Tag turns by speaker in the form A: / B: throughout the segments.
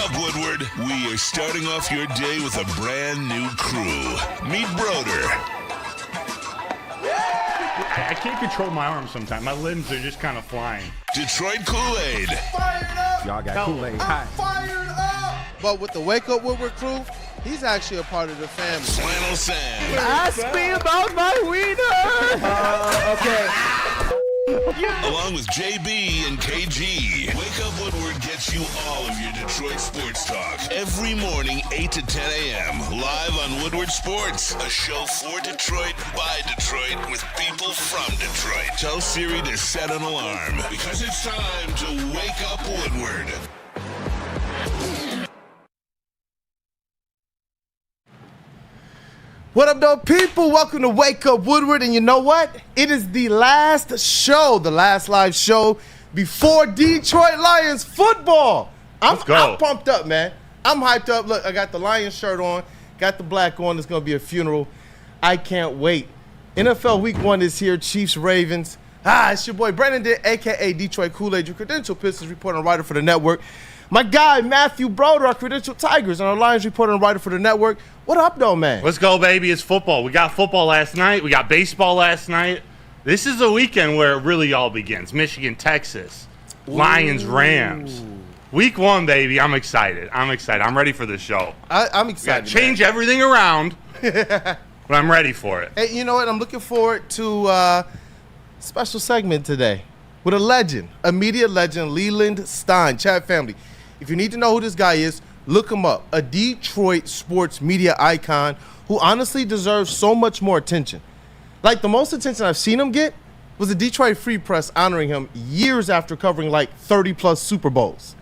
A: up, Woodward. We are starting off your day with a brand new crew. Meet Broder.
B: I can't control my arms sometimes. My limbs are just kind of flying.
A: Detroit Kool-Aid.
C: Fired up!
D: Y'all got Kool-Aid.
C: I'm fired up! But with the Wake Up Woodward crew, he's actually a part of the family.
A: Flannel Sam.
D: Ask me about my wiener. Okay.
A: Along with JB and KG. Wake Up Woodward gets you all of your Detroit sports talk. Every morning, 8 to 10 a.m. Live on Woodward Sports. A show for Detroit, by Detroit, with people from Detroit. Tell Siri to set an alarm. Because it's time to Wake Up Woodward.
C: What up, though, people? Welcome to Wake Up Woodward. And you know what? It is the last show, the last live show before Detroit Lions football.
B: Let's go.
C: I'm pumped up, man. I'm hyped up. Look, I got the Lions shirt on, got the black on. It's going to be a funeral. I can't wait. NFL Week 1 is here. Chiefs, Ravens. It's your boy Brandon, a.k.a. Detroit Kool-Aid, your credential Pistons reporter and writer for the network. My guy, Matthew Broder, our credential Tigers, and our Lions reporter and writer for the network. What up, though, man?
B: Let's go, baby. It's football. We got football last night. We got baseball last night. This is a weekend where it really all begins. Michigan, Texas, Lions, Rams. Week 1, baby. I'm excited. I'm ready for this show.
C: I'm excited.
B: Change everything around, but I'm ready for it.
C: Hey, you know what? I'm looking forward to a special segment today with a legend, a media legend, Leland Stein. Chat family, if you need to know who this guy is, look him up. A Detroit sports media icon who honestly deserves so much more attention. Like, the most attention I've seen him get was the Detroit Free Press honoring him years after covering like 30-plus Super Bowls.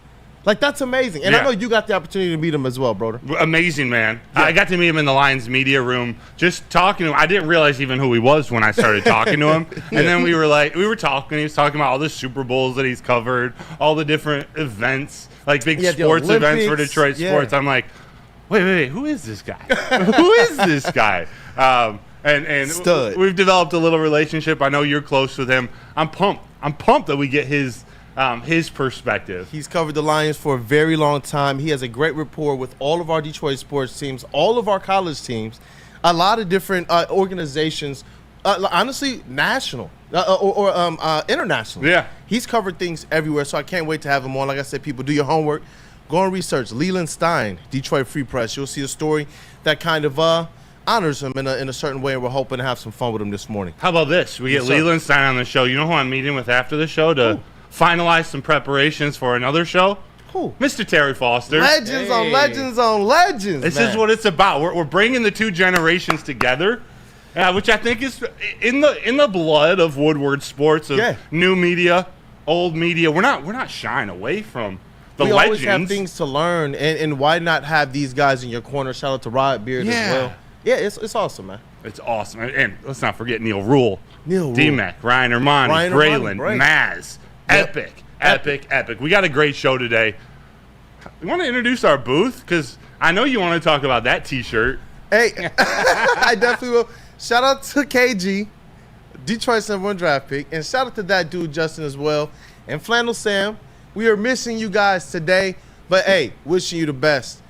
C: Like, that's amazing. And I know you got the opportunity to meet him as well, Broder.
B: Amazing, man.
C: Yeah.
B: I got to meet him in the Lions media room, just talking to him. I didn't realize even who he was when I started talking to him. And then we were talking. He was talking about all the Super Bowls that he's covered, all the different events, like big sports events for Detroit sports. I'm like, wait, who is this guy? Who is this guy? And we've developed a little relationship. I know you're close with him. I'm pumped that we get his perspective.
C: He's covered the Lions for a very long time. He has a great rapport with all of our Detroit sports teams, all of our college teams, a lot of different organizations, honestly, national or international.
B: Yeah.
C: He's covered things everywhere, so I can't wait to have him on. Like I said, people, do your homework. Go and research. Leland Stein, Detroit Free Press. You'll see a story that kind of honors him in a certain way, and we're hoping to have some fun with him this morning.
B: How about this? We get Leland Stein on the show. You know who I'm meeting with after the show to finalize some preparations for another show?
C: Who?
B: Mr. Terry Foster.
C: Legends on legends on legends.
B: This is what it's about. We're bringing the two generations together, which I think is in the blood of Woodward sports, of new media, old media. We're not shying away from the legends.
C: We always have things to learn, and why not have these guys in your corner? Shout out to Rod Beard as well. Yeah, it's awesome, man.
B: It's awesome. And let's not forget Neil Rule. D-Mac, Ryan Armani, Braylon, Maz. Epic. We got a great show today. We want to introduce our booth because I know you want to talk about that T-shirt.
C: Hey, I definitely will. Shout out to KG, Detroit's #1 draft pick, and shout out to that dude Justin as well, and Flannel Sam. We are missing you guys today, but hey, wishing you the best.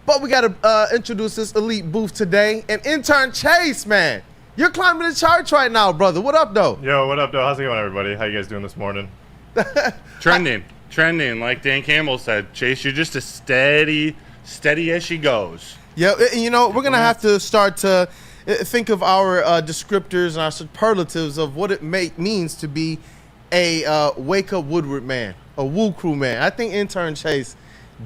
C: But we got to introduce this elite booth today, and intern Chase, man. You're climbing the charts right now, brother. What up, though?
E: Yo, what up, though? How's it going, everybody? How you guys doing this morning?
B: Trending, like Dan Campbell said. Chase, you're just a steady as she goes.
C: Yeah, you know, we're going to have to start to think of our descriptors and our superlatives of what it means to be a Wake Up Woodward man, a WUW Crew man. I think intern Chase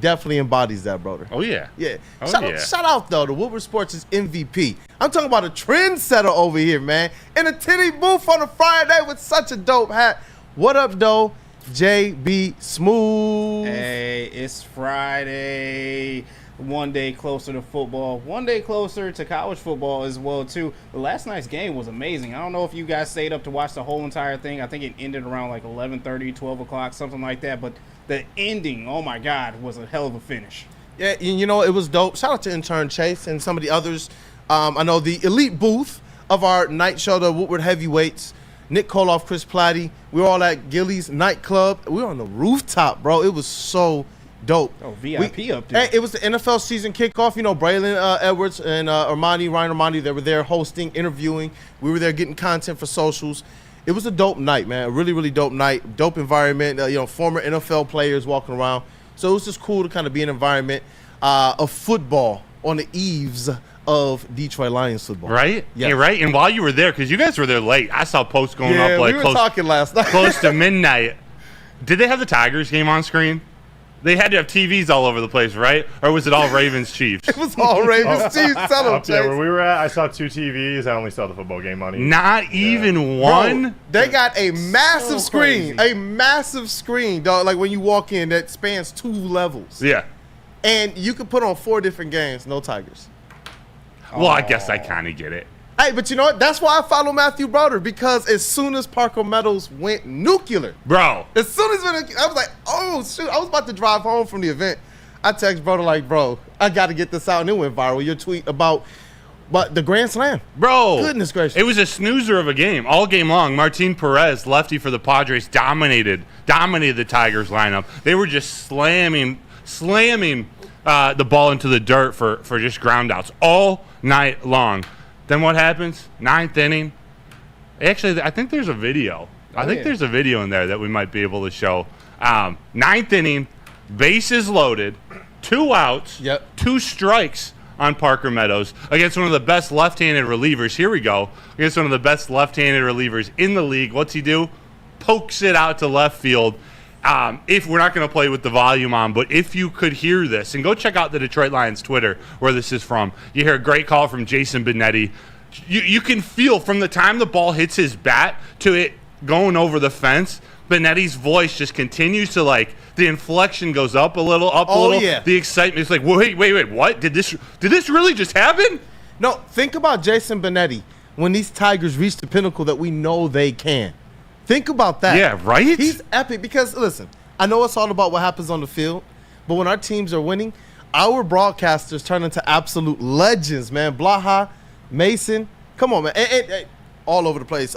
C: definitely embodies that, brother.
B: Oh, yeah.
C: Yeah. Shout out, though, to Woodward Sports' MVP. I'm talking about a trendsetter over here, man. In a titty booth on a Friday with such a dope hat. What up, though? JB Smooth.
F: Hey, it's Friday. One day closer to football. One day closer to college football as well, too. The last night's game was amazing. I don't know if you guys stayed up to watch the whole entire thing. I think it ended around like 11:30, 12 o'clock, something like that. But the ending, oh, my God, was a hell of a finish.
C: Yeah, you know, it was dope. Shout out to intern Chase and some of the others. I know the elite booth of our night show, the Woodward Heavyweights, Nick Koloff, Chris Platty. We were all at Gillies nightclub. We were on the rooftop, bro. It was so dope.
F: Oh, VIP up there.
C: Hey, it was the NFL season kickoff. You know, Braylon Edwards and Ryan Armani, they were there hosting, interviewing. We were there getting content for socials. It was a dope night, man. A really, really dope night. Dope environment. Former NFL players walking around. So it was just cool to kind of be in an environment of football on the eaves of Detroit Lions football.
B: Right?
C: Yes.
B: Yeah, right. And while you were there, because you guys were there late, I saw posts going up like
C: we were talking last night.
B: close to midnight. Did they have the Tigers game on screen? They had to have TVs all over the place, right? Or was it all Ravens Chiefs?
C: It was all Ravens Chiefs. Tell them,
E: Up there
C: Chase.
E: where we were at, I saw 2 TVs. I only saw the football game on each.
B: Not even one?
C: Bro, they got a massive
F: So
C: screen.
F: crazy.
C: A massive screen, dog. Like when you walk in, that spans 2 levels.
B: Yeah.
C: And you could put on 4 different games, no Tigers.
B: Well, I guess I kind of get it.
C: Hey, but you know what? That's why I follow Matthew Broder, because as soon as Parker Meadows went nuclear,
B: Bro.
C: as soon as I was like, oh, shoot. I was about to drive home from the event. I text Broder like, bro, I got to get this out. And it went viral. Your tweet about the Grand Slam.
B: Bro.
C: Goodness gracious.
B: It was a snoozer of a game all game long. Martin Perez, lefty for the Padres, dominated the Tigers lineup. They were just slamming the ball into the dirt for just ground outs all night long. Then what happens? 9th inning. Actually, I think there's a video. I think there's a video in there that we might be able to show. 9th inning, bases loaded, 2 outs,
C: Yep.
B: 2 strikes on Parker Meadows against one of the best left-handed relievers. Here we go. Against one of the best left-handed relievers in the league. What's he do? Pokes it out to left field. If we're not going to play with the volume on, but if you could hear this, and go check out the Detroit Lions Twitter where this is from. You hear a great call from Jason Benetti. You can feel from the time the ball hits his bat to it going over the fence, Benetti's voice just continues to, like, the inflection goes up a little,
C: Yeah.
B: The excitement is like, wait, what? Did this really just happen?
C: No, think about Jason Benetti when these Tigers reach the pinnacle that we know they can. Think about that.
B: Yeah, right?
C: He's epic because, listen, I know it's all about what happens on the field, but when our teams are winning, our broadcasters turn into absolute legends, man. Blaha, Mason, come on, man. And all over the place.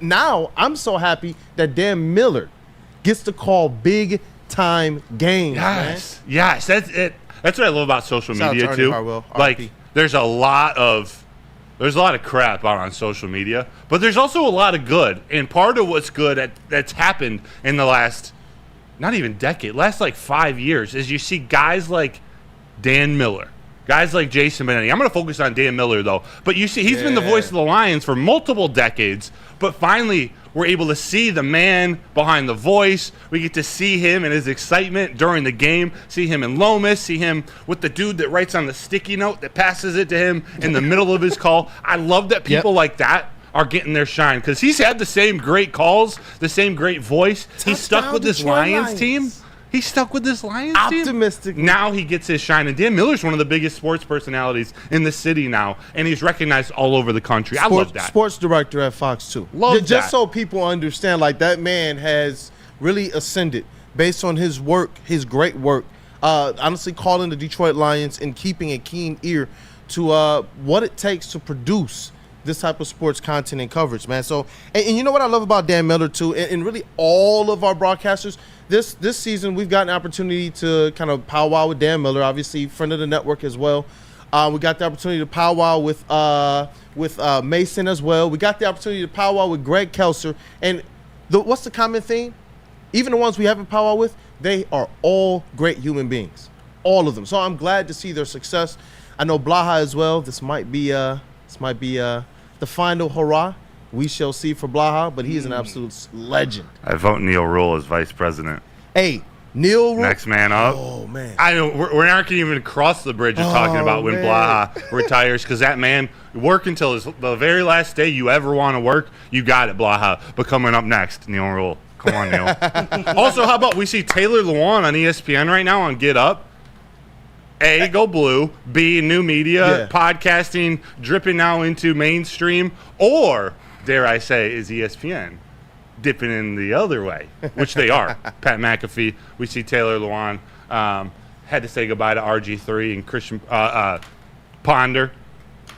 C: Now, I'm so happy that Dan Miller gets to call big-time games, man.
B: Yes, that's it. That's what I love about social
C: Shout out
B: media
C: to Ernie
B: too.
C: Harwell,
B: Like,
C: RIP.
B: there's a lot of crap out on social media, but there's also a lot of good. And part of what's good that's happened in the last, not even decade, last like 5 years, is you see guys like Dan Miller, guys like Jason Benetti. I'm going to focus on Dan Miller though, but you see he's been the voice of the Lions for multiple decades, but finally we're able to see the man behind the voice. We get to see him and his excitement during the game, see him in Lomas, see him with the dude that writes on the sticky note that passes it to him in the middle of his call. I love that people like that are getting their shine because he's had the same great calls, the same great voice. He's stuck with this
C: Detroit
B: Lions
C: Lions.
B: team. He's stuck with this Lions team.
C: Optimistic.
B: Now he gets his shine. And Dan Miller's one of the biggest sports personalities in the city now. And he's recognized all over the country. I love that.
C: Sports director at Fox 2.
B: Love
C: Just
B: that.
C: so people understand, like, that man has really ascended based on his work, his great work. Honestly, calling the Detroit Lions and keeping a keen ear to what it takes to produce this type of sports content and coverage, man. So, and you know what I love about Dan Miller too, and really all of our broadcasters. This season, we've got an opportunity to kind of powwow with Dan Miller, obviously friend of the network as well. We got the opportunity to powwow with Mason as well. We got the opportunity to powwow with Greg Kelser. And what's the common theme? Even the ones we haven't powwow with, they are all great human beings, all of them. So I'm glad to see their success. I know Blaha as well. This might be the final hurrah. We shall see for Blaha, but he is an absolute legend.
B: I vote Neil Rule as vice president.
C: Hey, Neil Rule.
B: Next man up.
C: Oh, man.
B: I know we're not going to even cross the bridge of talking about when
C: man.
B: Blaha retires because that man work until the very last day you ever want to work. You got it, Blaha. But coming up next, Neil Rule. Come on, Neil. Also, how about we see Taylor Lewan on ESPN right now on Get Up? A, go blue. B, new media, podcasting dripping now into mainstream. Or, dare I say, is ESPN dipping in the other way, which they are. Pat McAfee. We see Taylor Lewan. Had to say goodbye to RG3 and Christian Ponder,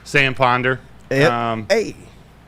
B: Sam Ponder.
C: Hey.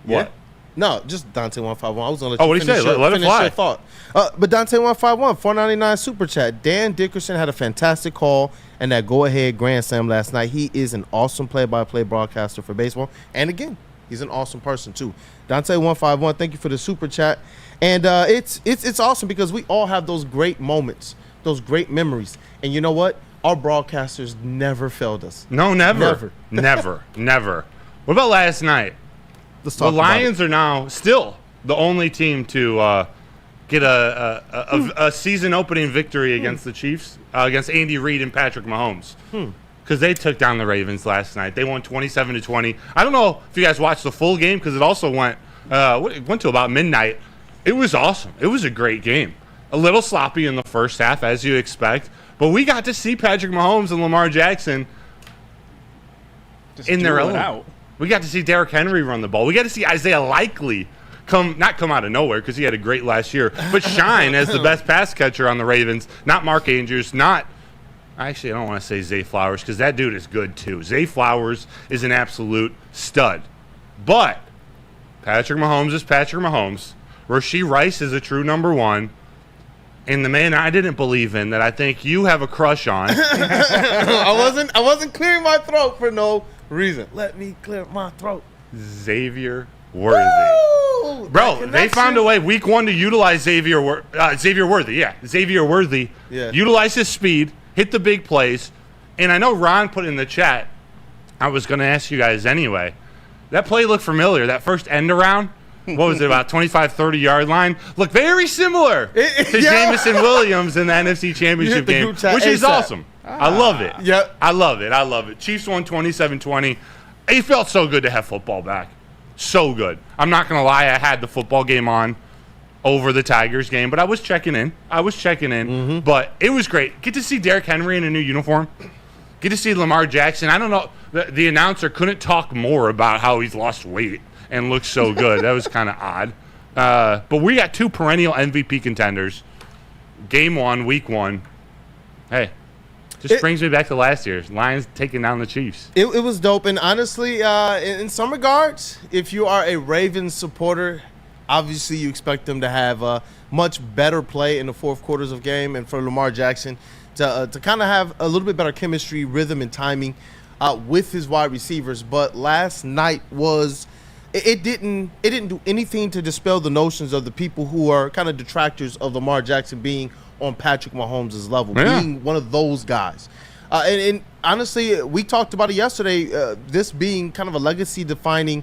B: What?
C: No, just Dante 151. I was gonna let
B: Oh,
C: you
B: what'd he say? Let it
C: finish
B: fly.
C: your thought. But Dante 151, 499 super chat. Dan Dickerson had a fantastic call and that go-ahead grand slam last night. He is an awesome play-by-play broadcaster for baseball, and again, he's an awesome person too. Dante 151, thank you for the super chat. And it's awesome because we all have those great moments, those great memories, and you know what? Our broadcasters never failed us.
B: No, never. Never. What about last night?
C: Let's talk
B: The Lions are now still the only team to get a season opening victory against the Chiefs, against Andy Reid and Patrick Mahomes. Because they took down the Ravens last night. They won 27-20. I don't know if you guys watched the full game because it also went to about midnight. It was awesome. It was a great game. A little sloppy in the first half, as you expect. But we got to see Patrick Mahomes and Lamar Jackson in their element. We got to see Derrick Henry run the ball. We got to see Isaiah Likely not come out of nowhere because he had a great last year, but shine as the best pass catcher on the Ravens. Not Mark Andrews, actually, I don't want to say Zay Flowers because that dude is good too. Zay Flowers is an absolute stud. But Patrick Mahomes is Patrick Mahomes. Rashee Rice is a true number one. And the man I didn't believe in that I think you have a crush on.
C: I wasn't clearing my throat for no reason. Let me clear my throat.
B: Xavier Worthy.
C: Woo!
B: Bro, they found a way week one to utilize Xavier Worthy. Yeah, Xavier Worthy.
C: Yeah.
B: Utilize his speed, hit the big plays. And I know Ron put in the chat, I was going to ask you guys anyway. That play looked familiar. That first end around. What was it, about 25, 30-yard line? Look very similar to Jamison Williams in the NFC Championship game, which is awesome. I love it.
C: Yep.
B: I love it. Chiefs won 27-20. It felt so good to have football back. So good. I'm not going to lie, I had the football game on over the Tigers game, but I was checking in.
C: Mm-hmm.
B: But it was great. Get to see Derrick Henry in a new uniform. Get to see Lamar Jackson. I don't know. The announcer couldn't talk more about how he's lost weight and looks so good. That was kind of odd. But we got two perennial MVP contenders. Game one, week one. Hey, just brings me back to last year. Lions taking down the Chiefs.
C: It was dope. And honestly, in some regards, if you are a Ravens supporter, obviously you expect them to have a much better play in the fourth quarters of game, and for Lamar Jackson to kind of have a little bit better chemistry, rhythm, and timing with his wide receivers. But last night was – It didn't do anything to dispel the notions of the people who are kind of detractors of Lamar Jackson being on Patrick Mahomes' level, being one of those guys. And honestly, we talked about it yesterday, this being kind of a legacy-defining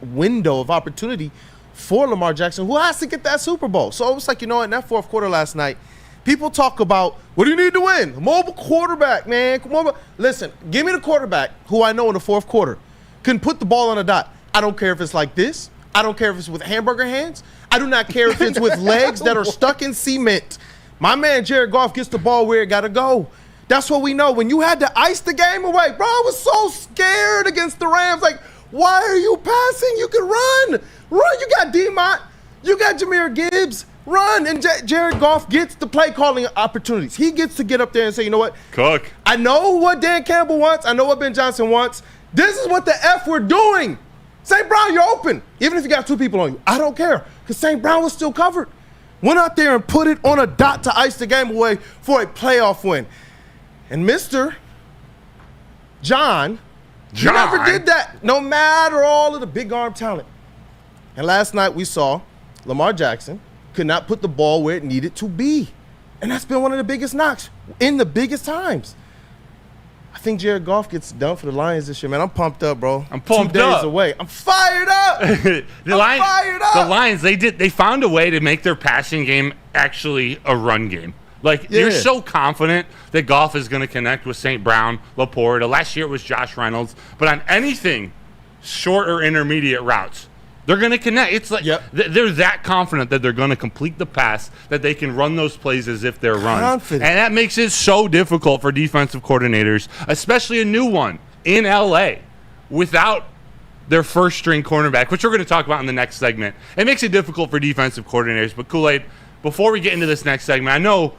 C: window of opportunity for Lamar Jackson, who has to get that Super Bowl. So it was like, you know, in that fourth quarter last night, people talk about, what do you need to win? A mobile quarterback, man. Come on. Listen, give me the quarterback who I know in the fourth quarter can put the ball on a dot. I don't care if it's like this. I don't care if it's with hamburger hands. I do not care if it's with legs that are stuck in cement. My man Jared Goff gets the ball where it got to go. That's what we know. When you had to ice the game away, bro, I was so scared against the Rams. Like, why are you passing? You can run. Run. You got D-Mont. You got Jahmyr Gibbs. Run. And Jared Goff gets the play calling opportunities. He gets to get up there and say, you know what?
B: Cook.
C: I know what Dan Campbell wants. I know what Ben Johnson wants. This is what the F we're doing. St. Brown, you're open. Even if you got two people on you. I don't care because St. Brown was still covered. Went out there and put it on a dot to ice the game away for a playoff win. And Mr. John never did that, no matter all of the big arm talent. And last night we saw Lamar Jackson could not put the ball where it needed to be. And that's been one of the biggest knocks in the biggest times. I think Jared Goff gets done for the Lions this year, man. I'm pumped up, bro.
B: I'm pumped
C: 2 days
B: up.
C: away. I'm fired up.
B: The Lions, they found a way to make their passing game actually a run game. Like, you're so confident that Goff is going to connect with St. Brown, Laporta. Last year it was Josh Reynolds. But on anything short or intermediate routes, they're going to connect. It's like they're that confident that they're going to complete the pass, that they can run those plays as if they're runs. And that makes it so difficult for defensive coordinators, especially a new one in L.A., without their first-string cornerback, which we're going to talk about in the next segment. It makes it difficult for defensive coordinators. But Kool-Aid, before we get into this next segment, I know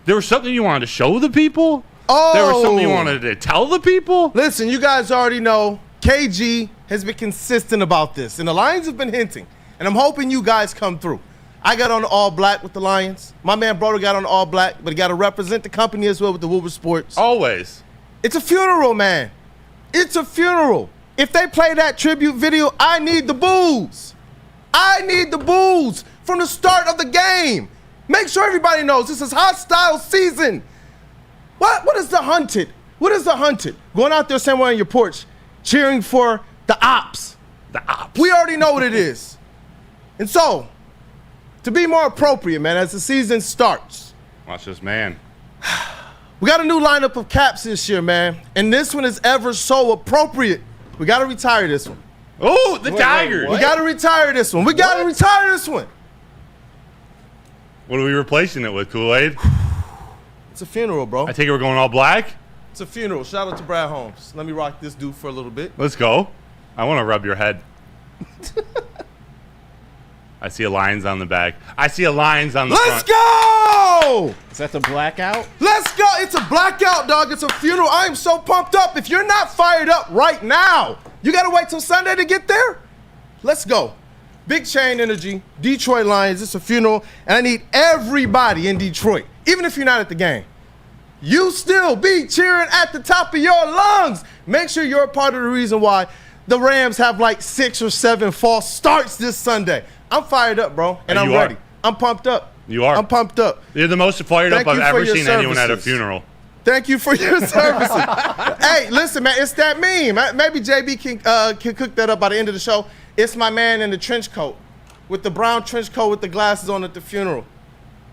B: there was something you wanted to show the people.
C: Oh.
B: There was something you wanted to tell the people.
C: Listen, you guys already know KG has been consistent about this, and the Lions have been hinting. And I'm hoping you guys come through. I got on the all black with the Lions. My man Broder got on the all black, but he got to represent the company as well with the WUW Sports.
B: Always.
C: It's a funeral, man. It's a funeral. If they play that tribute video, I need the boos. I need the boos from the start of the game. Make sure everybody knows this is hostile season. What is the hunted? What is the hunted? Going out there somewhere on your porch, cheering for the ops.
B: The ops.
C: We already know what it is. And so, to be more appropriate, man, as the season starts,
B: Watch this, man.
C: we got a new lineup of caps this year, man. And this one is ever so appropriate. We got to retire this one.
B: Oh, the Tigers.
C: We got to retire this one. We got to retire this one.
B: What are we replacing it with, Kool-Aid?
C: It's a funeral, bro.
B: I take it we're going all black?
C: It's a funeral. Shout out to Brad Holmes. Let me rock this dude for a little bit.
B: Let's go. I want to rub your head. I see a Lions on the back. I see a Lions on the
C: Let's
B: front.
C: go!
F: Is that the blackout?
C: Let's go. It's a blackout, dog. It's a funeral. I am so pumped up. If you're not fired up right now, you got to wait till Sunday to get there? Let's go. Big chain energy, Detroit Lions. It's a funeral, and I need everybody in Detroit, even if you're not at the game. You still be cheering at the top of your lungs. Make sure you're a part of the reason why the Rams have like 6 or 7 false starts this Sunday. I'm fired up, bro, and I'm ready. I'm pumped up.
B: You are.
C: I'm pumped up.
B: You're the most fired up I've ever seen anyone at a funeral.
C: Thank you for your services. Hey, listen, man, it's that meme. Maybe JB can cook that up by the end of the show. It's my man in the trench coat, with the brown trench coat with the glasses on at the funeral.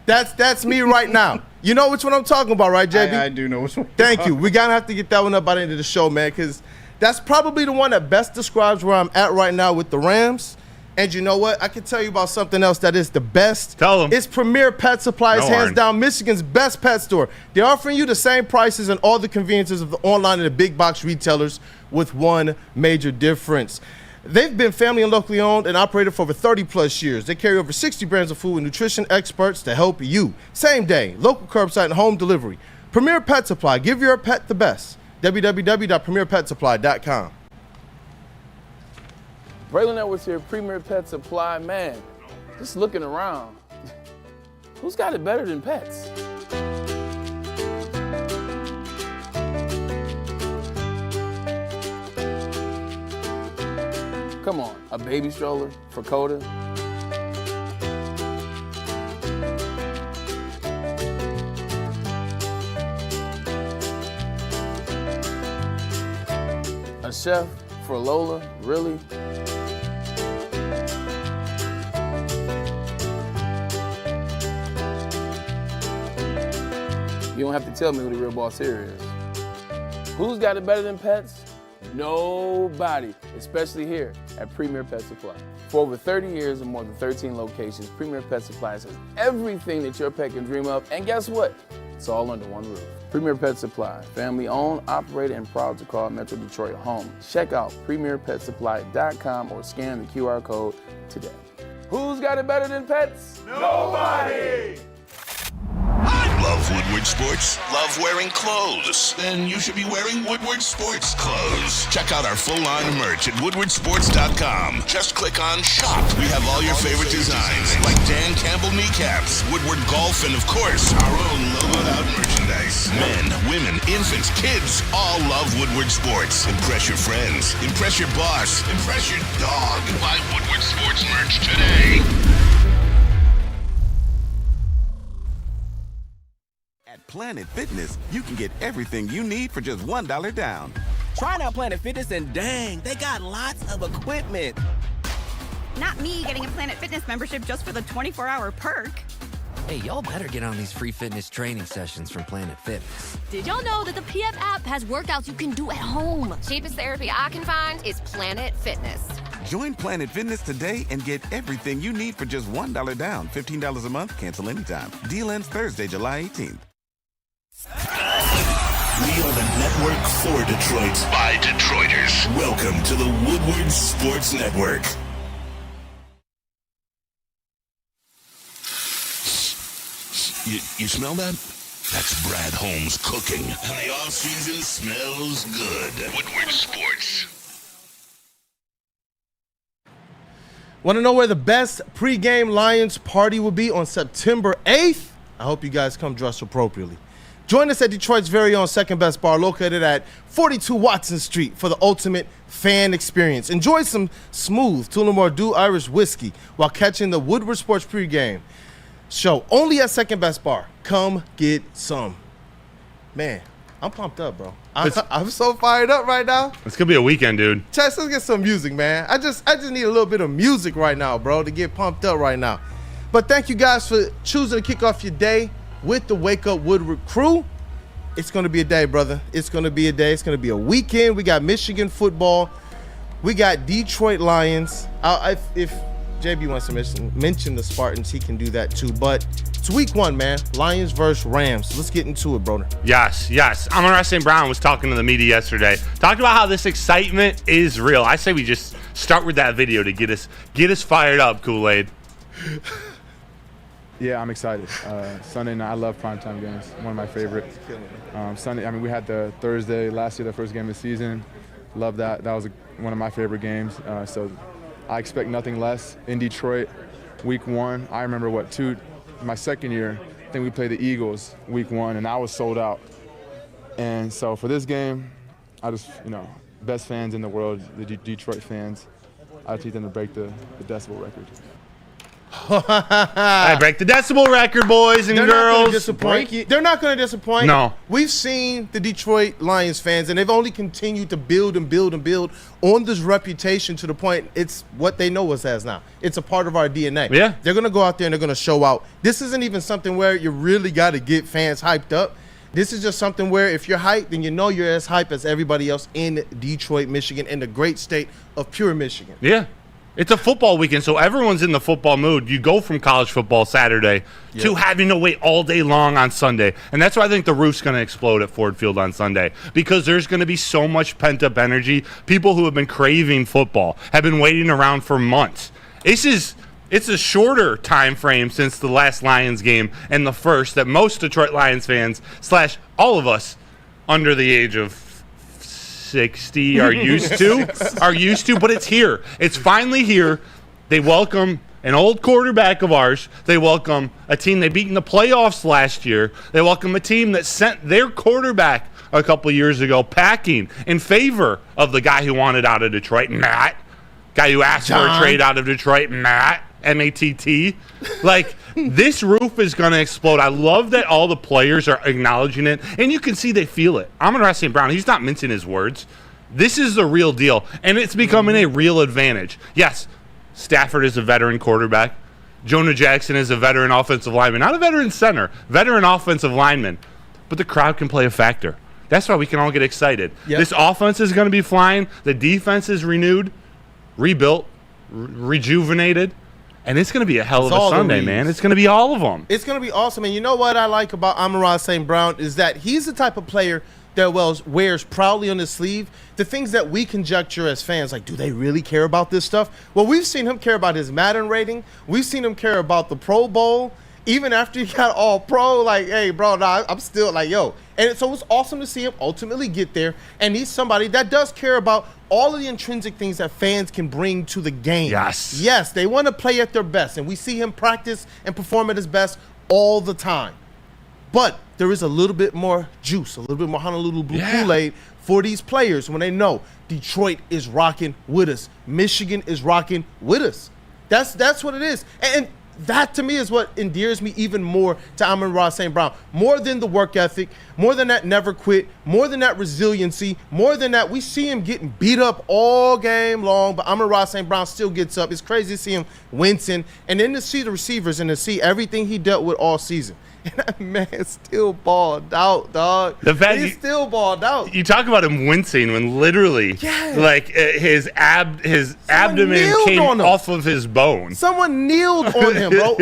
C: That's me right now. You know which one I'm talking about, right, JB?
F: I do know which one.
C: Thank you. We're going to have to get that one up by the end of the show, man, because that's probably the one that best describes where I'm at right now with the Rams. And you know what? I can tell you about something else that is the best.
B: Tell them.
C: It's Premier Pet Supplies, hands down, Michigan's best pet store. They're offering you the same prices and all the conveniences of the online and the big box retailers with one major difference. They've been family and locally owned and operated for over 30-plus years. They carry over 60 brands of food and nutrition experts to help you. Same day, local curbside and home delivery. Premier Pet Supply. Give your pet the best. www.premierpetsupply.com.
D: Braylon Edwards here, Premier Pet Supply. Man, just looking around, who's got it better than pets? Come on, a baby stroller for Coda? A chef for Lola, really? You don't have to tell me who the real boss here is. Who's got it better than pets? Nobody, especially here at Premier Pet Supply. For over 30 years and more than 13 locations, Premier Pet Supply has everything that your pet can dream of, and guess what? It's all under one roof. Premier Pet Supply, family owned, operated, and proud to call Metro Detroit home. Check out premierpetsupply.com or scan the QR code today. Who's got it better than pets?
A: Nobody! Love Woodward Sports? Love wearing clothes? Then you should be wearing Woodward Sports clothes. Check out our full line of merch at woodwardsports.com. Just click on shop. We have all your favorite designs, like Dan Campbell kneecaps, Woodward golf, and of course, our own logoed out merchandise. Men, women, infants, kids, all love Woodward Sports. Impress your friends. Impress your boss. Impress your dog. Buy Woodward Sports merch today.
G: At Planet Fitness, you can get everything you need for just $1 down.
H: Trying out Planet Fitness and dang, they got lots of equipment.
I: Not me getting a Planet Fitness membership just for the 24-hour perk.
J: Hey, y'all better get on these free fitness training sessions from Planet Fitness.
K: Did y'all know that the PF app has workouts you can do at home? Cheapest therapy I can find is Planet Fitness.
G: Join Planet Fitness today and get everything you need for just $1 down. $15 a month, cancel anytime. Deal ends Thursday, July 18th.
A: We are the network for Detroit by Detroiters. Welcome to the Woodward Sports Network. You smell that? That's Brad Holmes cooking. And the off-season smells good. Woodward Sports.
C: Want to know where the best pregame Lions party will be on September 8th? I hope you guys come dressed appropriately. Join us at Detroit's very own Second Best Bar, located at 42 Watson Street, for the ultimate fan experience. Enjoy some smooth Tullamore Dew Irish whiskey while catching the Woodward Sports pregame show only at Second Best Bar. Come get some. Man, I'm pumped up, bro. I'm so fired up right now.
B: It's gonna be a weekend, dude.
C: Chess, let's get some music, man. I just need a little bit of music right now, bro, to get pumped up right now. But thank you guys for choosing to kick off your day with the Wake Up Woodward crew. It's going to be a day, brother. It's going to be a day. It's going to be a weekend. We got Michigan football. We got Detroit Lions. If JB wants to mention the Spartans, he can do that too. But it's week 1, man. Lions versus Rams. Let's get into it, brother.
B: Yes. Amon-Ra St. was talking to the media yesterday. Talked about how this excitement is real. I say we just start with that video to get us fired up, Kool-Aid.
L: Yeah, I'm excited. Sunday night, I love primetime games. One of my favorite. Sunday, we had the Thursday last year, the first game of the season. Love that. That was one of my favorite games. So I expect nothing less. In Detroit, week 1, I remember my second year, I think we played the Eagles week 1, and I was sold out. And so for this game, I just, best fans in the world, the Detroit fans, I need them to break the decibel record.
B: I break the decibel record, boys and girls.
C: They're not going to disappoint.
B: No.
C: We've seen the Detroit Lions fans, and they've only continued to build and build and build on this reputation to the point it's what they know us as now. It's a part of our DNA.
B: Yeah.
C: They're going to go out there and they're going to show out. This isn't even something where you really got to get fans hyped up. This is just something where if you're hyped, then you know you're as hyped as everybody else in Detroit, Michigan, in the great state of pure Michigan.
B: Yeah. It's a football weekend, so everyone's in the football mood. You go from college football Saturday to having to wait all day long on Sunday. And that's why I think the roof's going to explode at Ford Field on Sunday, because there's going to be so much pent-up energy. People who have been craving football have been waiting around for months. It's a shorter time frame since the last Lions game and the first that most Detroit Lions fans / all of us under the age of 60 are used to, but it's here. It's finally here. They welcome an old quarterback of ours. They welcome a team they beat in the playoffs last year. They welcome a team that sent their quarterback a couple years ago packing in favor of the guy who wanted out of Detroit, Matt. Guy who asked for a trade out of Detroit, Matt. M-A-T-T. Like, this roof is going to explode. I love that all the players are acknowledging it, and you can see they feel it. Amon-Ra St. He's not mincing his words. This is the real deal, and it's becoming a real advantage. Yes, Stafford is a veteran quarterback. Jonah Jackson is a veteran offensive lineman. Not a veteran center, veteran offensive lineman. But the crowd can play a factor. That's why we can all get excited. Yep. This offense is going to be flying. The defense is renewed, rebuilt, rejuvenated. And it's going to be a hell of a Sunday, man. It's going to be all of them.
C: It's going to be awesome. And you know what I like about Amon-Ra St. is that he's the type of player that wears proudly on his sleeve the things that we conjecture as fans, like, do they really care about this stuff? Well, we've seen him care about his Madden rating. We've seen him care about the Pro Bowl. Even after he got all pro, like, hey, bro, I'm still like, yo. And so it's awesome to see him ultimately get there. And he's somebody that does care about all of the intrinsic things that fans can bring to the game.
B: Yes.
C: Yes, they want to play at their best. And we see him practice and perform at his best all the time. But there is a little bit more juice, a little bit more Honolulu Blue Kool-Aid for these players when they know Detroit is rocking with us. Michigan is rocking with us. That's what it is. And that, to me, is what endears me even more to Amon-Ra St. More than the work ethic, more than that never quit, more than that resiliency, more than that we see him getting beat up all game long, but Amon-Ra St. still gets up. It's crazy to see him wincing, and then to see the receivers and to see everything he dealt with all season. And that man still balled out, dog. He's still balled out.
B: You talk about him wincing when literally, like, his abdomen came off of his bone.
C: Someone kneeled on him, bro.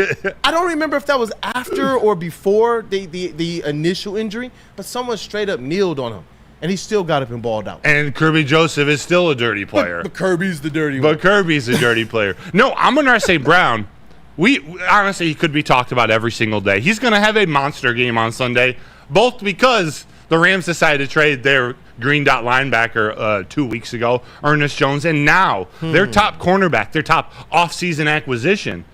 C: I don't remember if that was after or before the initial injury, but someone straight up kneeled on him. And he still got up and balled out.
B: And Kirby Joseph is still a dirty player.
C: But Kirby's the dirty one.
B: But Kirby's a dirty player. No, Amon-Ra St. We honestly, he could be talked about every single day. He's going to have a monster game on Sunday, both because the Rams decided to trade their green dot linebacker 2 weeks ago, Ernest Jones, and now their top cornerback, their top offseason acquisition,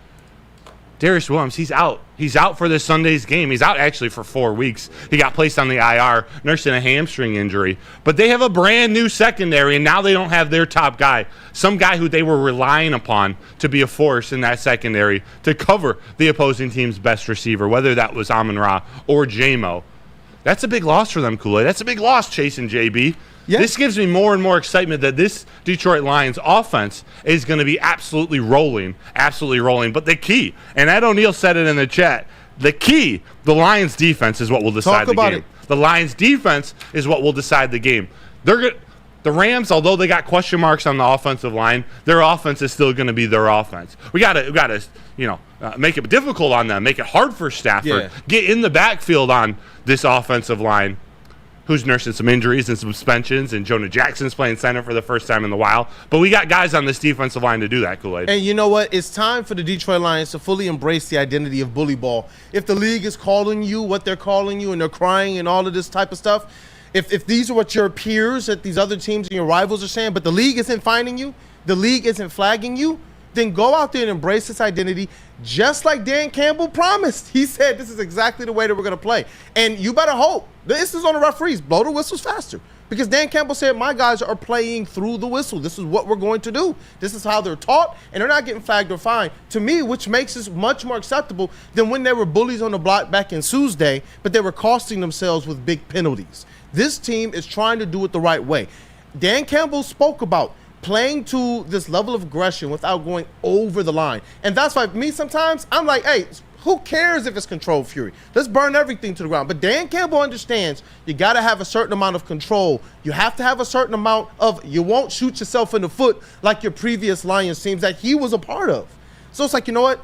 B: Darious Williams, he's out. He's out for this Sunday's game. He's out actually for 4 weeks. He got placed on the IR, nursing a hamstring injury. But they have a brand new secondary, and now they don't have their top guy, some guy who they were relying upon to be a force in that secondary to cover the opposing team's best receiver, whether that was Amon-Ra or J-Mo. That's a big loss for them, Kool-Aid. That's a big loss, Chase and JB. Yeah. This gives me more and more excitement that this Detroit Lions offense is going to be absolutely rolling. But the key, and Ed O'Neill said it in the chat, the key, the Lions defense is what will decide the game. The Lions defense is what will decide the game. The Rams, although they got question marks on the offensive line, their offense is still going to be their offense. We got to make it difficult on them, make it hard for Stafford, get in the backfield on this offensive line, who's nursing some injuries and some suspensions, and Jonah Jackson's playing center for the first time in a while. But we got guys on this defensive line to do that, Kool-Aid.
C: And you know what? It's time for the Detroit Lions to fully embrace the identity of bully ball. If the league is calling you what they're calling you and they're crying and all of this type of stuff, if these are what your peers at these other teams and your rivals are saying, but the league isn't finding you, the league isn't flagging you, then go out there and embrace this identity just like Dan Campbell promised. He said this is exactly the way that we're going to play. And you better hope. This is on the referees. Blow the whistles faster. Because Dan Campbell said, my guys are playing through the whistle. This is what we're going to do. This is how they're taught, and they're not getting flagged or fined. To me, which makes this much more acceptable than when they were bullies on the block back in Sue's day, but they were costing themselves with big penalties. This team is trying to do it the right way. Dan Campbell spoke about playing to this level of aggression without going over the line. And that's why me sometimes, I'm like, hey, who cares if it's controlled fury? Let's burn everything to the ground. But Dan Campbell understands you got to have a certain amount of control. You have to have a certain amount of, you won't shoot yourself in the foot like your previous Lions teams that he was a part of. So it's like, you know what?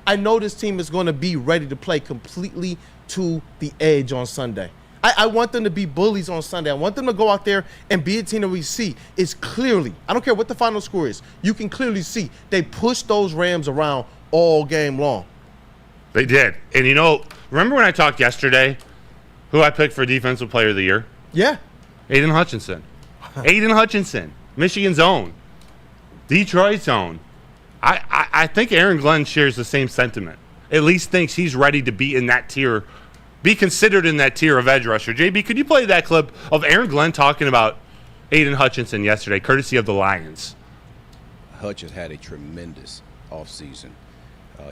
C: I know this team is going to be ready to play completely to the edge on Sunday. I want them to be bullies on Sunday. I want them to go out there and be a team that we see is clearly, I don't care what the final score is, you can clearly see they pushed those Rams around all game long.
B: They did. And remember when I talked yesterday who I picked for Defensive Player of the Year?
C: Yeah.
B: Aidan Hutchinson. Aidan Hutchinson, Michigan's own, Detroit's own. I think Aaron Glenn shares the same sentiment. At least thinks he's ready to be in that tier, be considered in that tier of edge rusher. JB, could you play that clip of Aaron Glenn talking about Aidan Hutchinson yesterday, courtesy of the Lions?
M: Hutch has had a tremendous offseason.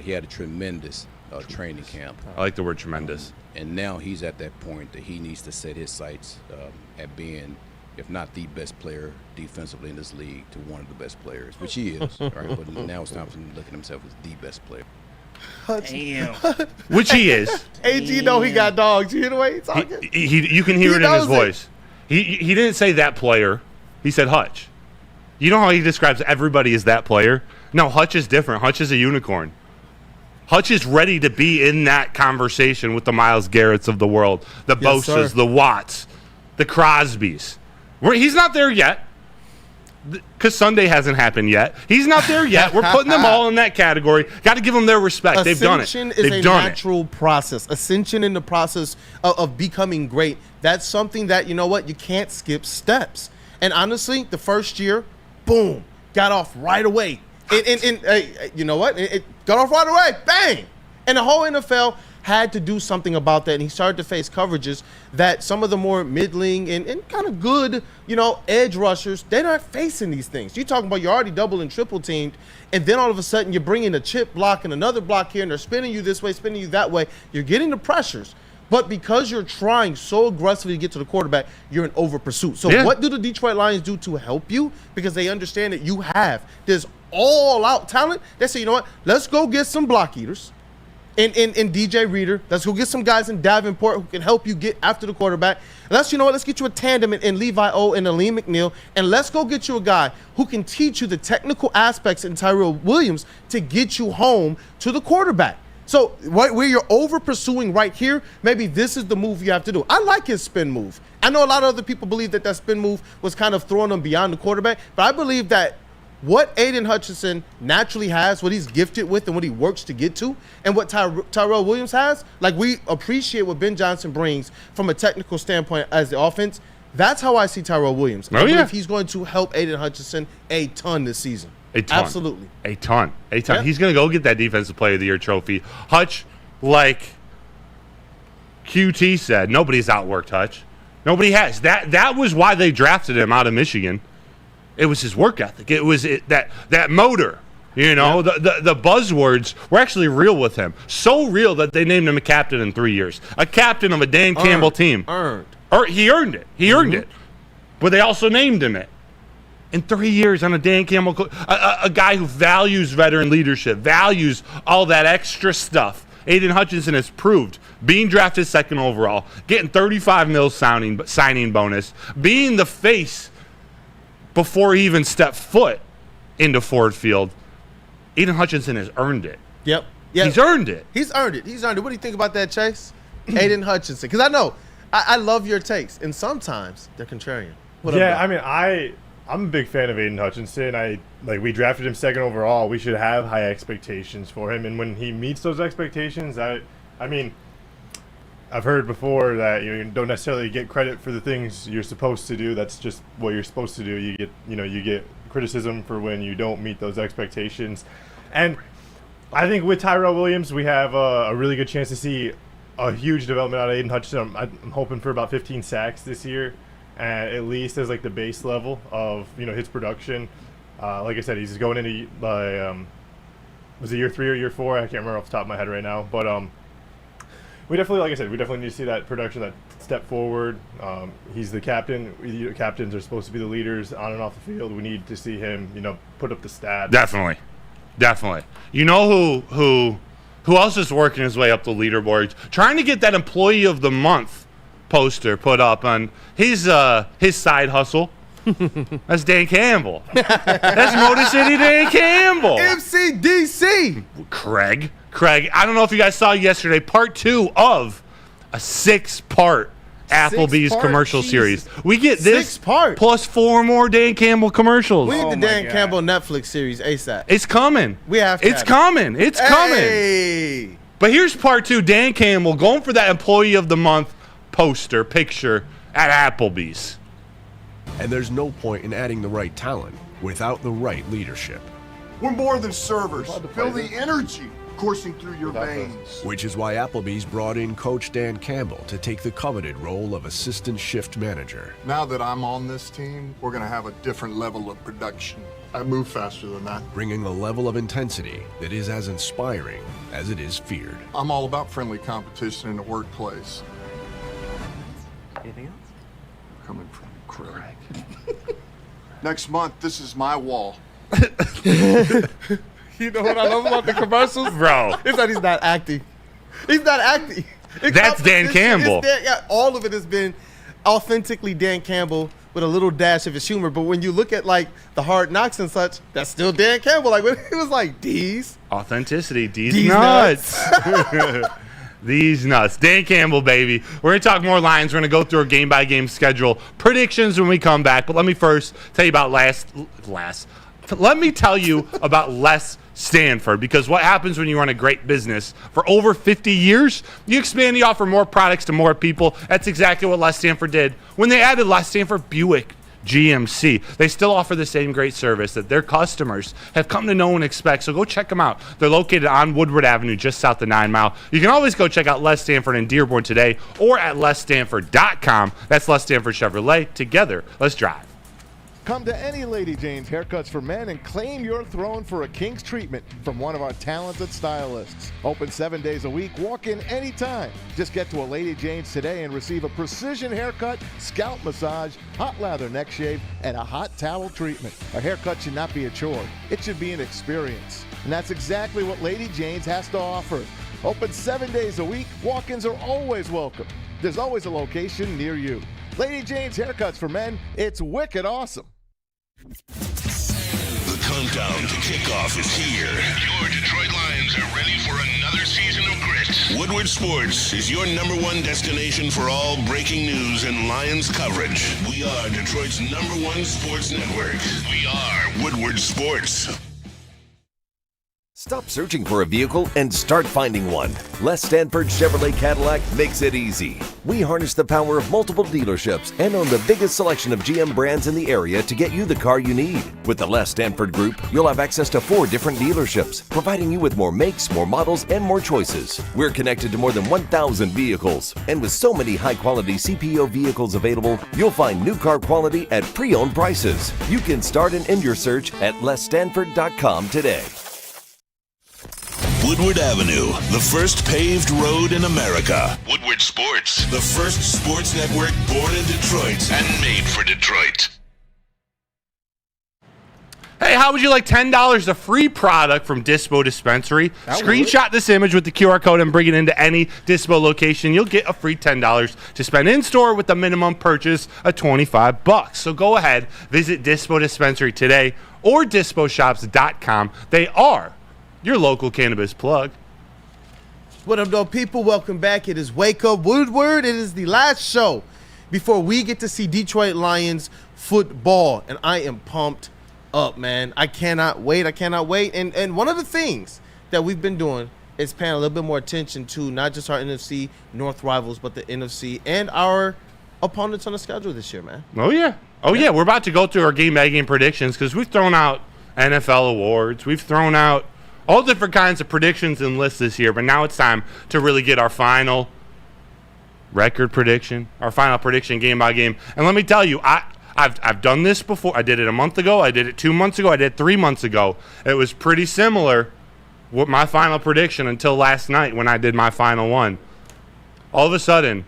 M: He had a tremendous training camp.
B: I like the word tremendous.
M: And now he's at that point that he needs to set his sights at being, if not the best player defensively in this league, to one of the best players, which he is. Right? But now it's time for him to look at himself as the best player.
C: Damn.
B: Which he is.
C: AG know he got dogs. You hear the way he's talking?
B: You can hear it in his voice. He didn't say that player. He said Hutch. You know how he describes everybody as that player? No, Hutch is different. Hutch is a unicorn. Hutch is ready to be in that conversation with the Myles Garretts of the world, the Bosa's, the Watts, the Crosbys. He's not there yet because Sunday hasn't happened yet. He's not there yet. We're putting them all in that category. Got to give them their respect. They've done it.
C: Ascension is a natural process. Ascension in the process of becoming great. That's something that, you know what, you can't skip steps. And honestly, the first year, boom, got off right away. You know what? It got off right away. Bang! And the whole NFL had to do something about that, and he started to face coverages that some of the more middling and kind of good, edge rushers, they're not facing these things. You're talking about you're already double and triple teamed, and then all of a sudden you're bringing a chip block and another block here, and they're spinning you this way, spinning you that way. You're getting the pressures. But because you're trying so aggressively to get to the quarterback, you're in over pursuit. So what do the Detroit Lions do to help you? Because they understand that you have this all-out talent. They say, you know what? Let's go get some block eaters in DJ Reader. Let's go get some guys in Davenport who can help you get after the quarterback. Let's get you a tandem in Levi O and Aleem McNeil. And let's go get you a guy who can teach you the technical aspects in Tyrell Williams to get you home to the quarterback. So where you're over pursuing right here, maybe this is the move you have to do. I like his spin move. I know a lot of other people believe that spin move was kind of throwing him beyond the quarterback, but I believe that what Aidan Hutchinson naturally has, what he's gifted with and what he works to get to, and what Tyrell Williams has, like we appreciate what Ben Johnson brings from a technical standpoint as the offense. That's how I see Tyrell Williams. I
B: Oh,
C: believe
B: yeah.
C: he's going to help Aidan Hutchinson a ton this season.
B: A ton.
C: Absolutely.
B: A ton.
C: Yep.
B: He's going to go get that Defensive Player of the Year trophy. Hutch, like QT said, nobody's outworked Hutch. Nobody has. That was why they drafted him out of Michigan. It was his work ethic. It was that motor. You know, the buzzwords were actually real with him. So real that they named him a captain in 3 years. A captain of a Dan Campbell team. He earned it. He earned it. But they also named him it. In 3 years on a Dan Campbell, a guy who values veteran leadership, values all that extra stuff. Aidan Hutchinson has proved being drafted second overall, getting $35 million signing bonus, being the face before he even stepped foot into Ford Field. Aidan Hutchinson has earned it.
C: Yep.
B: He's earned it.
C: He's earned it. He's earned it. What do you think about that, Chase? Aidan Hutchinson. Because I know, I love your takes, and sometimes they're contrarian. What
E: Yeah,
C: up,
E: I mean, I'm a big fan of Aidan Hutchinson. We drafted him second overall. We should have high expectations for him, and when he meets those expectations, I mean, I've heard before that you don't necessarily get credit for the things you're supposed to do. That's just what you're supposed to do. You get criticism for when you don't meet those expectations, and I think with Tyrell Williams, we have a really good chance to see a huge development out of Aidan Hutchinson. I'm hoping for about 15 sacks this year, at least as like the base level of his production. Like I said, he's going into was it year 3 or year 4? I can't remember off the top of my head right now, but we definitely, like I said, we definitely need to see that production, that step forward. He's the captain. Captains are supposed to be the leaders on and off the field. We need to see him, put up the stats.
B: Definitely. You know who else is working his way up the leaderboard? Trying to get that Employee of the Month poster put up on his side hustle. That's Dan Campbell. That's Motor City Dan Campbell.
C: MCDC.
B: Craig, I don't know if you guys saw yesterday, part 2 of a 6-part Applebee's commercial series. We get this
C: 6-part
B: plus 4 more Dan Campbell commercials.
C: We need the Dan Campbell Netflix series ASAP.
B: It's coming.
C: We have to.
B: It's coming. It's coming. But here's part 2. Dan Campbell going for that Employee of the Month poster picture at Applebee's.
N: And there's no point in adding the right talent without the right leadership.
O: We're more than servers. Feel the energy coursing through your veins.
N: Which is why Applebee's brought in Coach Dan Campbell to take the coveted role of assistant shift manager.
O: Now that I'm on this team, we're going to have a different level of production. I move faster than that.
N: Bringing the level of intensity that is as inspiring as it is feared.
O: I'm all about friendly competition in the workplace.
H: Anything else?
O: Coming from Craig. Next month, this is my wall.
C: You know what I love about the commercials?
B: Bro.
C: It's that he's not acting. He's not acting.
B: That's Dan Campbell.
C: All of it has been authentically Dan Campbell with a little dash of his humor. But when you look at like the Hard Knocks and such, that's still Dan Campbell. Like when it was like D's.
B: Authenticity. D's nuts. These nuts. Dan Campbell, baby. We're going to talk more Lions. We're going to go through our game-by-game schedule predictions when we come back. But let me first tell you about Let me tell you about Les Stanford, because what happens when you run a great business for over 50 years, you expand, you offer more products to more people. That's exactly what Les Stanford did when they added Les Stanford Buick GMC. They still offer the same great service that their customers have come to know and expect, so go check them out. They're located on Woodward Avenue, just south of 9 Mile. You can always go check out Les Stanford in Dearborn today or at lesstanford.com. That's Les Stanford Chevrolet. Together, let's drive.
P: Come to any Lady Jane's Haircuts for Men and claim your throne for a king's treatment from one of our talented stylists. Open 7 days a week, walk in anytime. Just get to a Lady Jane's today and receive a precision haircut, scalp massage, hot lather neck shave, and a hot towel treatment. A haircut should not be a chore. It should be an experience. And that's exactly what Lady Jane's has to offer. Open 7 days a week, walk-ins are always welcome. There's always a location near you. Lady Jane's Haircuts for Men, it's wicked awesome.
A: The countdown to kickoff is here. Your Detroit Lions are ready for another season of grit. Woodward Sports is your #1 destination for all breaking news and Lions coverage. We are Detroit's #1 sports network. We are Woodward Sports.
Q: Stop searching for a vehicle and start finding one. Les Stanford Chevrolet Cadillac makes it easy. We harness the power of multiple dealerships and own the biggest selection of GM brands in the area to get you the car you need. With the Les Stanford Group, you'll have access to 4 different dealerships, providing you with more makes, more models, and more choices. We're connected to more than 1,000 vehicles. And with so many high-quality CPO vehicles available, you'll find new car quality at pre-owned prices. You can start and end your search at lesstanford.com today.
A: Woodward Avenue, the first paved road in America. Woodward Sports, the first sports network born in Detroit and made for Detroit.
B: Hey, how would you like $10 of free product from Dispo Dispensary? Screenshot this image with the QR code and bring it into any Dispo location. You'll get a free $10 to spend in-store with the minimum purchase of $25. So go ahead, visit Dispo Dispensary today or disposhops.com. They are your local cannabis plug.
C: What up, though, people? Welcome back. It is Wake Up Woodward. It is the last show before we get to see Detroit Lions football, and I am pumped up, man. I cannot wait. And one of the things that we've been doing is paying a little bit more attention to not just our NFC North rivals, but the NFC and our opponents on the schedule this year, man.
B: Oh, yeah. We're about to go through our game-by-game predictions because we've thrown out NFL awards. We've thrown out all different kinds of predictions and lists this year, but now it's time to really get our final record prediction, our final prediction game by game. And let me tell you, I've done this before. I did it a month ago. I did it 2 months ago. I did it 3 months ago. It was pretty similar with my final prediction until last night when I did my final one. All of a sudden,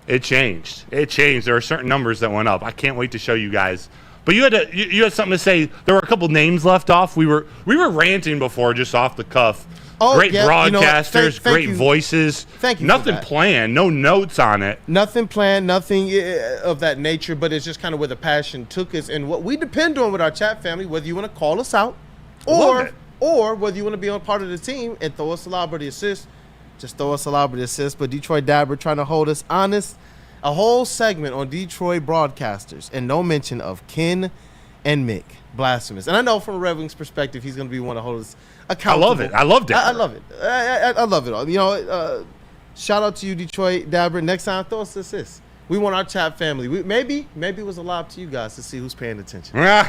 B: it changed. There are certain numbers that went up. I can't wait to show you guys. But you had something to say. There were a couple names left off. We were ranting before just off the cuff. Great broadcasters, great voices.
C: Thank you.
B: Nothing planned, no notes on it.
C: Nothing planned, nothing of that nature, but it's just kind of where the passion took us and what we depend on with our chat family, whether you want to call us out or whether you want to be on part of the team and throw us a celebrity assist. Just throw us a celebrity assist. But Detroit Dabber trying to hold us honest. A whole segment on Detroit broadcasters and no mention of Ken and Mick. Blasphemous. And I know from a Red Wings perspective, he's going to be one to hold us accountable.
B: I love it. I loved it.
C: I love it. I love it all. You know, shout out to you, Detroit Dabber. Next time, throw us assist. We want our chat family. Maybe it was a lob to you guys to see who's paying attention. And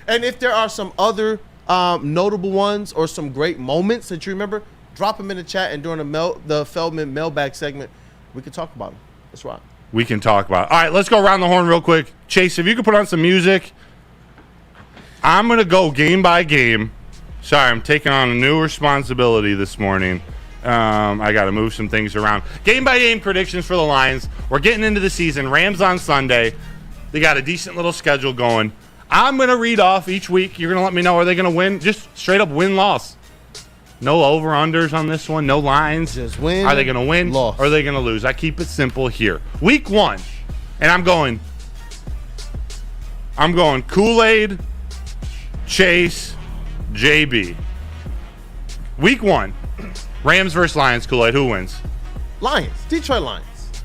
C: if there are some other notable ones or some great moments that you remember, drop them in the chat. And during the Feldman mailbag segment, we can talk about them. That's right.
B: We can talk about it. All right, let's go around the horn real quick. Chase, if you could put on some music. I'm going to go game by game. Sorry, I'm taking on a new responsibility this morning. I got to move some things around. Game by game predictions for the Lions. We're getting into the season. Rams on Sunday. They got a decent little schedule going. I'm going to read off each week. You're going to let me know, are they going to win? Just straight up win-loss. No over-unders on this one. No lines.
C: Just win.
B: Are they going to win or are they going to lose? I keep it simple here. Week 1. And I'm going Kool-Aid, Chase, JB. Week 1. Rams versus Lions. Kool-Aid. Who wins?
C: Lions. Detroit Lions.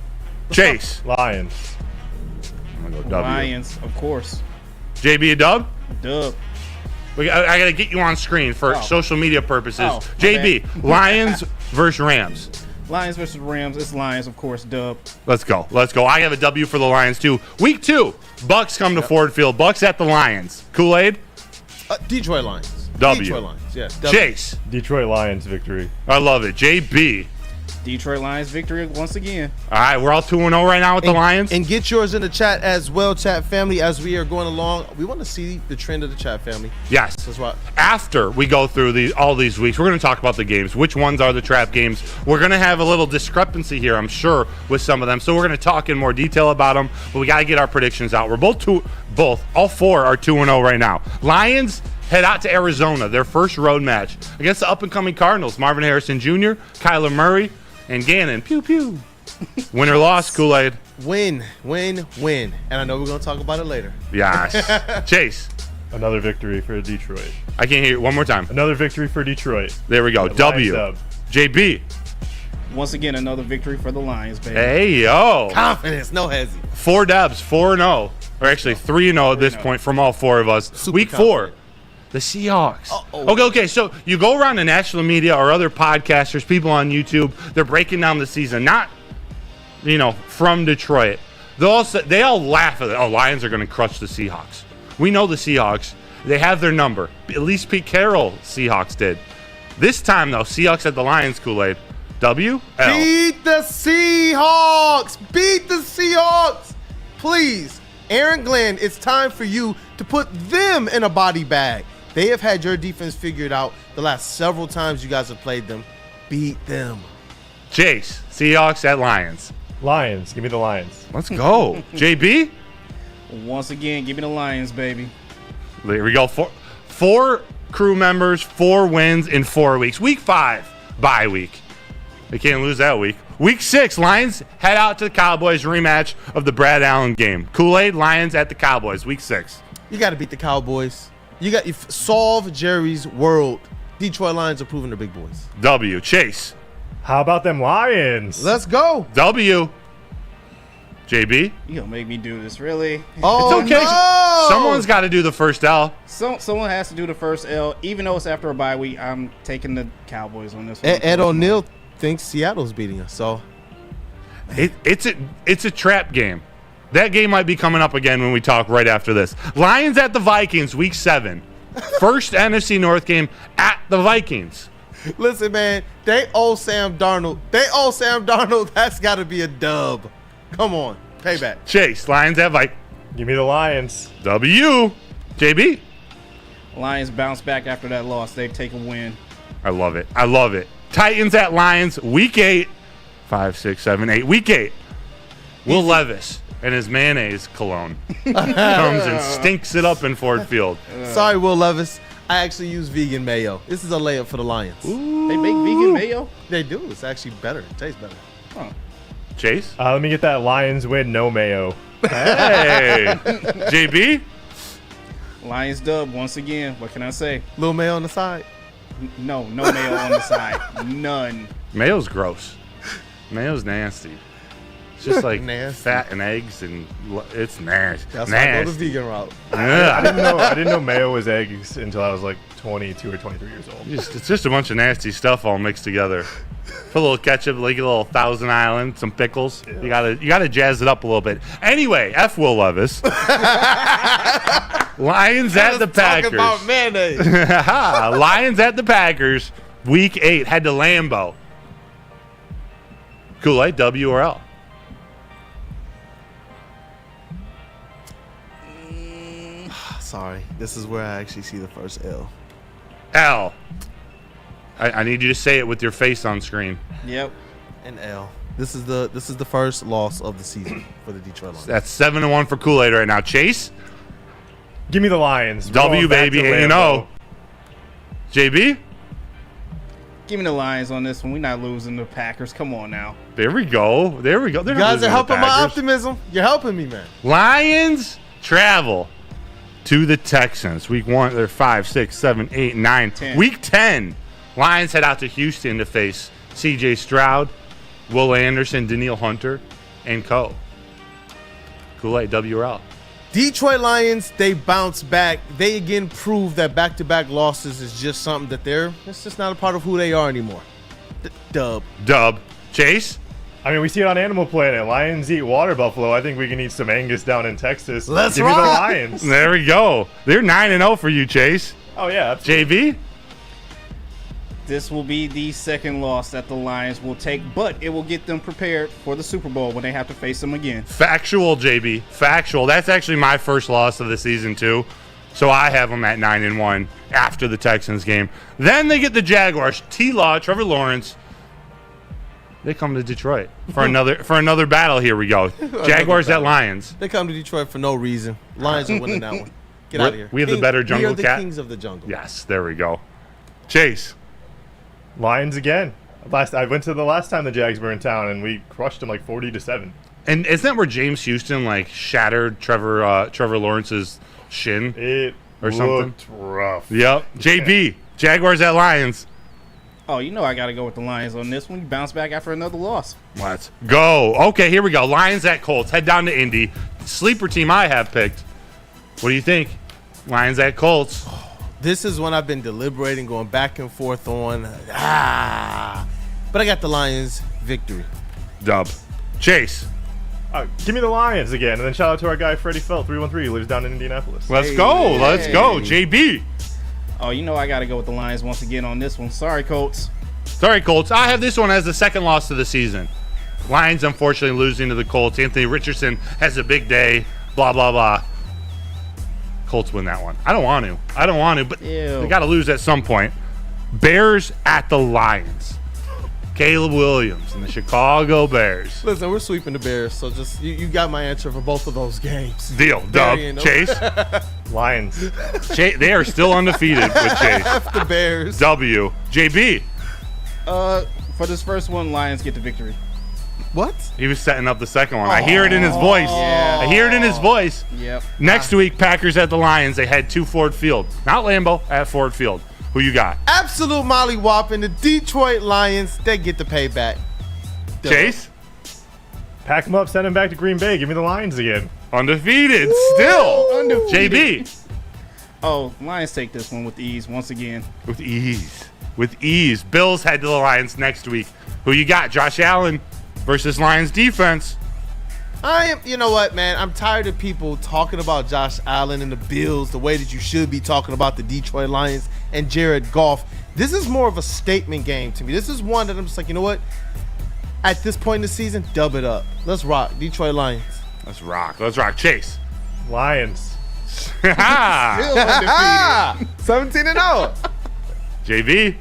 B: Chase.
E: Lions.
B: I'm going to go W.
F: Lions, of course.
B: JB, a dub?
F: Dub.
B: I got to get you on screen for social media purposes. JB,
F: bad.
B: Lions versus Rams.
F: Lions versus Rams. It's Lions, of course, dub.
B: Let's go. I have a W for the Lions, too. Week 2, Bucks come to Ford Field. Bucks at the Lions. Kool-Aid?
C: Detroit Lions.
B: W.
C: Detroit Lions, yeah.
B: Chase?
E: Detroit Lions victory.
B: I love it. JB?
F: Detroit Lions victory once again.
B: All right, we're all 2-0 right now with the Lions.
C: And get yours in the chat as well, chat family, as we are going along. We want to see the trend of the chat family.
B: Yes.
C: That's right.
B: After we go through all these weeks, we're going to talk about the games. Which ones are the trap games? We're going to have a little discrepancy here, I'm sure, with some of them. So we're going to talk in more detail about them. But we got to get our predictions out. We're all 4 are 2-0 right now. Lions head out to Arizona, their first road match against the up-and-coming Cardinals. Marvin Harrison Jr., Kyler Murray, and Gannon. Pew, pew. Win or loss, Kool-Aid?
C: Win. And I know we're going to talk about it later.
B: Yes. Chase?
E: Another victory for Detroit.
B: I can't hear you. One more time.
E: Another victory for Detroit.
B: There we go. W. JB?
F: Once again, another victory for the Lions, baby.
B: Hey, yo.
C: Confidence, no hezzy.
B: 4 dubs, 4-0. Or actually 3-0 at this point from all 4 of us.
C: Super
B: Week
C: confident.
B: 4. The Seahawks. Okay. So you go around the national media or other podcasters, people on YouTube, they're breaking down the season, not, from Detroit. They all laugh at it. Oh, Lions are going to crush the Seahawks. We know the Seahawks. They have their number. At least Pete Carroll Seahawks did. This time, though, Seahawks at the Lions, Kool-Aid. W? L.
C: Beat the Seahawks. Beat the Seahawks. Please, Aaron Glenn, it's time for you to put them in a body bag. They have had your defense figured out the last several times you guys have played them. Beat them.
B: Chase, Seahawks at Lions.
E: Lions. Give me the Lions.
B: Let's go. JB?
F: Once again, give me the Lions, baby.
B: There we go. Four crew members, 4 wins in 4 weeks. Week 5, bye week. They can't lose that week. Week 6, Lions head out to the Cowboys, rematch of the Brad Allen game. Kool-Aid, Lions at the Cowboys, week 6.
C: You got to beat the Cowboys. You solve Jerry's world. Detroit Lions are proving they're big boys.
B: W. Chase.
E: How about them Lions?
C: Let's go.
B: W. JB.
F: You gonna make me do this, really?
C: Oh,
B: it's okay.
C: No.
B: Someone's got to do the first L.
F: Someone has to do the first L. Even though it's after a bye week, I'm taking the Cowboys on this one.
C: Ed O'Neill thinks Seattle's beating us, so
B: it's a trap game. That game might be coming up again when we talk right after this. Lions at the Vikings, week 7. First NFC North game at the Vikings.
C: Listen, man, they owe Sam Darnold. That's got to be a dub. Come on, payback.
B: Chase, Lions at Vikings.
E: Give me the Lions.
B: W. JB.
F: Lions bounce back after that loss. They take a win.
B: I love it. Titans at Lions, week 8. 5, 6, 7, 8. Week 8. Will Levis and his mayonnaise cologne comes and stinks it up in Ford Field.
C: Sorry, Will Levis. I actually use vegan mayo. This is a layup for the Lions.
F: Ooh. They make vegan mayo?
C: They do. It's actually better. It tastes better.
F: Huh.
B: Chase?
E: Let me get that Lions win, no mayo.
B: Hey. JB?
F: Lions dub once again. What can I say?
C: Little mayo on the side?
F: No mayo on the side. None.
B: Mayo's gross. Mayo's nasty. It's just like
C: nasty.
B: Fat and eggs, and it's nasty.
C: That's why I go the vegan route.
E: I didn't know mayo was eggs until I was like 22 or 23 years old.
B: It's just a bunch of nasty stuff all mixed together. Put a little ketchup, like a little Thousand Island, some pickles. Yeah. You gotta jazz it up a little bit. Anyway, F. Will Levis. Lions at the Packers.
C: Talking about mayonnaise.
B: Lions at the Packers. Week 8. Head to Lambeau. Kool-Aid, W or L?
C: Sorry. This is where I actually see the first L.
B: L. I need you to say it with your face on screen.
F: Yep.
C: An L. This is the first loss of the season for the Detroit Lions.
B: That's 7-1 for Kool-Aid right now. Chase?
E: Give me the Lions.
B: W, baby. JB?
F: Give me the Lions on this one. We're not losing the Packers. Come on now.
B: There we go. They're
C: you guys are helping my optimism. You're helping me, man.
B: Lions travel to the Texans. Week 1, they're 5, 6, 7, 8, 9.
F: 10.
B: Week 10, Lions head out to Houston to face C.J. Stroud, Will Anderson, Danielle Hunter, and co. Kool-Aid, WRL.
C: Detroit Lions, they bounce back. They again prove that back-to-back losses is just something that it's just not a part of who they are anymore. Dub.
B: Chase?
E: I mean, we see it on Animal Planet. Lions eat water buffalo. I think we can eat some Angus down in Texas. Give me the Lions.
B: There we go. They're 9-0 for you, Chase.
E: Oh, yeah. Absolutely.
B: JV?
F: This will be the second loss that the Lions will take, but it will get them prepared for the Super Bowl when they have to face them again.
B: Factual, JB. Factual. That's actually my first loss of the season, too. So I have them at 9-1 after the Texans game. Then they get the Jaguars. T-Law, Trevor Lawrence. They come to Detroit for another battle. Here we go. Jaguars at Lions.
C: They come to Detroit for no reason. Lions are winning that one. Get out of here.
B: We have the better jungle cat.
C: We are the kings of the jungle.
B: Yes, there we go. Chase.
E: Lions again. I went to the last time the Jags were in town, and we crushed them like 40-7.
B: And isn't that where James Houston shattered Trevor Lawrence's shin?
E: It looked rough.
B: Yep. JB. Jaguars at Lions.
F: Oh, you know I got to go with the Lions on this one. You bounce back after another loss.
B: Let's go. Okay, here we go. Lions at Colts. Head down to Indy. Sleeper team I have picked. What do you think? Lions at Colts.
C: This is one I've been deliberating, going back and forth on. But I got the Lions victory.
B: Dub. Chase.
E: Give me the Lions again, and then shout out to our guy Freddie Felt 313 who lives down in Indianapolis.
B: Let's go. Let's go. JB.
F: Oh, you know I got to go with the Lions once again on this one. Sorry, Colts.
B: Sorry, Colts. I have this one as the second loss of the season. Lions, unfortunately, losing to the Colts. Anthony Richardson has a big day. Blah, blah, blah. Colts win that one. I don't want to, but they got to lose at some point. Bears at the Lions. Caleb Williams and the Chicago Bears.
C: Listen, we're sweeping the Bears, so just you got my answer for both of those games.
B: Deal. Dub. Chase.
E: Lions.
B: They are still undefeated with Chase.
C: F the Bears.
B: W. JB.
F: For this first one, Lions get the victory.
C: What?
B: He was setting up the second one. I hear it in his voice.
F: Yeah.
B: I hear it in his voice.
F: Yep.
B: Next week, Packers at the Lions. They head to Ford Field. Not Lambeau, at Ford Field. Who you got?
C: Absolute mollywop in the Detroit Lions. They get the payback.
B: Chase?
E: Pack them up, send them back to Green Bay. Give me the Lions again.
B: Undefeated. Still.
F: Undefeated.
B: JB.
F: Oh, Lions take this one with ease once again.
B: With ease. Bills head to the Lions next week. Who you got? Josh Allen versus Lions defense.
C: You know what, man? I'm tired of people talking about Josh Allen and the Bills the way that you should be talking about the Detroit Lions and Jared Goff. This is more of a statement game to me. This is one that I'm just like, you know what? At this point in the season, dub it up. Let's rock. Detroit Lions.
B: Let's rock. Chase.
E: Lions.
C: Still undefeated. 17-0.
B: JB.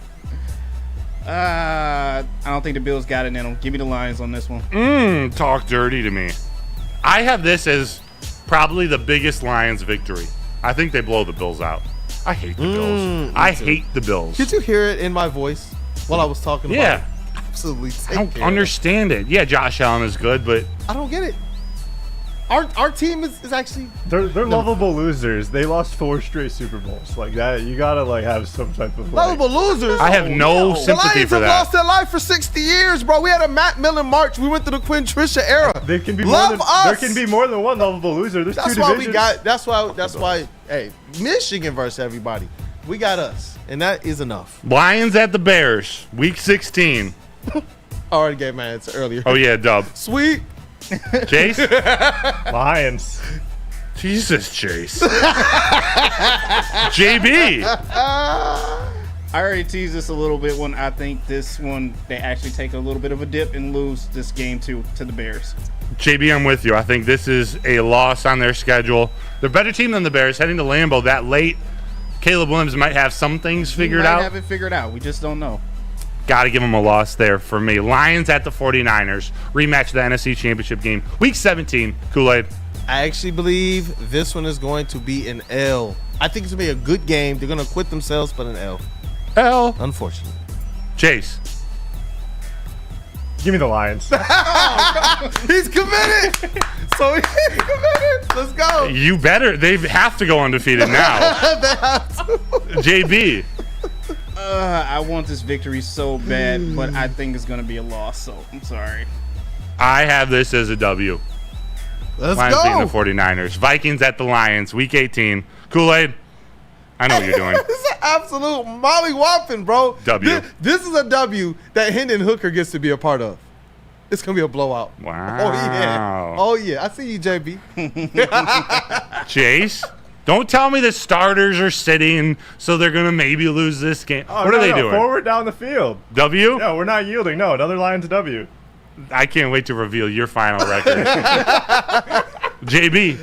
F: I don't think the Bills got it in them. Give me the Lions on this one.
B: Talk dirty to me. I have this as probably the biggest Lions victory. I think they blow the Bills out. I hate the Bills. I hate the Bills.
C: Did you hear it in my voice while I was talking about it?
B: Yeah.
C: Absolutely.
B: I don't understand it. Yeah, Josh Allen is good, but
C: I don't get it. Our team is actually
E: they're lovable losers. They lost 4 straight Super Bowls like that. You gotta have some type of
C: lovable losers.
B: I have no sympathy
C: for that. The Lions have lost their life for 60 years, bro. We had a Matt Millen March. We went through the Quinn Trisha era.
E: There can be
C: us.
E: There can be more than one lovable loser. There's
C: that's
E: 2
C: why
E: divisions.
C: we got. That's why. Hey, Michigan versus everybody. We got us, and that is enough.
B: Lions at the Bears, Week 16.
C: I already gave my answer earlier.
B: Oh yeah, Dub.
C: Sweet.
B: Chase?
E: Lions.
B: Jesus, Chase. JB.
F: I already teased this a little bit when I think this one, they actually take a little bit of a dip and lose this game to the Bears.
B: JB, I'm with you. I think this is a loss on their schedule. They're a better team than the Bears. Heading to Lambeau that late, Caleb Williams might have some things figured out.
F: Have it figured out. We just don't know.
B: Got to give them a loss there for me. Lions at the 49ers. Rematch the NFC Championship game. Week 17. Kool-Aid.
C: I actually believe this one is going to be an L. I think it's going to be a good game. They're going to acquit themselves, but an L.
B: L.
C: Unfortunately.
B: Chase.
E: Give me the Lions.
C: He's committed. So he's committed. Let's go.
B: You better. They have to go undefeated now.
C: They have to.
B: JB.
F: I want this victory so bad, but I think it's going to be a loss, so I'm sorry.
B: I have this as a W.
C: Let's
B: Lions
C: go.
B: beating the 49ers. Vikings at the Lions, Week 18. Kool-Aid, I know what you're doing.
C: This is an absolute molly-whopping, bro.
B: W.
C: This is a W that Hendon Hooker gets to be a part of. It's going to be a blowout.
B: Wow.
C: Oh, yeah. Oh, yeah. I see you, JB.
B: Chase, don't tell me the starters are sitting, so they're going to maybe lose this game. What are they doing?
E: Forward down the field.
B: W?
E: No, we're not yielding. No, another Lions W.
B: I can't wait to reveal your final record. JB.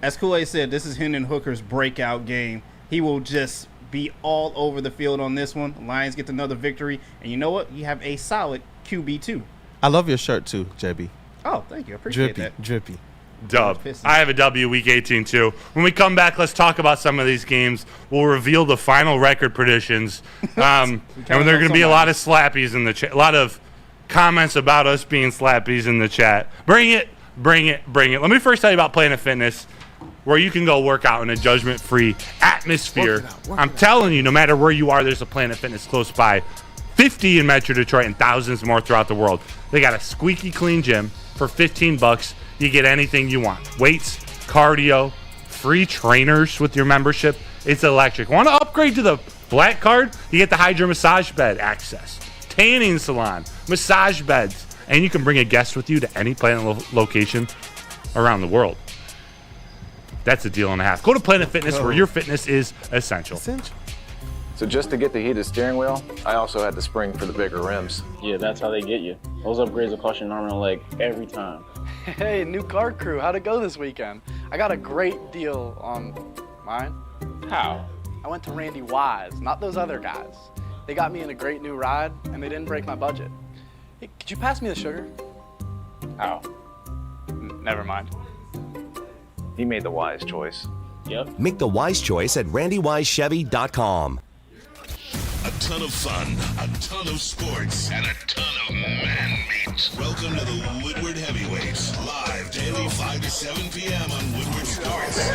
F: As Kool-Aid said, this is Hendon Hooker's breakout game. He will just be all over the field on this one. Lions get another victory. And you know what? You have a solid QB2.
C: I love your shirt, too, JB.
F: Oh, thank you. I appreciate that.
C: Drippy.
B: Dub. I have a W Week 18 too. When we come back, let's talk about some of these games. We'll reveal the final record predictions. And there are going to be a lot of slappies in the chat. A lot of comments about us being slappies in the chat. Bring it. Let me first tell you about Planet Fitness, where you can go work out in a judgment-free atmosphere. I'm telling you, no matter where you are, there's a Planet Fitness close by. 50 in Metro Detroit and thousands more throughout the world. They got a squeaky clean gym for $15. You get anything you want. Weights, cardio, free trainers with your membership, It's electric. Want to upgrade to the Black Card? You get the Hydra massage bed access, tanning salon, massage beds, and you can bring a guest with you to any Planet location around the world. That's a deal and a half. Go to Planet Fitness where your fitness is essential.
R: So just to get the heated steering wheel, I also had the spring for the bigger rims.
S: Yeah, that's how they get you. Those upgrades will cost you an arm and a leg every time.
T: Hey, new car crew, how'd it go this weekend? I got a great deal on mine.
S: How?
T: I went to Randy Wise, not those other guys. They got me in a great new ride, and they didn't break my budget. Hey, could you pass me the sugar?
S: How?
T: Never mind.
R: He made the wise choice.
S: Yep.
Q: Make the wise choice at randywisechevy.com.
A: A ton of fun, a ton of sports, and a ton of man meat. Welcome to the Woodward Heavyweights, live daily 5 to 7 p.m. on Woodward Sports.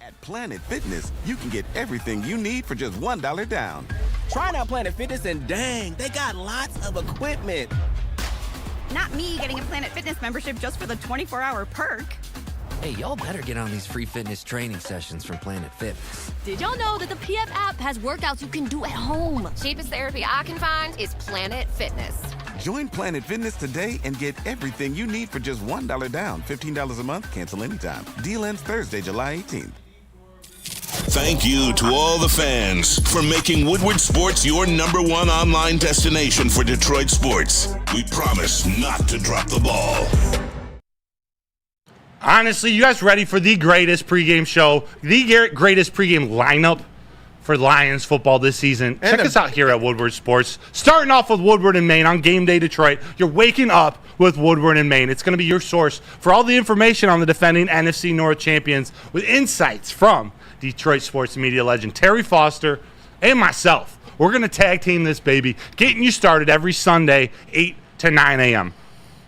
G: At Planet Fitness, you can get everything you need for just $1 down.
H: Try out Planet Fitness and dang, they got lots of equipment.
I: Not me getting a Planet Fitness membership just for the 24-hour perk.
J: Hey, y'all better get on these free fitness training sessions from Planet Fitness.
K: Did y'all know that the PF app has workouts you can do at home? Cheapest therapy I can find is Planet Fitness.
G: Join Planet Fitness today and get everything you need for just $1 down. $15 a month, cancel anytime. Deal ends Thursday, July 18th.
A: Thank you to all the fans for making Woodward Sports your #1 online destination for Detroit sports. We promise not to drop the ball.
B: Honestly, you guys ready for the greatest pregame show, the greatest pregame lineup for Lions football this season? Check us out here at Woodward Sports. Starting off with Woodward and Maine on Game Day Detroit. You're waking up with Woodward and Maine. It's going to be your source for all the information on the defending NFC North champions with insights from Detroit sports media legend Terry Foster and myself. We're going to tag team this baby, getting you started every Sunday, 8 to 9 a.m.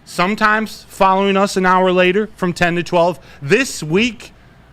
B: Sometimes following us an hour later from 10 to 12. This week,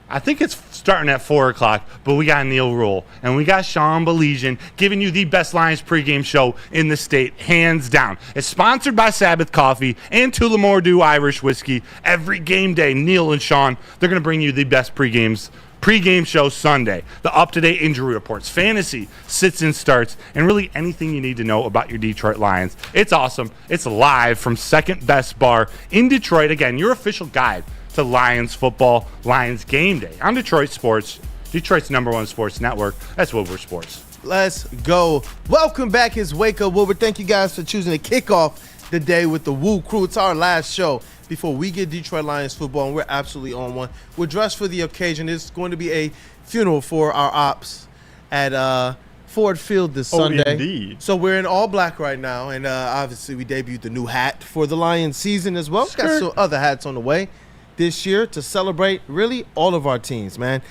B: I think it's starting at 4 o'clock, but we got Neil Rule and we got Sean Belizean giving you the best Lions pregame show in the state, hands down. It's sponsored by Sabbath Coffee and Tullamore Dew Irish Whiskey. Every game day, Neil and Sean, they're going to bring you the best pregame show Sunday, the up-to-date injury reports, fantasy, sits and starts, and really anything you need to know about your Detroit Lions. It's awesome. It's live from Second Best Bar in Detroit. Again, your official guide to Lions football, Lions game day on Detroit Sports, Detroit's #1 sports network. That's Woodward Sports.
C: Let's go. Welcome back. It's Wake Up Woodward. Thank you guys for choosing to kick off the day with the WUW Crew. It's our last show before we get Detroit Lions football, and we're absolutely on one. We're dressed for the occasion. It's going to be a funeral for our ops at Ford Field this Sunday.
E: Indeed.
C: So we're in all black right now, and obviously we debuted the new hat for the Lions season as well. We've got some other hats on the way this year to celebrate really all of our teams, man.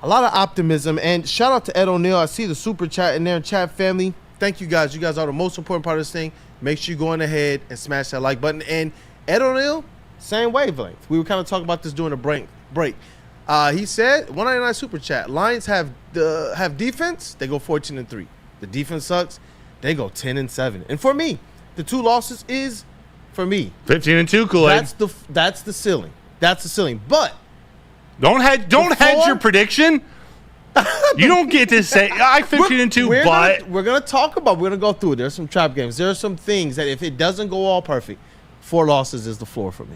C: A lot of optimism, and shout out to Ed O'Neill. I see the super chat in there, chat family. Thank you guys. You guys are the most important part of this thing. Make sure you go on ahead and smash that like button. And Ed O'Neill, same wavelength. We were kind of talking about this during the break. He said, 199 super chat. Lions have defense. They go 14-3. The defense sucks. They go 10-7. And for me, the 2 losses is for me
B: 15-2 Kool-Aid.
C: That's the ceiling. That's the ceiling. But
B: don't hedge your prediction. You don't get to say I 15-2. But
C: we're gonna talk about. We're gonna go through it. There's some trap games. There are some things that if it doesn't go all perfect, 4 losses is the floor for me.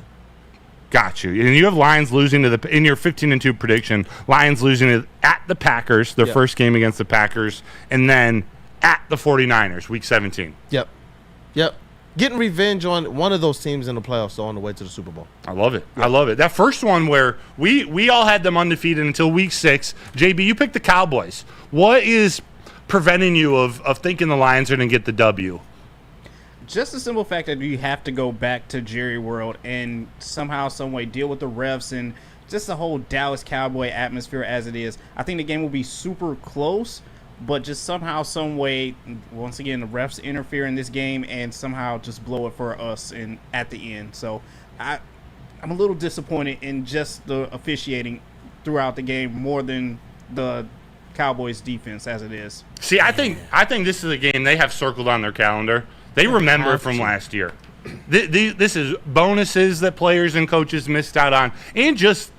B: Got you. And you have Lions losing in your 15-2 prediction. Lions losing at the Packers, their first game against the Packers, and then at the 49ers, Week 17.
C: Yep. Getting revenge on one of those teams in the playoffs on the way to the Super Bowl.
B: I love it. I love it. That first one where we all had them undefeated until Week 6. JB, you picked the Cowboys. What is preventing you of thinking the Lions are going to get the W?
F: Just the simple fact that you have to go back to Jerry World and somehow, some way deal with the refs and just the whole Dallas Cowboy atmosphere as it is. I think the game will be super close, but just somehow, some way, once again, the refs interfere in this game and somehow just blow it for us at the end. So I'm a little disappointed in just the officiating throughout the game more than the Cowboys defense as it is.
B: See, I think this is a game they have circled on their calendar. They remember it from last year. This is bonuses that players and coaches missed out on, and just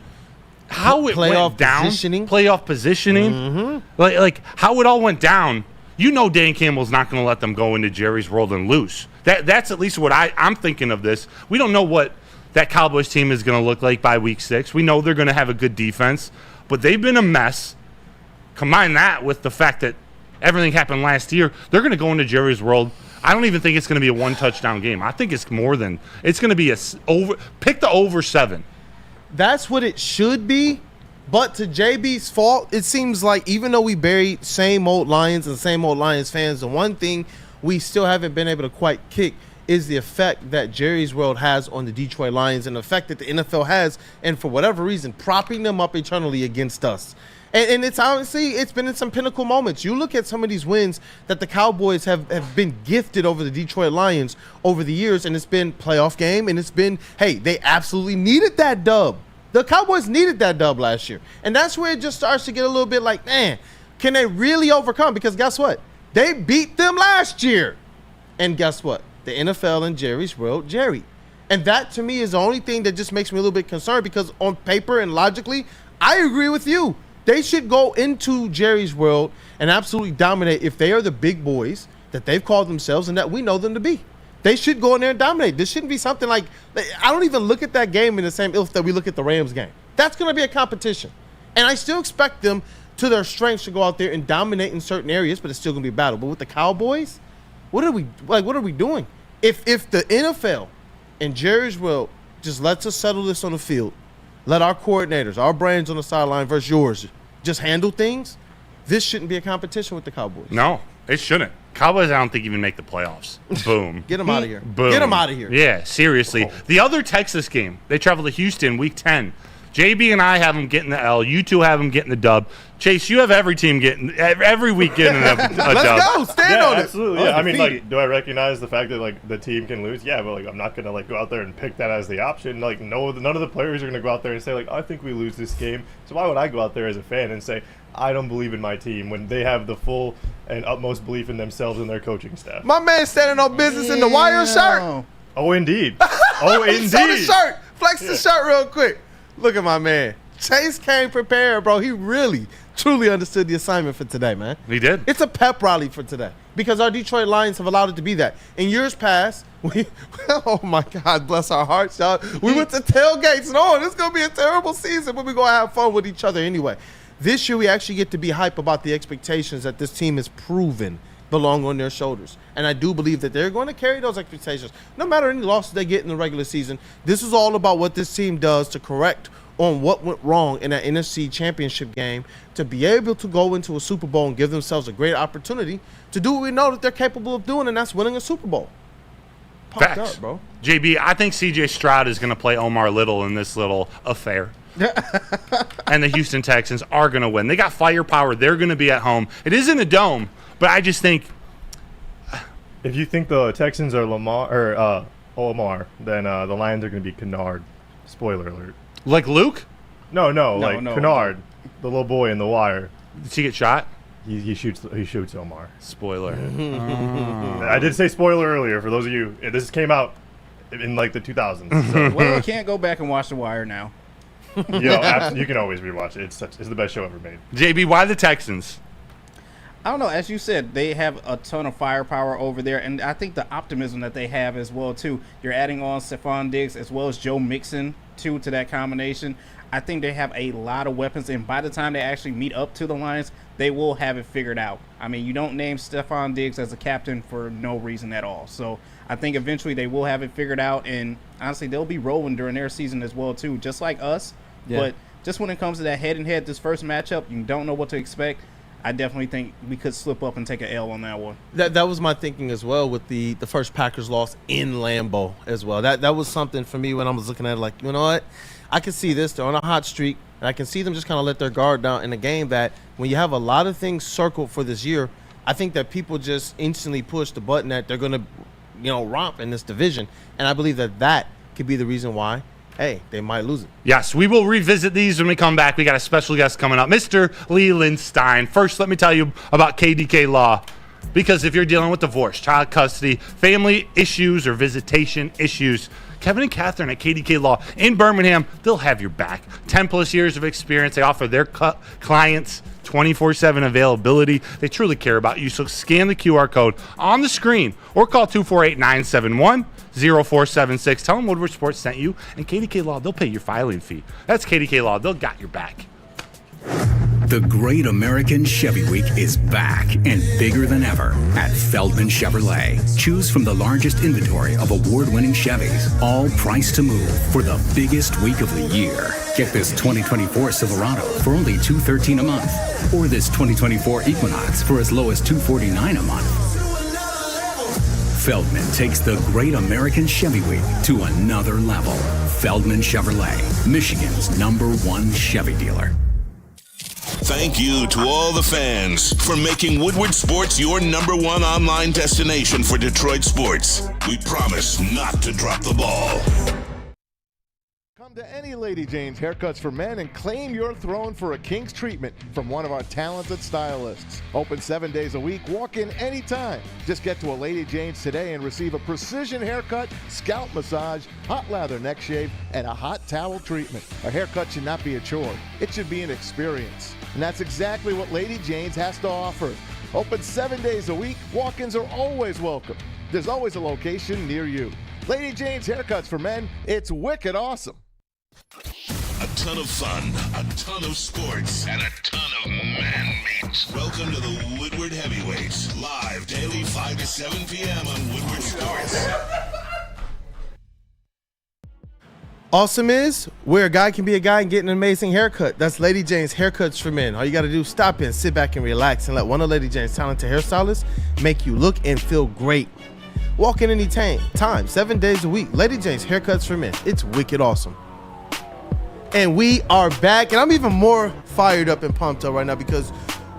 B: how it
C: playoff
B: went down,
C: positioning.
B: playoff positioning, like how it all went down. You know, Dan Campbell's not going to let them go into Jerry's world and lose. That's at least what I'm thinking of this. We don't know what that Cowboys team is going to look like by week 6. We know they're going to have a good defense, but they've been a mess. Combine that with the fact that everything happened last year. They're going to go into Jerry's world. I don't even think it's going to be a 1-touchdown game. I think it's going to be pick the over 7.
C: That's what it should be. But to JB's fault, it seems like even though we buried same old Lions and same old Lions fans, the one thing we still haven't been able to quite kick is the effect that Jerry's world has on the Detroit Lions and the effect that the NFL has, and for whatever reason, propping them up eternally against us. And it's honestly, it's been in some pinnacle moments. You look at some of these wins that the Cowboys have been gifted over the Detroit Lions over the years, and it's been playoff game, and it's been, hey, they absolutely needed that dub. The Cowboys needed that dub last year. And that's where it just starts to get a little bit like, man, can they really overcome? Because guess what? They beat them last year. And guess what? The NFL and Jerry's world, Jerry. And that, to me, is the only thing that just makes me a little bit concerned, because on paper and logically, I agree with you. They should go into Jerry's world and absolutely dominate if they are the big boys that they've called themselves and that we know them to be. They should go in there and dominate. This shouldn't be something like – I don't even look at that game in the same ilk that we look at the Rams game. That's going to be a competition. And I still expect them, to their strengths, to go out there and dominate in certain areas, but it's still going to be a battle. But with the Cowboys, what are we doing? If the NFL and Jerry's world just lets us settle this on the field, let our coordinators, our brains on the sideline versus yours, just handle things, this shouldn't be a competition with the Cowboys.
B: No, it shouldn't. Cowboys, I don't think, even make the playoffs. Boom.
C: Get them out of here.
B: Boom.
C: Get them out of here.
B: Yeah, seriously. The other Texas game, they travel to Houston week 10. JB and I have them getting the L. You two have them getting the dub. Chase, you have every team every week getting a dub.
C: Let's go. Stand on it.
E: Absolutely. Yeah. I mean, like, do I recognize the fact that, like, the team can lose? Yeah, but, like, I'm not going to, like, go out there and pick that as the option. Like, no, none of the players are going to go out there and say, like, I think we lose this game. So why would I go out there as a fan and say, I don't believe in my team, when they have the full and utmost belief in themselves and their coaching staff?
C: My man standing on business in the wire shirt.
E: Oh, indeed. Oh, indeed.
C: Show the shirt. Flex the shirt real quick. Look at my man. Chase came prepared, bro. He really, truly understood the assignment for today, man.
B: He did.
C: It's a pep rally for today because our Detroit Lions have allowed it to be that. In years past, oh, my God, bless our hearts, y'all. We went to tailgates and this is going to be a terrible season, but we're going to have fun with each other anyway. This year, we actually get to be hype about the expectations that this team has proven belong on their shoulders. And I do believe that they're going to carry those expectations. No matter any losses they get in the regular season, this is all about what this team does to correct on what went wrong in that NFC championship game, to be able to go into a Super Bowl and give themselves a great opportunity to do what we know that they're capable of doing, and that's winning a Super Bowl. Pumped
B: Facts.
C: up, bro.
B: JB, I think C.J. Stroud is going to play Omar Little in this little affair. And the Houston Texans are going to win. They got firepower. They're going to be at home. It is in a dome, but I just think
E: if you think the Texans are Omar, then the Lions are going to be Kennard. Spoiler alert.
B: Like Luke?
E: No, Kennard, the little boy in The Wire.
B: Did he get shot?
E: He shoots Omar.
B: Spoiler.
E: I did say spoiler earlier for those of you. This came out in like the 2000s. So.
F: Well, we can't go back and watch The Wire now.
E: You can always rewatch it. It's the best show ever made.
B: JB, why the Texans?
F: I don't know. As you said, they have a ton of firepower over there, and I think the optimism that they have as well too. You're adding on Stephon Diggs as well as Joe Mixon to that combination. I think they have a lot of weapons, and by the time they actually meet up to the Lions, they will have it figured out. I mean, you don't name Stephon Diggs as a captain for no reason at all. So I think eventually they will have it figured out, and honestly, they'll be rolling during their season as well too, just like us. Yeah. But just when it comes to that head-and-head, this first matchup, you don't know what to expect. I definitely think we could slip up and take an L on that one.
C: That was my thinking as well with the first Packers loss in Lambeau as well. That was something for me when I was looking at it like, you know what? I can see this. They're on a hot streak, and I can see them just kind of let their guard down in a game that when you have a lot of things circled for this year, I think that people just instantly push the button that they're going to, romp in this division. And I believe that could be the reason why, hey, they might lose it.
B: Yes, we will revisit these when we come back. We got a special guest coming up, Mr. Leland Stein. First, let me tell you about KDK Law. Because if you're dealing with divorce, child custody, family issues, or visitation issues, Kevin and Catherine at KDK Law in Birmingham, they'll have your back. 10+ years of experience. They offer their clients 24/7 availability. They truly care about you. So scan the QR code on the screen or call 248-971-0476. Tell them Woodward Sports sent you. And KDK Law, they'll pay your filing fee. That's KDK Law. They'll got your back.
U: The Great American Chevy Week is back and bigger than ever at Feldman Chevrolet. Choose from the largest inventory of award-winning Chevys, all priced to move for the biggest week of the year. Get this 2024 Silverado for only $213 a month, or this 2024 Equinox for as low as $249 a month. Feldman takes the Great American Chevy Week to another level. Feldman Chevrolet, Michigan's #1 Chevy dealer.
A: Thank you to all the fans for making Woodward Sports your #1 online destination for Detroit sports. We promise not to drop the ball.
P: Come to any Lady Jane's Haircuts for Men and claim your throne for a king's treatment from one of our talented stylists. Open 7 days a week, walk in anytime. Just get to a Lady Jane's today and receive a precision haircut, scalp massage, hot lather neck shave, and a hot towel treatment. A haircut should not be a chore. It should be an experience. And that's exactly what Lady Jane's has to offer. Open 7 days a week, walk-ins are always welcome. There's always a location near you. Lady Jane's Haircuts for Men, it's wicked awesome.
A: A ton of fun, a ton of sports, and a ton of man meat. Welcome to the Woodward Heavyweights, live daily 5 to 7 p.m. on Woodward Sports.
C: Awesome is where a guy can be a guy and get an amazing haircut. That's Lady Jane's Haircuts for Men. All you got to do is stop in, sit back, and relax, and let one of Lady Jane's talented hairstylists make you look and feel great. Walk in any time, 7 days a week. Lady Jane's Haircuts for Men. It's wicked awesome. And we are back, and I'm even more fired up and pumped up right now because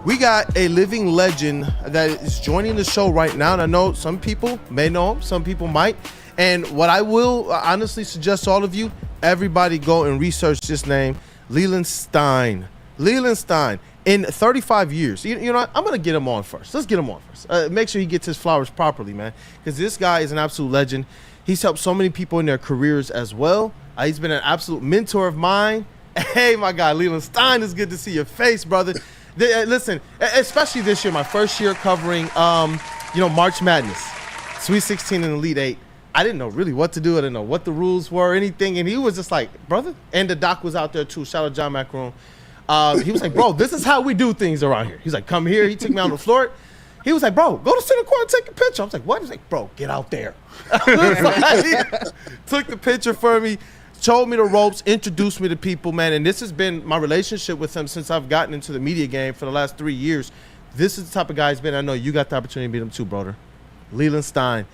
C: we got a living legend that is joining the show right now. And I know some people may know him, some people might. And what I will honestly suggest to all of you, everybody go and research this name, Leland Stein. Leland Stein. In 35 years, you know, I'm going to get him on first. Let's get him on first. Make sure he gets his flowers properly, man, because this guy is an absolute legend. He's helped so many people in their careers as well. He's been an absolute mentor of mine. Hey, my guy, Leland Stein, it's good to see your face, brother. Listen, especially this year, my first year covering, March Madness, Sweet 16 and Elite 8. I didn't know really what to do. I didn't know what the rules were or anything. And he was just like, brother. And the doc was out there too. Shout out John Macron. He was like, bro, this is how we do things around here. He's like, come here. He took me on the floor. He was like, bro, go to center court and take a picture. I was like, what? He's like, bro, get out there. Took the picture for me, showed me the ropes, introduced me to people, man. And this has been my relationship with him since I've gotten into the media game for the last 3 years. This is the type of guy he's been. I know you got the opportunity to meet him too, brother. Leland Stein.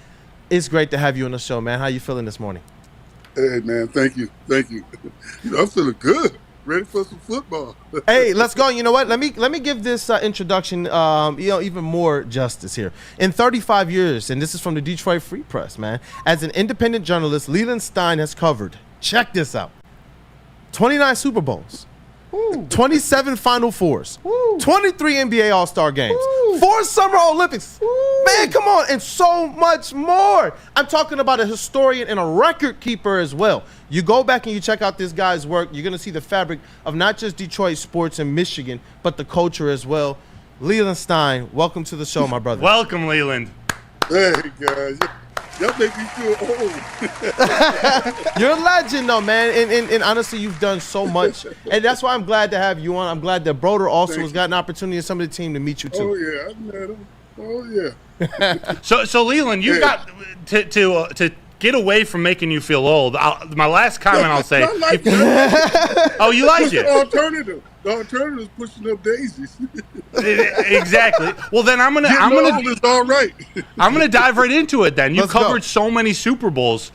C: It's great to have you on the show, man. How you feeling this morning?
V: Hey, man, thank you. I'm feeling good. Ready for some football.
C: Hey, let's go. You know what? Let me give this introduction, even more justice here. In 35 years, and this is from the Detroit Free Press, man. As an independent journalist, Leland Stein has covered. Check this out: 29 Super Bowls, 27 Final Fours, 23 NBA All-Star games, 4 Summer Olympics. Man, come on, and so much more. I'm talking about a historian and a record keeper as well. You go back and you check out this guy's work, you're going to see the fabric of not just Detroit sports in Michigan, but the culture as well. Leland Stein, welcome to the show, my brother.
B: Welcome, Leland.
V: Hey, guys. Y'all make me feel old.
C: You're a legend, though, man. And honestly, you've done so much. And that's why I'm glad to have you on. I'm glad that Broder also has got an opportunity in some of the team to meet you, too.
V: Oh, yeah. I've met him. Oh, yeah.
B: So Leland, you got to get away from making you feel old. My last comment I'll say.
V: Like
B: oh, you like it?
V: The alternative is pushing up daisies.
B: Exactly. Well, then I'm gonna
V: it's all right.
B: I'm gonna dive right into it. Then you covered so many Super Bowls.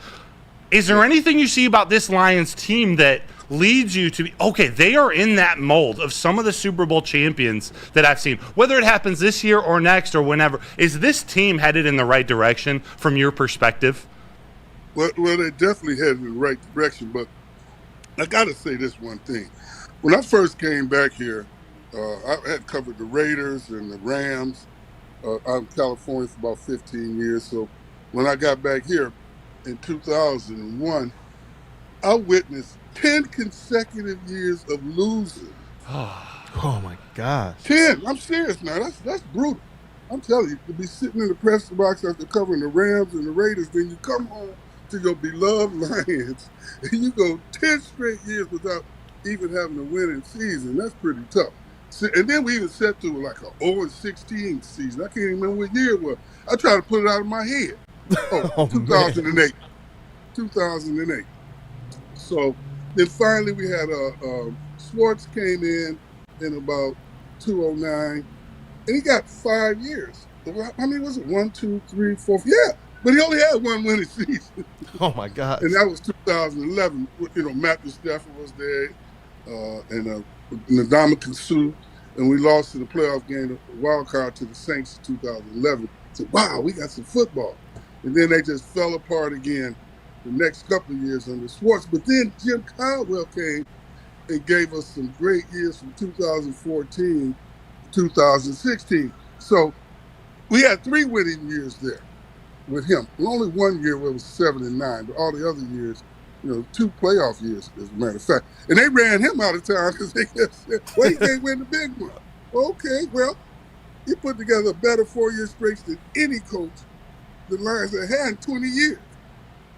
B: Is there anything you see about this Lions team that leads you to be, okay, they are in that mold of some of the Super Bowl champions that I've seen, whether it happens this year or next or whenever? Is this team headed in the right direction from your perspective?
V: Well, they definitely headed in the right direction, but I got to say this one thing. When I first came back here, I had covered the Raiders and the Rams, out in California for about 15 years. So when I got back here in 2001, I witnessed 10 consecutive years of losing.
C: Oh my gosh.
V: 10. I'm serious now. That's brutal. I'm telling you, to be sitting in the press box after covering the Rams and the Raiders, then you come home to your beloved Lions and you go 10 straight years without even having a winning season. That's pretty tough. And then we even set through like a 0-16 season. I can't even remember what year it was. I tried to put it out of my head. Oh, 2008. 2008. So then finally we had Schwartz came in about 2009, and he got 5 years. I mean, was it 1, 2, 3, 4? Yeah, but he only had one winning season.
C: Oh my God!
V: And that was 2011. You know, Matthew Stafford was there, and Ndamukong Suh, and we lost in the playoff game, the wild card to the Saints in 2011. So wow, we got some football, and then they just fell apart again the next couple of years under Schwartz. But then Jim Caldwell came and gave us some great years from 2014 to 2016. So we had 3 winning years there with him. Only 1 year where it was 7-9, but all the other years, you know, 2 playoff years, as a matter of fact. And they ran him out of town because they kept saying, well, he can't win the big one. Okay, well, he put together a better 4-year stretch than any coach the Lions have had in 20 years.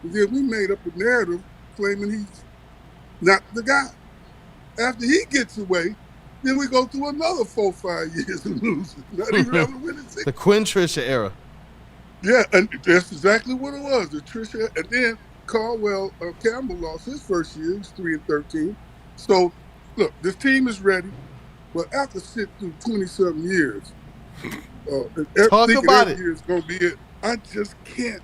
V: And then we made up a narrative claiming he's not the guy. After he gets away, then we go through another 4-5 years of losing, not even having a winning season.
C: The Quinn Trisha era.
V: Yeah, and that's exactly what it was. The Trisha, and then Campbell lost his first year. He was 3-13. So, look, this team is ready, but after sitting through 20-something years,
C: Talk about it.
V: Year is going to be it. I just can't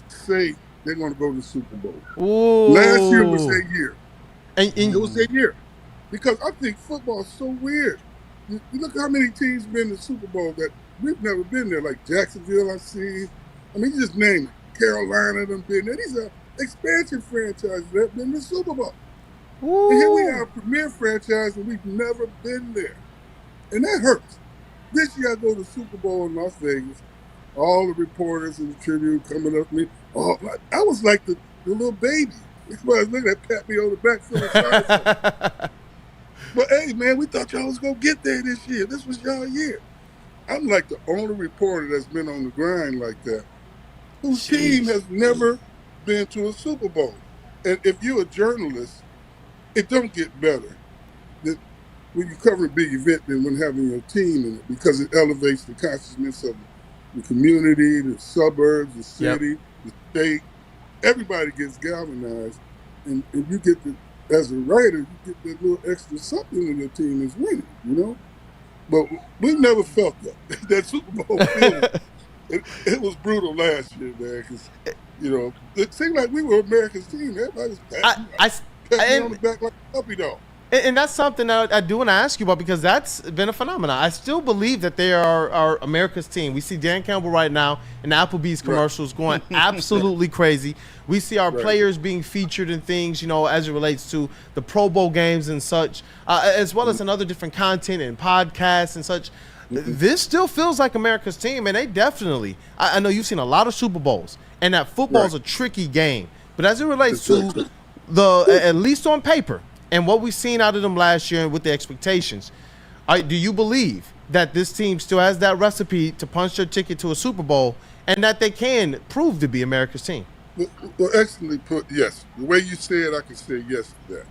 V: say they're going to go to the Super Bowl.
C: Ooh.
V: Last year was their year.
C: And
V: it was their year. Because I think football is so weird. You look how many teams been in the Super Bowl that we've never been there, like Jacksonville, I see. I mean, you just name it. Carolina done been there. These are expansion franchises that have been in the Super Bowl.
C: Ooh.
V: And here we have a premier franchise and we've never been there. And that hurts. This year I go to the Super Bowl in Las Vegas. All the reporters in the Tribune coming up to me. Oh, I was like the little baby. Everybody's looking at pat me on the back feeling sorry for me. But hey, man, we thought y'all was going to get there this year. This was y'all year. I'm like the only reporter that's been on the grind like that, whose team has never been to a Super Bowl. And if you're a journalist, it don't get better when you cover a big event than when having your team in it, because it elevates the consciousness of the community, the suburbs, the city, the state. Everybody gets galvanized, and you get as a writer, you get that little extra something when your team is winning, you know? But we've never felt that Super Bowl feeling. It was brutal last year, man, because, you know, it seemed like we were America's team. Everybody was patting me on the back like a puppy dog.
C: And that's something that I do want to ask you about, because that's been a phenomenon. I still believe that they are America's team. We see Dan Campbell right now in Applebee's commercials going absolutely crazy. We see our players being featured in things, you know, as it relates to the Pro Bowl games and such, as well as in other different content and podcasts and such. This still feels like America's team, and they definitely, I know you've seen a lot of Super Bowls, and that football is a tricky game. But as it relates to at least on paper, and what we've seen out of them last year with the expectations, do you believe that this team still has that recipe to punch their ticket to a Super Bowl, and that they can prove to be America's team?
V: Well, excellently put, yes. The way you say it, I can say yes to that.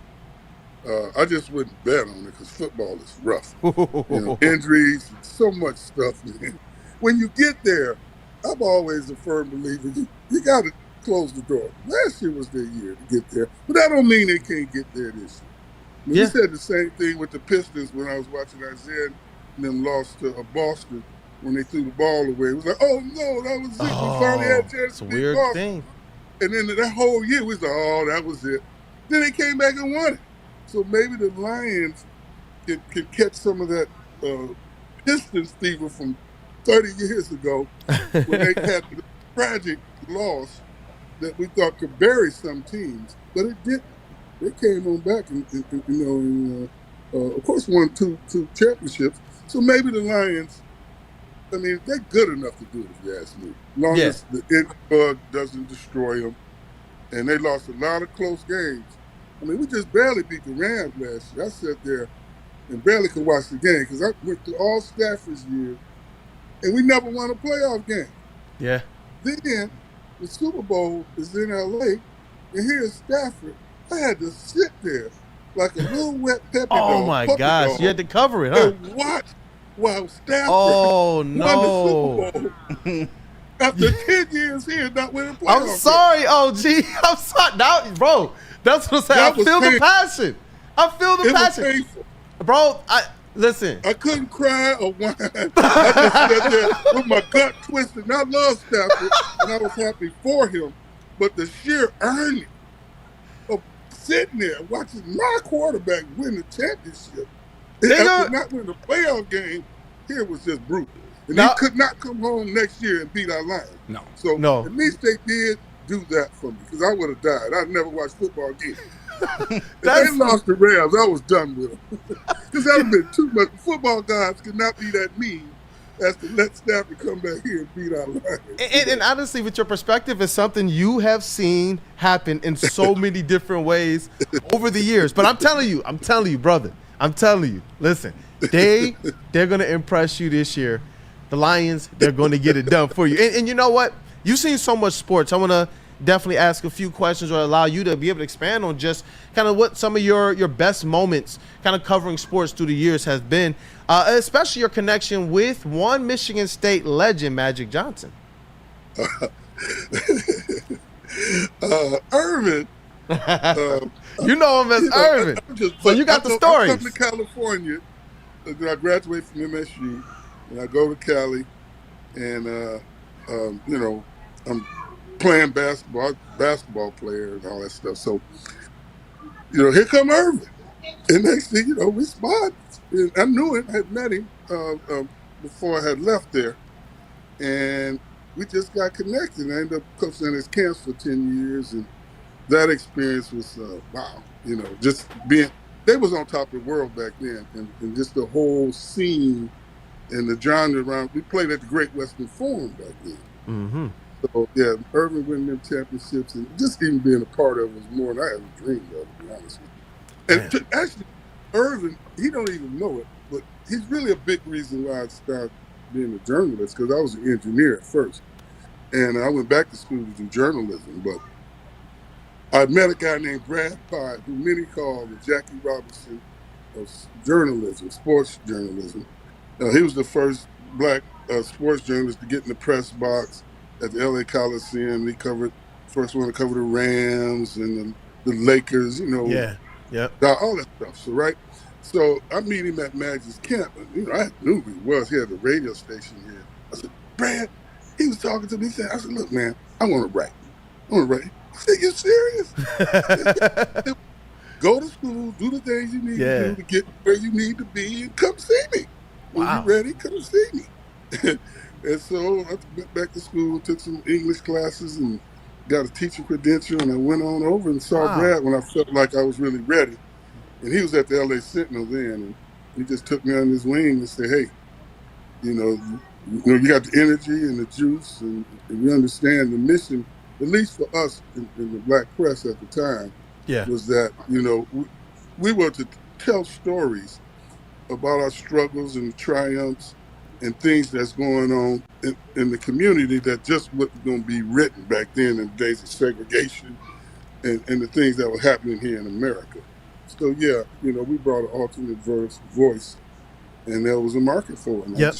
V: I just wouldn't bet on it because football is rough. You know, injuries, so much stuff, man. When you get there, I'm always a firm believer, you got to close the door. Last year was their year to get there, but that don't mean they can't get there this year. We said the same thing with the Pistons when I was watching Isaiah and them lost to Boston when they threw the ball away. It was like, oh no, that was it. We finally had a chance to beat Boston. Thing. And then that whole year, we was like, oh, that was it. Then they came back and won it. So maybe the Lions can catch some of that Pistons fever from 30 years ago when they had the tragic loss that we thought could bury some teams, but it didn't. They came on back and of course, won two championships. So maybe the Lions I mean, they're good enough to do it, if you ask me. As long as the injury bug doesn't destroy them. And they lost a lot of close games. I mean, we just barely beat the Rams last year. I sat there and barely could watch the game because I went through all Stafford's years, and we never won a playoff game.
C: Yeah.
V: Then the Super Bowl is in L.A., and here's Stafford. I had to sit there like a little wet puppy dog.
C: Oh, my gosh. You had to cover it, huh?
V: And watch while Stafford won
C: no.
V: the Super Bowl. After 10 years here, not winning playoff.
C: I'm sorry, OG. I'm sorry. Now, bro, that's what I'm saying. I feel the passion. I feel the passion.
V: Was painful.
C: Bro, listen.
V: I couldn't cry or whine. I just sat there with my gut twisted. And I love Stafford, and I was happy for him. But the sheer earning of sitting there watching my quarterback win the championship and not win the playoff game, here was just brutal. And he could not come home next year and beat our Lions.
B: No.
V: So at least they did do that for me because I would have died. I'd never watch football again. If they lost the Rams, I was done with them. Because that would have been too much. Football gods could not be that mean as to let Stafford come back here and beat our Lions.
C: And honestly, with your perspective, it's something you have seen happen in so many different ways over the years. But I'm telling you, brother, listen, they're going to impress you this year. The Lions, they're going to get it done for you. And you know what? You've seen so much sports. I want to definitely ask a few questions or allow you to be able to expand on just kind of what some of your best moments kind of covering sports through the years has been, especially your connection with one Michigan State legend, Magic Johnson.
V: Irvin.
C: You know him as Irvin. So you got the stories.
V: I come to California. I graduated from MSU. And I go to Cali, and I'm playing basketball player and all that stuff. So, here come Irvin, and next thing you know, we spot. I knew him, I had met him before I had left there, and we just got connected. I ended up coaching in his camps for 10 years, and that experience was wow. Just being they was on top of the world back then, and just the whole scene. And the genre around, we played at the Great Western Forum back then.
C: Mm-hmm.
V: So, yeah, Irvin winning them championships and just even being a part of it was more than I ever dreamed of, to be honest with you. And actually, Irvin, he don't even know it, but he's really a big reason why I started being a journalist, because I was an engineer at first. And I went back to school to do journalism, but I met a guy named Brad Pye, who many call the Jackie Robinson of journalism, sports journalism. He was the first black sports journalist to get in the press box at the LA Coliseum. He first one to cover the Rams and the Lakers, all that stuff. So I meet him at Magic's camp, and I knew who he was. He had a radio station here. I said, Brad, he was talking to me. He said, I said, look, man, I want to write. I said, you serious? Go to school, do the things you need to do to get where you need to be, and come see me. When you're ready, come see me. And so I went back to school, took some English classes, and got a teaching credential, and I went on over and saw Brad when I felt like I was really ready. And he was at the LA Sentinel then, and he just took me on his wing and said, hey, you got the energy and the juice, and you understand the mission, at least for us in the black press at the time, was that, we were to tell stories about our struggles and triumphs and things that's going on in the community that just wasn't going to be written back then in the days of segregation and the things that were happening here in America. So, we brought an alternate voice, and there was a market for it.
C: Yep.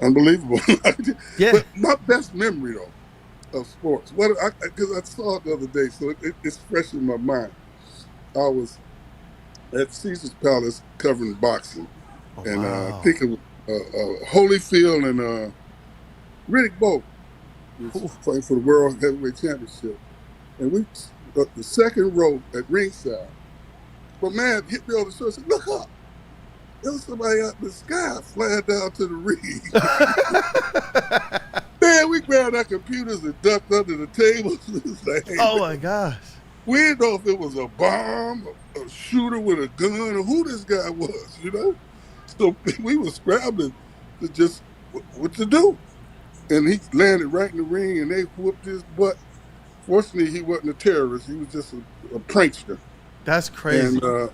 V: Unbelievable. But my best memory, though, of sports, because I saw it the other day, so it's fresh in my mind. I was at Caesar's Palace covering boxing. I think it was Holyfield and Riddick Bowe was fighting for the World Heavyweight Championship. And we the second row at ringside. But man hit me over the shoulder and said, look up. There was somebody out in the sky flying down to the ring. Man, we grabbed our computers and ducked under the tables. Like, hey,
C: oh, my gosh.
V: We didn't know if it was a bomb, a shooter with a gun, or who this guy was, So we were scrambling to just what to do. And he landed right in the ring, and they whooped his butt. Fortunately, he wasn't a terrorist. He was just a prankster.
C: That's crazy.
V: And,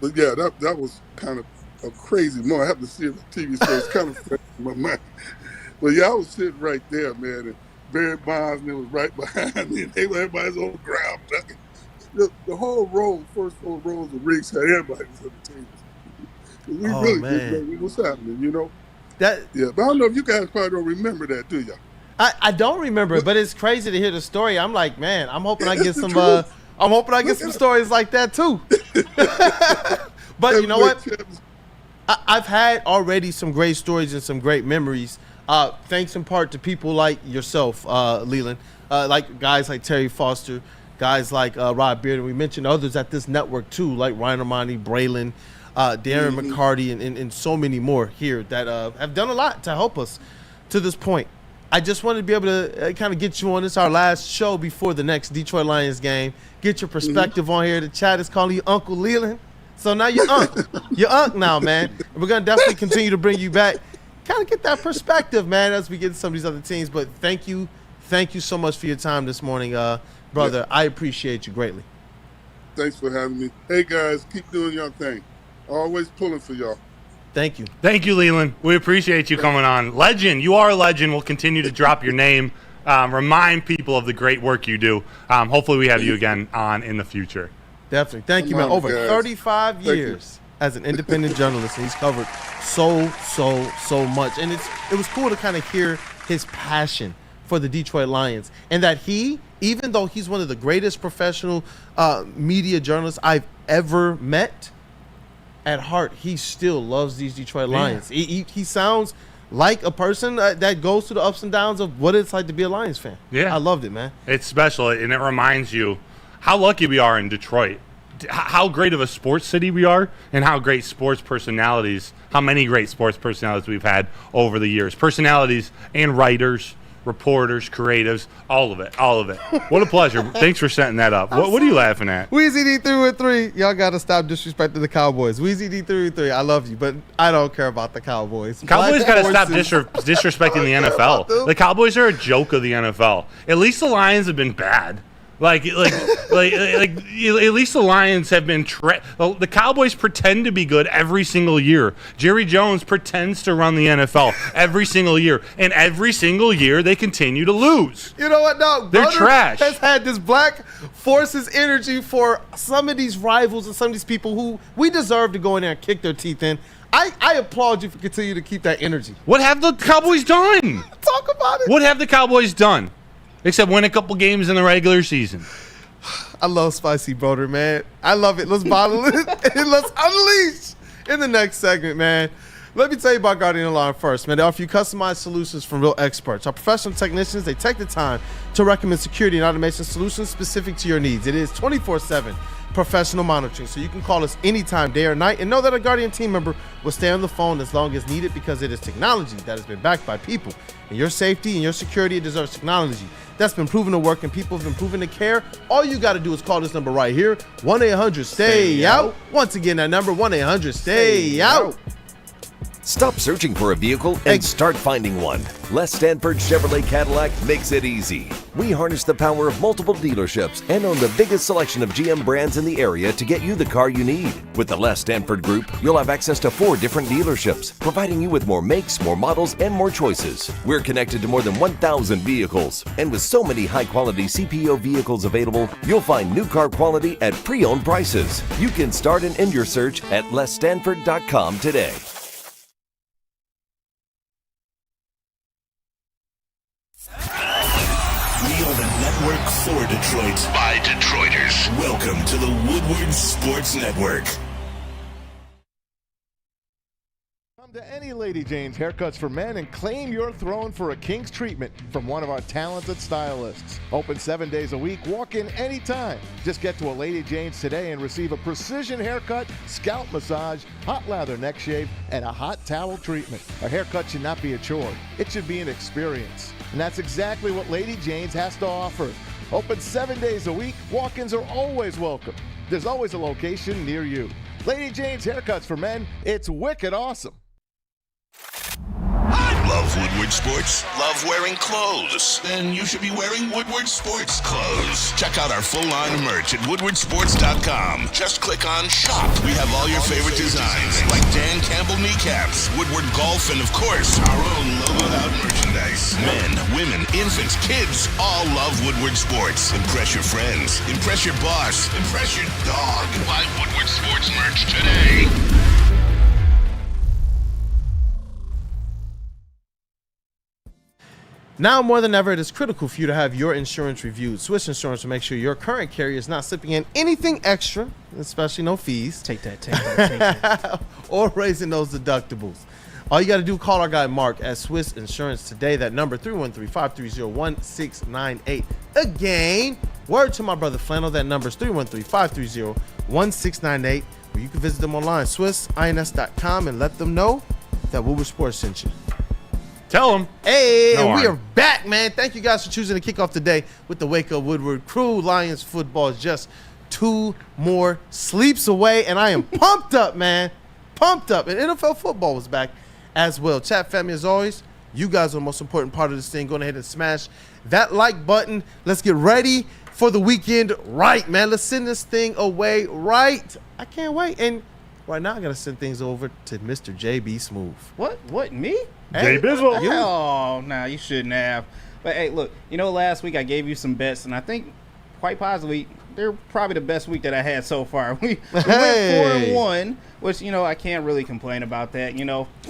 V: but yeah, that was kind of a crazy moment. I have to see it on TV, so it's kind of fresh in my mind. But yeah, I was sitting right there, man, and Barry Bondsman was right behind me, and everybody's on the ground. The whole row, first 4 rows of rigs had everybody on the table. We really didn't know what's happening, you know? Yeah, but I don't know if you guys probably don't remember that, do y'all?
C: I don't remember it, but it's crazy to hear the story. I'm like, man, I'm hoping I get some I'm hoping I get some stories like that too. But you know what? I've had already some great stories and some great memories. Thanks in part to people like yourself, Leland, like guys like Terry Foster, guys like Rod Beard, and we mentioned others at this network too, like Ryan Armani, Braylon, Darren McCarty, and so many more here that have done a lot to help us to this point. I just wanted to be able to kind of get you on. This is our last show before the next Detroit Lions game. Get your perspective on here. The chat is calling you Uncle Leland. So now you're Unc. You're Unc now, man. And we're going to definitely continue to bring you back. Kind of get that perspective, man, as we get to some of these other teams. But thank you so much for your time this morning, brother. Yeah. I appreciate you greatly.
V: Thanks for having me. Hey, guys, keep doing your thing. Always pulling for y'all.
C: Thank you.
B: Thank you, Leland. We appreciate you coming on. Legend, you are a legend. We'll continue to drop your name, remind people of the great work you do. Hopefully we have you again on in the future.
C: Definitely. Thank you, man. Over 35 years as an independent journalist, and he's covered so much. And it was cool to kind of hear his passion for the Detroit Lions, and that he, even though he's one of the greatest professional media journalists I've ever met, at heart, he still loves these Detroit Lions. He sounds like a person that goes through the ups and downs of what it's like to be a Lions fan.
B: Yeah.
C: I loved it, man.
B: It's special, and it reminds you how lucky we are in Detroit, how great of a sports city we are, and how great sports personalities, how many great sports personalities we've had over the years. Personalities and writers, reporters, creatives, all of it. What a pleasure. Thanks for setting that up. What are you laughing at?
C: Weezy D313, y'all got to stop disrespecting the Cowboys. Weezy D313, I love you, but I don't care about the Cowboys.
B: Cowboys got to stop disrespecting the NFL. The Cowboys are a joke of the NFL. At least the Lions have been bad. Like at least the Lions have been the Cowboys pretend to be good every single year. Jerry Jones pretends to run the NFL every single year, and every single year they continue to lose.
C: You know what, dog?
B: They're trash.
C: Has had this black forces energy for some of these rivals and some of these people who we deserve to go in there and kick their teeth in. I applaud you for continuing to keep that energy.
B: What have the Cowboys done?
C: Talk about it.
B: What have the Cowboys done? Except win a couple games in the regular season.
C: I love spicy broder, man. I love it. Let's bottle it and let's unleash in the next segment, man. Let me tell you about Guardian Alarm first, man. They offer you customized solutions from real experts. Our professional technicians, they take the time to recommend security and automation solutions specific to your needs. It is 24/7 professional monitoring, so you can call us anytime, day or night, and know that a Guardian team member will stay on the phone as long as needed, because it is technology that has been backed by people. And your safety and your security deserves technology that's been proven to work, and people have been proven to care. All you got to do is call this number right here, 1-800-STAY-OUT. Once again, that number, 1-800-STAY-OUT.
Q: Stop searching for a vehicle and start finding one. Les Stanford Chevrolet Cadillac makes it easy. We harness the power of multiple dealerships and own the biggest selection of GM brands in the area to get you the car you need. With the Les Stanford Group, you'll have access to 4 different dealerships, providing you with more makes, more models, and more choices. We're connected to more than 1,000 vehicles, and with so many high-quality CPO vehicles available, you'll find new car quality at pre-owned prices. You can start and end your search at lesstanford.com today.
A: For Detroit, by Detroiters. Welcome to the Woodward Sports Network.
P: Come to any Lady Jane's Haircuts for Men and claim your throne for a king's treatment from one of our talented stylists. Open 7 days a week. Walk in anytime. Just get to a Lady Jane's today and receive a precision haircut, scalp massage, hot lather neck shave, and a hot towel treatment. A haircut should not be a chore. It should be an experience. And that's exactly what Lady Jane's has to offer. Open 7 days a week. Walk-ins are always welcome. There's always a location near you. Lady Jane's Haircuts for Men. It's wicked awesome.
A: I love Woodward Sports? Love wearing clothes? Then you should be wearing Woodward Sports clothes. Check out our full line of merch at woodwardsports.com. Just click on shop. We have all your favorite designs, like Dan Campbell kneecaps, Woodward golf, and of course, our own logoed out merchandise. Men, women, infants, kids all love Woodward Sports. Impress your friends. Impress your boss. Impress your dog. Buy Woodward Sports merch today.
C: Now more than ever, it is critical for you to have your insurance reviewed. Swiss Insurance will make sure your current carrier is not slipping in anything extra, especially no fees.
F: Take that.
C: Or raising those deductibles. All you got to do, call our guy Mark at Swiss Insurance today. That number, 313-530-1698. Again, word to my brother Flannel. That number is 313-530-1698. Or you can visit them online, SwissINS.com, and let them know that Woodward Sports sent you.
B: Tell them.
C: Hey,
B: No
C: and we
B: harm.
C: are back, man. Thank you guys for choosing to kick off today with the Wake Up Woodward Crew. Lions football is just 2 more sleeps away, and I am pumped up, man. Pumped up. And NFL football was back as well. Chat family, as always, you guys are the most important part of this thing. Go ahead and smash that like button. Let's get ready for the weekend right, man. Let's send this thing away right. I can't wait. And right now, I got to send things over to Mr. JB Smooth.
F: What, me?
E: Jay Bizzle.
F: Oh, nah, you shouldn't have. But, hey, look, last week I gave you some bets, and I think quite possibly they're probably the best week that I had so far. We went 4-1, which, I can't really complain about that,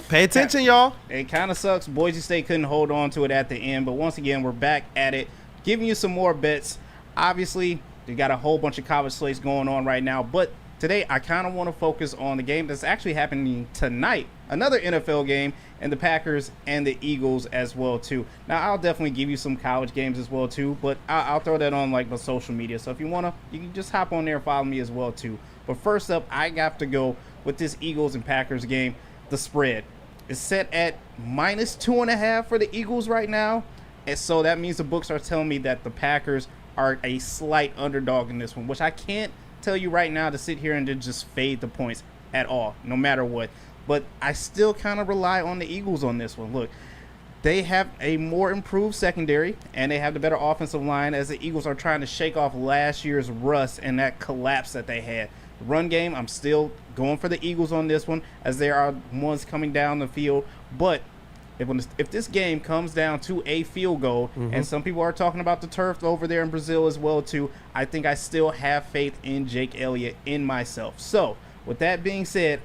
C: Pay attention, y'all.
F: It kind of sucks. Boise State couldn't hold on to it at the end, but once again, we're back at it, giving you some more bets. Obviously, we got a whole bunch of college slates going on right now, but today I kind of want to focus on the game that's actually happening tonight, another NFL game, and the Packers and the Eagles as well too. Now I'll definitely give you some college games as well too, but I'll throw that on like my social media. So if you wanna, you can just hop on there and follow me as well too. But first up, I have to go with this Eagles and Packers game. The spread is set at -2.5 for the Eagles right now, and so that means the books are telling me that the Packers are a slight underdog in this one, which I can't tell you right now to sit here and to just fade the points at all, no matter what. But I still kind of rely on the Eagles on this one. Look, they have a more improved secondary, and they have the better offensive line as the Eagles are trying to shake off last year's rust and that collapse that they had. The run game, I'm still going for the Eagles on this one, as there are ones coming down the field. But if this game comes down to a field goal, and some people are talking about the turf over there in Brazil as well too, I think I still have faith in Jake Elliott, in myself. So with that being said,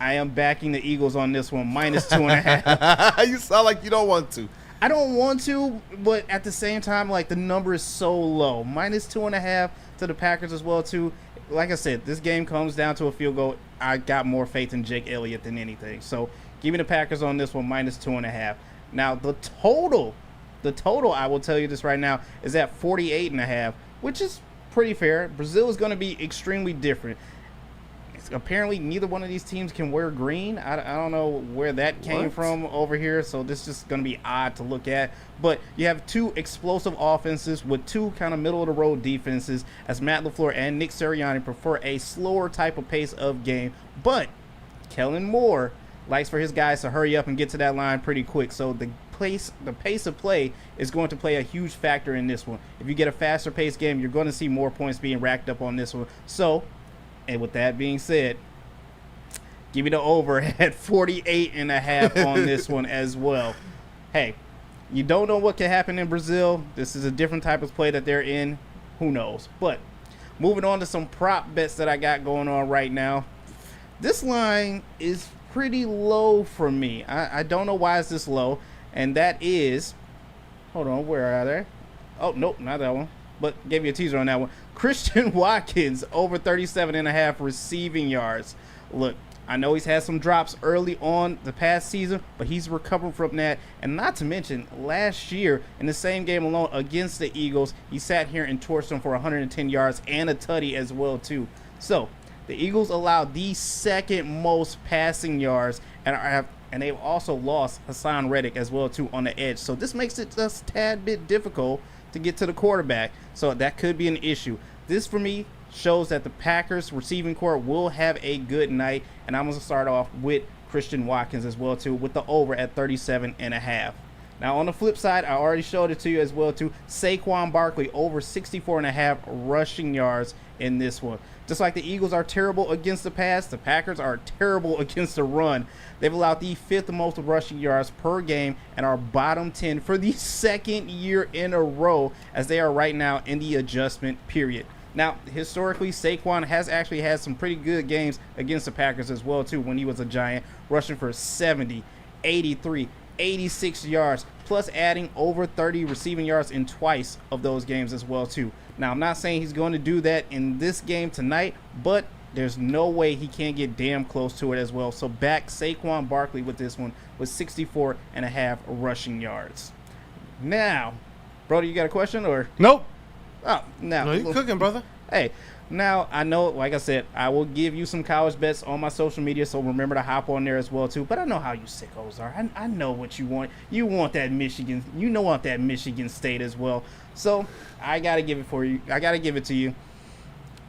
F: I am backing the Eagles on this one, -2.5.
C: You sound like you don't want to.
F: I don't want to, but at the same time, like, the number is so low. -2.5 to the Packers as well too. Like I said, this game comes down to a field goal. I got more faith in Jake Elliott than anything. So give me the Packers on this one, -2.5. Now the total, I will tell you this right now, is at 48.5, which is pretty fair. Brazil is going to be extremely different. Apparently neither one of these teams can wear green. I don't know where that came from over here, so this is just going to be odd to look at. But you have 2 explosive offenses with 2 kind of middle-of-the-road defenses, as Matt LaFleur and Nick Sirianni prefer a slower type of pace of game. But Kellen Moore likes for his guys to hurry up and get to that line pretty quick. So the pace of play is going to play a huge factor in this one. If you get a faster paced game, you're going to see more points being racked up on this one. So, and with that being said, give me the over at 48.5 on this one as well. Hey, you don't know what can happen in Brazil. This is a different type of play that they're in. Who knows? But moving on to some prop bets that I got going on right now. This line is pretty low for me. I don't know why it's this low. And that is, hold on, where are they? Oh, nope, not that one. But gave you a teaser on that one. Christian Watkins over 37.5 receiving yards. Look, I know he's had some drops early on the past season, but he's recovered from that. And not to mention, last year in the same game alone against the Eagles, he sat here and torched them for 110 yards and a tutty as well too. So the Eagles allowed the second most passing yards, and they've also lost Hassan Reddick as well too on the edge. So this makes it just a tad bit difficult to get to the quarterback. So that could be an issue. This for me shows that the Packers receiving corps will have a good night, and I'm going to start off with Christian Watkins as well too, with the over at 37.5. Now on the flip side, I already showed it to you as well too. Saquon Barkley over 64.5 rushing yards in this one. Just like the Eagles are terrible against the pass, the Packers are terrible against the run. They've allowed the 5th most rushing yards per game and are bottom 10 for the 2nd year in a row, as they are right now in the adjustment period. Now, historically, Saquon has actually had some pretty good games against the Packers as well too when he was a Giant, rushing for 70, 83, 86 yards, plus adding over 30 receiving yards in twice of those games as well too. Now, I'm not saying he's going to do that in this game tonight, but there's no way he can't get damn close to it as well. So back Saquon Barkley with this one with 64.5 rushing yards. Now, Brody, you got a question or?
B: Nope.
F: Oh, now.
C: No, you cooking, brother.
F: Hey, now I know, like I said, I will give you some college bets on my social media, so remember to hop on there as well too. But I know how you sickos are. I know what you want. You want that Michigan. You know want that Michigan State as well. So I gotta give it for you. I gotta give it to you.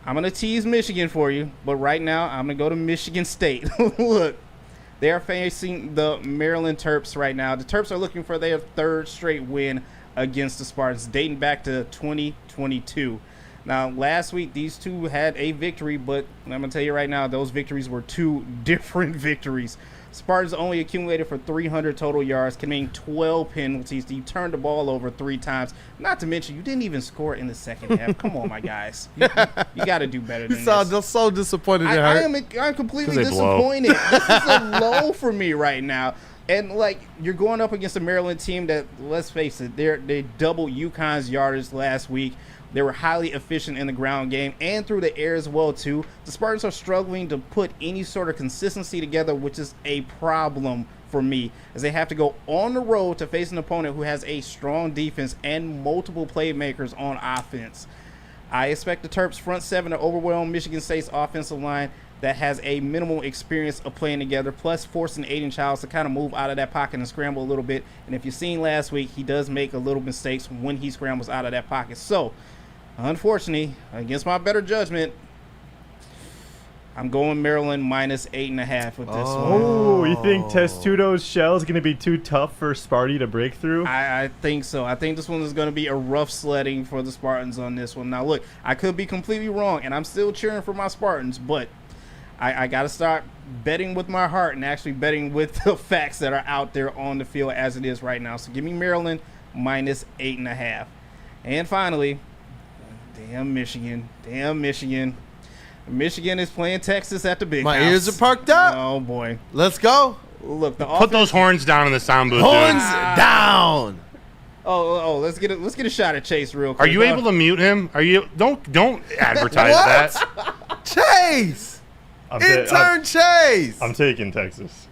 F: I'm gonna tease Michigan for you, but right now I'm gonna go to Michigan State. Look, they are facing the Maryland Terps right now. The Terps are looking for their 3rd straight win against the Spartans, dating back to 2022. Now, last week, these two had a victory, but I'm going to tell you right now, those victories were 2 different victories. Spartans only accumulated for 300 total yards, committing 12 penalties. You turned the ball over 3 times. Not to mention, you didn't even score in the second half. Come on, my guys. You got to do better than this.
C: You so disappointed.
F: I'm completely disappointed. This is a low for me right now. And, like, you're going up against a Maryland team that, let's face it, they doubled UConn's yardage last week. They were highly efficient in the ground game and through the air as well, too. The Spartans are struggling to put any sort of consistency together, which is a problem for me, as they have to go on the road to face an opponent who has a strong defense and multiple playmakers on offense. I expect the Terps front 7 to overwhelm Michigan State's offensive line that has a minimal experience of playing together, plus forcing Aidan Childs to kind of move out of that pocket and scramble a little bit. And if you've seen last week, he does make a little mistakes when he scrambles out of that pocket. So, unfortunately, against my better judgment, I'm going Maryland minus 8.5 with this one.
E: Oh, you think Testudo's shell is going to be too tough for Sparty to break through?
F: I think so. I think this one is going to be a rough sledding for the Spartans on this one. Now, look, I could be completely wrong, and I'm still cheering for my Spartans, but I got to start betting with my heart and actually betting with the facts that are out there on the field as it is right now. So give me Maryland minus 8.5. And finally, damn Michigan. Michigan is playing Texas at the big house.
C: My ears are perked up.
F: Oh, boy.
C: Let's go.
F: Look,
B: Put those horns down in the sound booth.
C: Horns down.
F: Oh, let's get a shot at Chase real quick.
B: Are you able to mute him? Are you? Don't advertise that.
C: Chase. Intern Chase.
E: I'm taking Texas.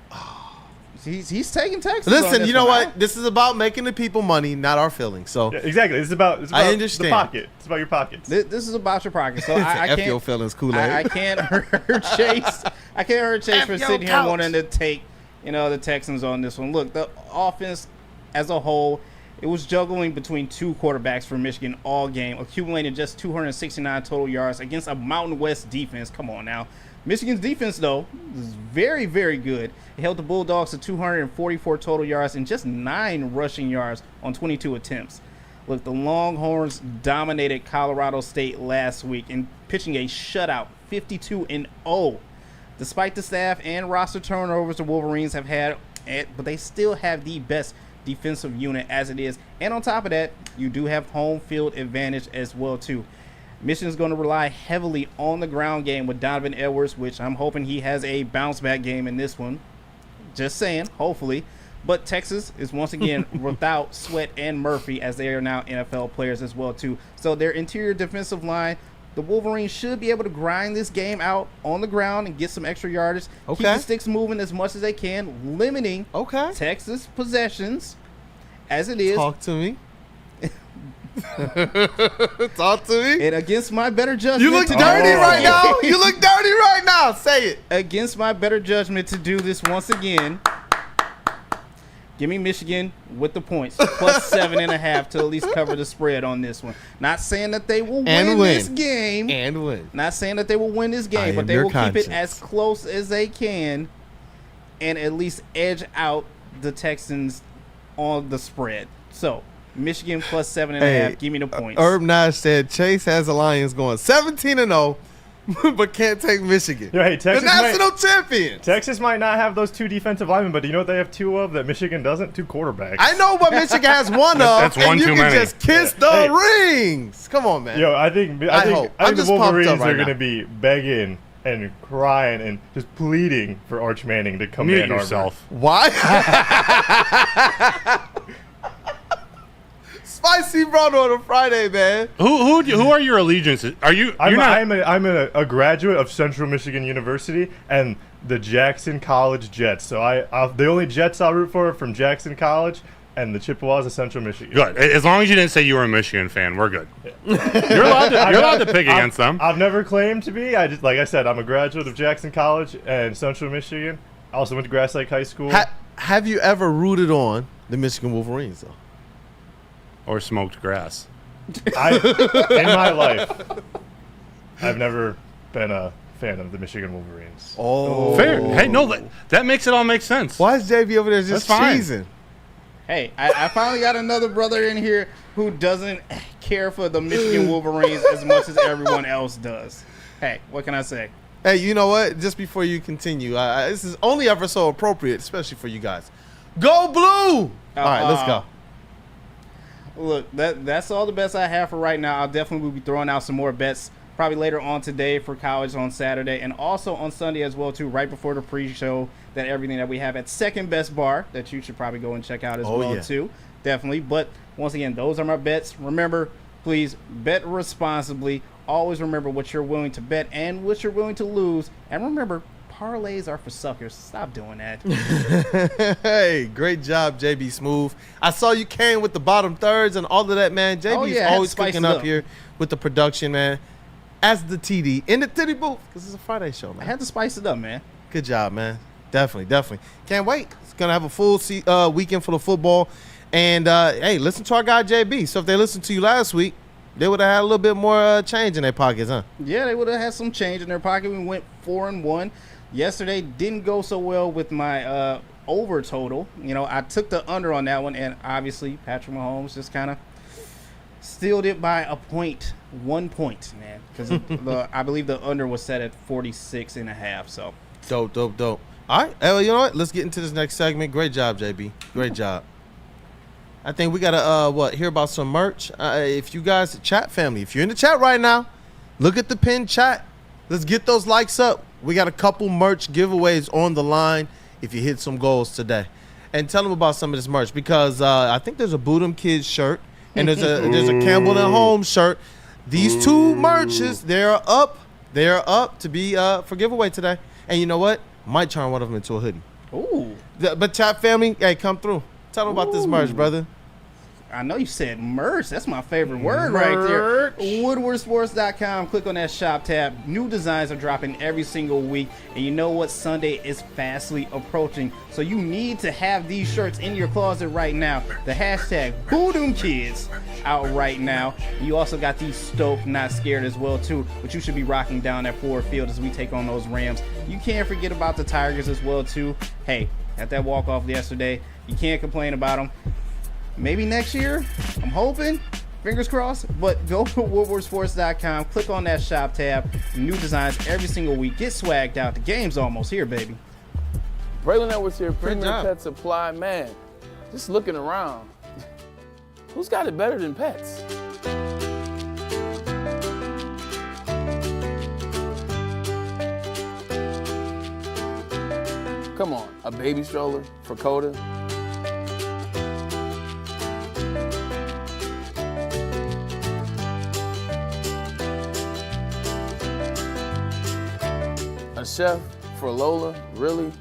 F: He's taking Texas.
C: Listen, you know what? This is about making the people money, not our feelings. So
E: yeah, exactly. It's about
C: I understand.
E: the pocket. It's about your pockets.
F: This is about your pockets. So I can't.
C: your feelings, Kool-Aid.
F: I can't hurt Chase. I can't hurt Chase for sitting here wanting to take, the Texans on this one. Look, the offense as a whole, it was juggling between 2 quarterbacks for Michigan all game, accumulating just 269 total yards against a Mountain West defense. Come on now. Michigan's defense, though, is very, very good. It held the Bulldogs to 244 total yards and just 9 rushing yards on 22 attempts. Look, the Longhorns dominated Colorado State last week in pitching a shutout, 52-0. Despite the staff and roster turnovers the Wolverines have had, but they still have the best defensive unit as it is. And on top of that, you do have home field advantage as well, too. Michigan's going to rely heavily on the ground game with Donovan Edwards, which I'm hoping he has a bounce-back game in this one. Just saying, hopefully. But Texas is once again without Sweat and Murphy, as they are now NFL players as well, too. So their interior defensive line, the Wolverines should be able to grind this game out on the ground and get some extra yardage.
C: Okay.
F: Keep the sticks moving as much as they can, limiting Texas possessions as it is.
C: Talk to me. Talk to me.
F: And against my better judgment,
C: you look dirty right now. You look dirty right now. Say it.
F: Against my better judgment to do this once again, give me Michigan with the points, plus 7.5 to at least cover the spread on this one. Not saying that they will win this game.
C: And win.
F: Not saying that they will win this game, but they will keep it as close as they can. and at least edge out the Texans on the spread. So, Michigan plus 7.5. Give me the points.
C: Herb Nash said Chase has the Lions going 17-0, but can't take Michigan.
E: Yo, hey, Texas
C: the national champions.
E: Texas might not have those 2 defensive linemen, but do you know what they have 2 of that Michigan doesn't? 2 quarterbacks.
C: I know what Michigan has 1 of.
B: That's one
C: and you
B: too
C: can
B: many.
C: just kiss the rings. Come on, man.
E: Yo, I think
C: hope. I'm
E: the
C: just pumped up
E: Wolverines
C: right
E: are going to
C: now.
E: be begging and crying and just pleading for Arch Manning to come
B: Mute
E: in.
B: yourself.
C: Why? Spicy brought on a Friday, man.
B: Who are your allegiances? Are you?
E: I'm a graduate of Central Michigan University and the Jackson College Jets. So the only Jets I'll root for are from Jackson College and the Chippewas of Central Michigan.
B: Good. As long as you didn't say you were a Michigan fan, we're good. You're allowed to pick against them.
E: I've never claimed to be. Like I said, I'm a graduate of Jackson College and Central Michigan. I also went to Grass Lake High School.
C: Have you ever rooted on the Michigan Wolverines, though?
B: Or smoked grass.
E: In my life, I've never been a fan of the Michigan Wolverines.
C: Oh.
B: Fair. Hey, no, that makes it all make sense.
C: Why is JB over there just cheesing?
F: Hey, I finally got another brother in here who doesn't care for the Michigan Wolverines as much as everyone else does. Hey, what can I say?
C: Hey, you know what? Just before you continue, this is only ever so appropriate, especially for you guys. Go Blue! All right, let's go.
F: Look, that's all the bets I have for right now. I'll definitely be throwing out some more bets probably later on today for college on Saturday and also on Sunday as well, too, right before the pre-show, that everything that we have at Second Best Bar that you should probably go and check out as too. Definitely. But once again, those are my bets. Remember, please bet responsibly. Always remember what you're willing to bet and what you're willing to lose. And remember, parlays are for suckers. Stop doing that.
C: Hey, great job, JB Smooth. I saw you came with the bottom thirds and all of that, man. JB is always cooking up here with the production, man. As the TD in the titty booth, because it's a Friday show, man.
F: I had to spice it up, man.
C: Good job, man. Definitely. Can't wait. It's going to have a full weekend full of football. And, hey, listen to our guy, JB. So if they listened to you last week, they would have had a little bit more change in their pockets, huh?
F: Yeah, they would have had some change in their pocket. We went 4-1. Yesterday didn't go so well with my over total. You know, I took the under on that one, and obviously Patrick Mahomes just kind of stealed it by 1 point, man. Because I believe the under was set at 46.5. So
C: dope. All right, well, you know what? Let's get into this next segment. Great job, JB. Great job. I think we gotta hear about some merch. If you guys, chat family, if you're in the chat right now, look at the pinned chat. Let's get those likes up. We got a couple merch giveaways on the line if you hit some goals today. And tell them about some of this merch because I think there's a Boodham Kids shirt and there's a Campbell and Holmes shirt. These two merches, they're up to be for giveaway today. And you know what? Might turn one of them into a hoodie.
F: Ooh.
C: But chat family, hey, come through. Tell them about this merch, brother.
F: I know you said merch. That's my favorite word right there. WoodwardSports.com. Click on that shop tab. New designs are dropping every single week. And you know what? Sunday is fastly approaching. So you need to have these shirts in your closet right now. The hashtag BoodumKids out right now. You also got these Stoked Not Scared as well, too. But you should be rocking down at Ford Field as we take on those Rams. You can't forget about the Tigers as well, too. Hey, at that walk-off yesterday, you can't complain about them. Maybe next year, I'm hoping, fingers crossed, but go to WoodwardSports.com, click on that shop tab, new designs every single week, get swagged out. The game's almost here, baby.
D: Braylon Edwards here, Premier Pet Supply. Man, just looking around, who's got it better than pets? Come on, a baby stroller for Coda? A chef for Lola, really? You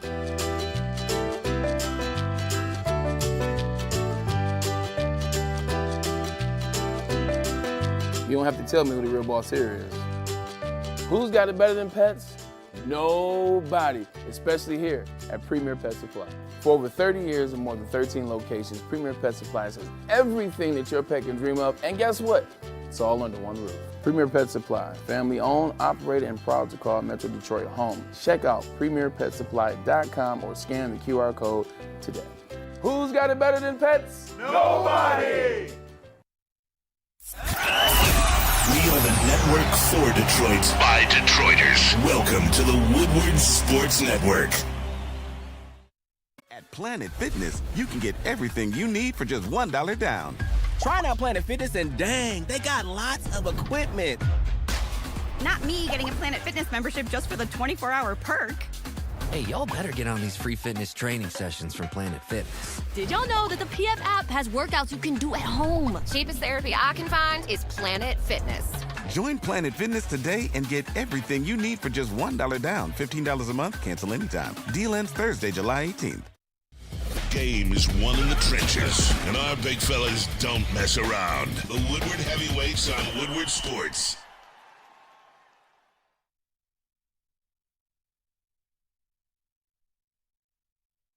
D: don't have to tell me who the real boss here is. Who's got it better than pets? Nobody, especially here at Premier Pet Supply. For over 30 years and more than 13 locations, Premier Pet Supplies has everything that your pet can dream of. And guess what? It's all under one roof. Premier Pet Supply, family owned, operated, and proud to call Metro Detroit home. Check out premierpetsupply.com or scan the QR code today. Who's got it better than pets?
A: Nobody! We are the network for Detroit by Detroiters. Welcome to the Woodward Sports Network.
G: At Planet Fitness, you can get everything you need for just $1 down.
H: Try out Planet Fitness and dang, they got lots of equipment.
I: Not me getting a Planet Fitness membership just for the 24-hour perk.
J: Hey, y'all better get on these free fitness training sessions from Planet Fitness.
K: Did y'all know that the PF app has workouts you can do at home? Cheapest therapy I can find is Planet Fitness.
G: Join Planet Fitness today and get everything you need for just $1 down. $15 a month, cancel anytime. Deal ends Thursday, July 18th.
A: Game is won in the trenches, and our big fellas don't mess around. The Woodward Heavyweights on Woodward Sports.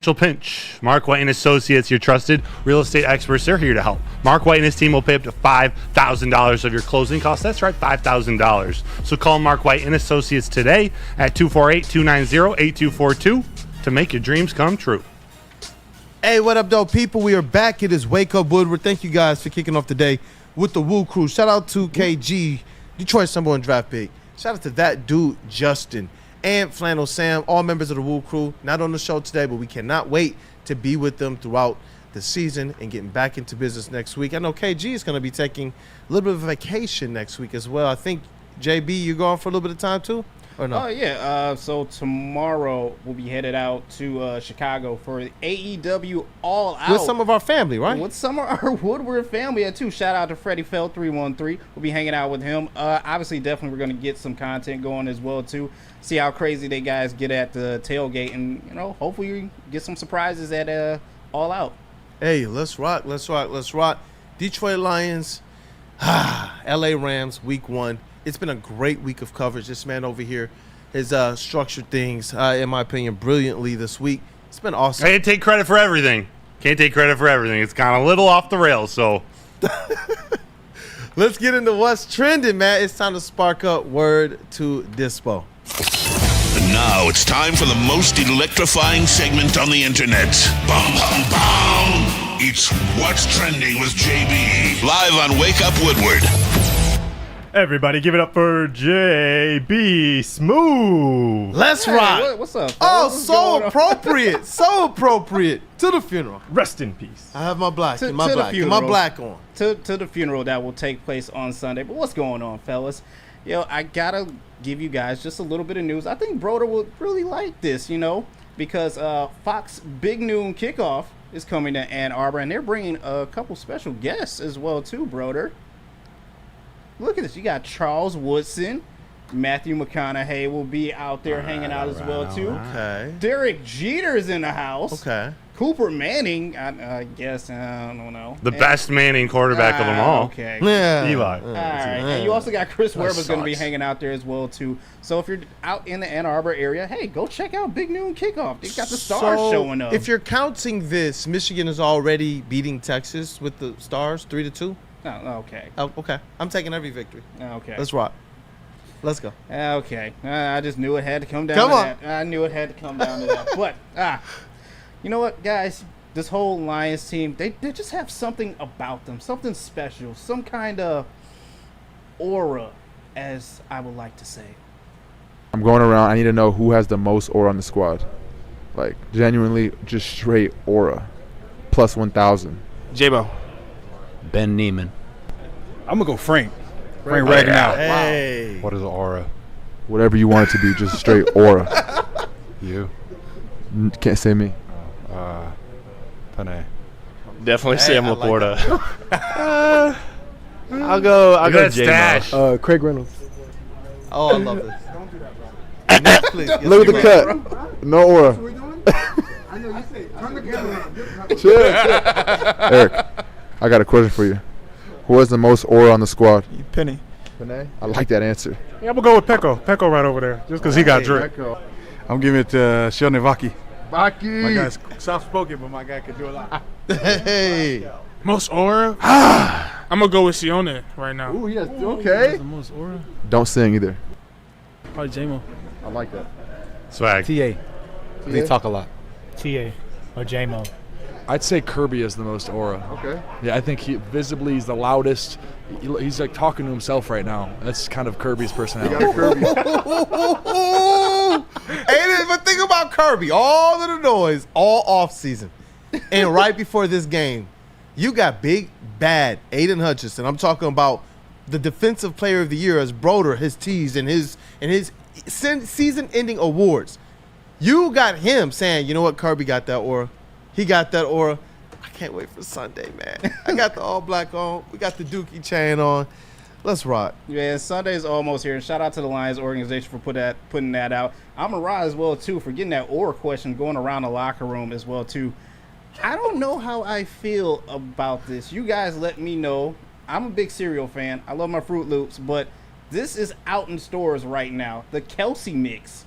B: Pinch. Mark White and Associates, your trusted real estate experts, they're here to help. Mark White and his team will pay up to $5,000 of your closing costs. That's right, $5,000. So call Mark White and Associates today at 248-290-8242 to make your dreams come true.
C: Hey, what up, though, people? We are back. It is Wake Up Woodward. Thank you guys for kicking off the day with the WUW Crew. Shout out to KG, Detroit's #1 draft pick. Shout out to that dude, Justin, and Flannel Sam, all members of the WUW Crew. Not on the show today, but we cannot wait to be with them throughout the season and getting back into business next week. I know KG is going to be taking a little bit of a vacation next week as well. I think, JB, you're going for a little bit of time too? Or no?
F: Oh, yeah. So tomorrow we'll be headed out to Chicago for AEW All Out.
C: With some of our family, right?
F: With some of our Woodward family, too. Shout out to Freddie Feld 313. We'll be hanging out with him. Obviously, definitely we're going to get some content going as well, too. See how crazy they guys get at the tailgate. And, you know, hopefully we get some surprises at All Out.
C: Hey, let's rock. Let's rock. Let's rock. Detroit Lions, LA Rams, week 1. It's been a great week of coverage. This man over here has structured things, in my opinion, brilliantly this week. It's been awesome.
B: I can't take credit for everything. It's gone a little off the rails, so.
C: Let's get into what's trending, man. It's time to spark up Word to Dispo.
A: And now it's time for the most electrifying segment on the internet. Bum, bum, bum. It's What's Trending with JB. Live on Wake Up Woodward.
E: Everybody give it up for JB Smooth.
C: Let's rock.
F: What's up?
C: Oh, so appropriate. So appropriate. To the funeral.
E: Rest in peace.
C: I have my black.
F: To
C: my
F: the
C: black.
F: funeral.
C: My black on.
F: To the funeral that will take place on Sunday. But what's going on, fellas? Yo, I got to give you guys just a little bit of news. I think Broder would really like this, you know, because Fox Big Noon Kickoff is coming to Ann Arbor, and they're bringing a couple special guests as well, too, Broder. Look at this. You got Charles Woodson. Matthew McConaughey will be out there hanging out as well, too.
C: Okay.
F: Derek Jeter's in the house.
C: Okay.
F: Cooper Manning, I guess, I don't know.
B: The best Manning quarterback of them all.
F: Okay.
C: Yeah.
E: Eli.
F: All right. And you also got Chris Webber's going to be hanging out there as well, too. So if you're out in the Ann Arbor area, hey, go check out Big Noon Kickoff. They got the Stars showing up.
C: If you're counting this, Michigan is already beating Texas with the Stars 3-2.
F: Oh, okay.
C: Oh, okay. I'm taking every victory.
F: Okay.
C: Let's rock. Let's go.
F: Okay. I just knew it had to come down
C: Come
F: to
C: on.
F: that. I knew it had to come down to that. But, you know what, guys? This whole Lions team, they just have something about them, something special, some kind of aura, as I would like to say.
L: I'm going around. I need to know who has the most aura on the squad. Like, genuinely, just straight aura. Plus 1,000.
M: J-Bo. Ben Neiman. I'm going to go Frank. Frank Ragnow.
C: Hey.
M: What is aura?
L: Whatever you want it to be, just straight aura.
M: You?
L: Can't say me.
M: Panay.
W: Definitely Sam
C: I like
W: Laporta. I'll go J-Mo.
L: Craig Reynolds.
C: Oh, I love this. Netflix.
L: Look at the cut. No aura.
V: I know you say, turn the camera on.
L: Chill. Eric, I got a question for you. Who has the most aura on the squad?
M: Penny.
L: Panay? I like that answer.
M: Yeah, I'm going to go with Pecco. Pecco right over there, just because he got drip.
W: I'm giving it to Sheldon Vaki.
P: Rocky.
N: My guy's soft-spoken, but my guy can do a lot.
C: Hey.
O: Most aura? I'm going to go with Sione right now.
P: Ooh, yes. Okay.
N: The most aura?
L: Don't sing either.
N: Probably J-Mo.
P: I like that.
B: Swag.
N: TA. They talk a lot.
T: TA or J-Mo.
X: I'd say Kirby is the most aura.
P: Okay.
X: Yeah, I think visibly he's the loudest. He's like talking to himself right now. That's kind of Kirby's personality.
C: Hey, but think about Kirby. All of the noise, all off season, and right before this game, you got big bad Aidan Hutchinson. I'm talking about the defensive player of the year as Broder, his tees, and his season-ending awards. You got him saying, you know what, Kirby got that aura. He got that aura. I can't wait for Sunday, man. I got the all black on. We got the Dookie chain on. Let's rock.
F: Yeah, Sunday's almost here. Shout out to the Lions organization for putting that out. Amon-Ra as well, too, for getting that aura question going around the locker room as well, too. I don't know how I feel about this. You guys let me know. I'm a big cereal fan. I love my Fruit Loops, but this is out in stores right now. The Kelsey mix.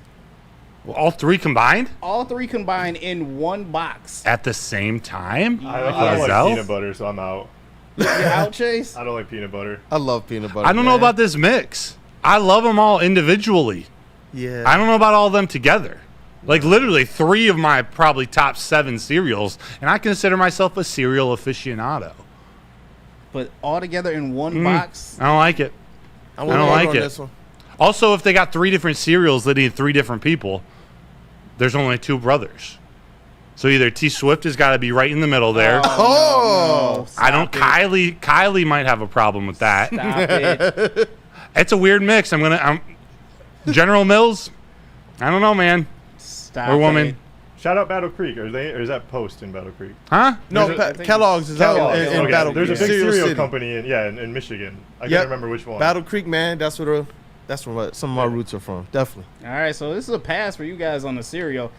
B: Well, all three combined?
F: All three combined in one box.
B: At the same time?
E: I don't like peanut butter, so I'm out.
F: You're out, Chase?
E: I don't like peanut butter.
C: I love peanut butter.
B: I don't know about this mix. I love them all individually.
C: Yeah.
B: I don't know about all of them together. Like literally 3 of my probably top 7 cereals, and I consider myself a cereal aficionado.
F: But all together in one box?
B: I don't like it. I don't like it.
C: This one.
B: Also, if they got 3 different cereals that need 3 different people, there's only 2 brothers. So either T Swift has got to be right in the middle there.
C: Oh,
B: I don't. Kylie might have a problem with that.
F: Stop it.
B: It's a weird mix. I'm General Mills. I don't know, man.
F: Stop
B: or woman.
F: it.
E: Shout out Battle Creek. Or is that Post in Battle Creek?
B: Huh?
C: No, Kellogg's is out in Battle Creek.
E: There's a big cereal
C: City.
E: company in Michigan. I can't remember which one.
C: Battle Creek, man. That's where some of my roots are from. Definitely.
F: All right, so this is a pass for you guys on the cereal.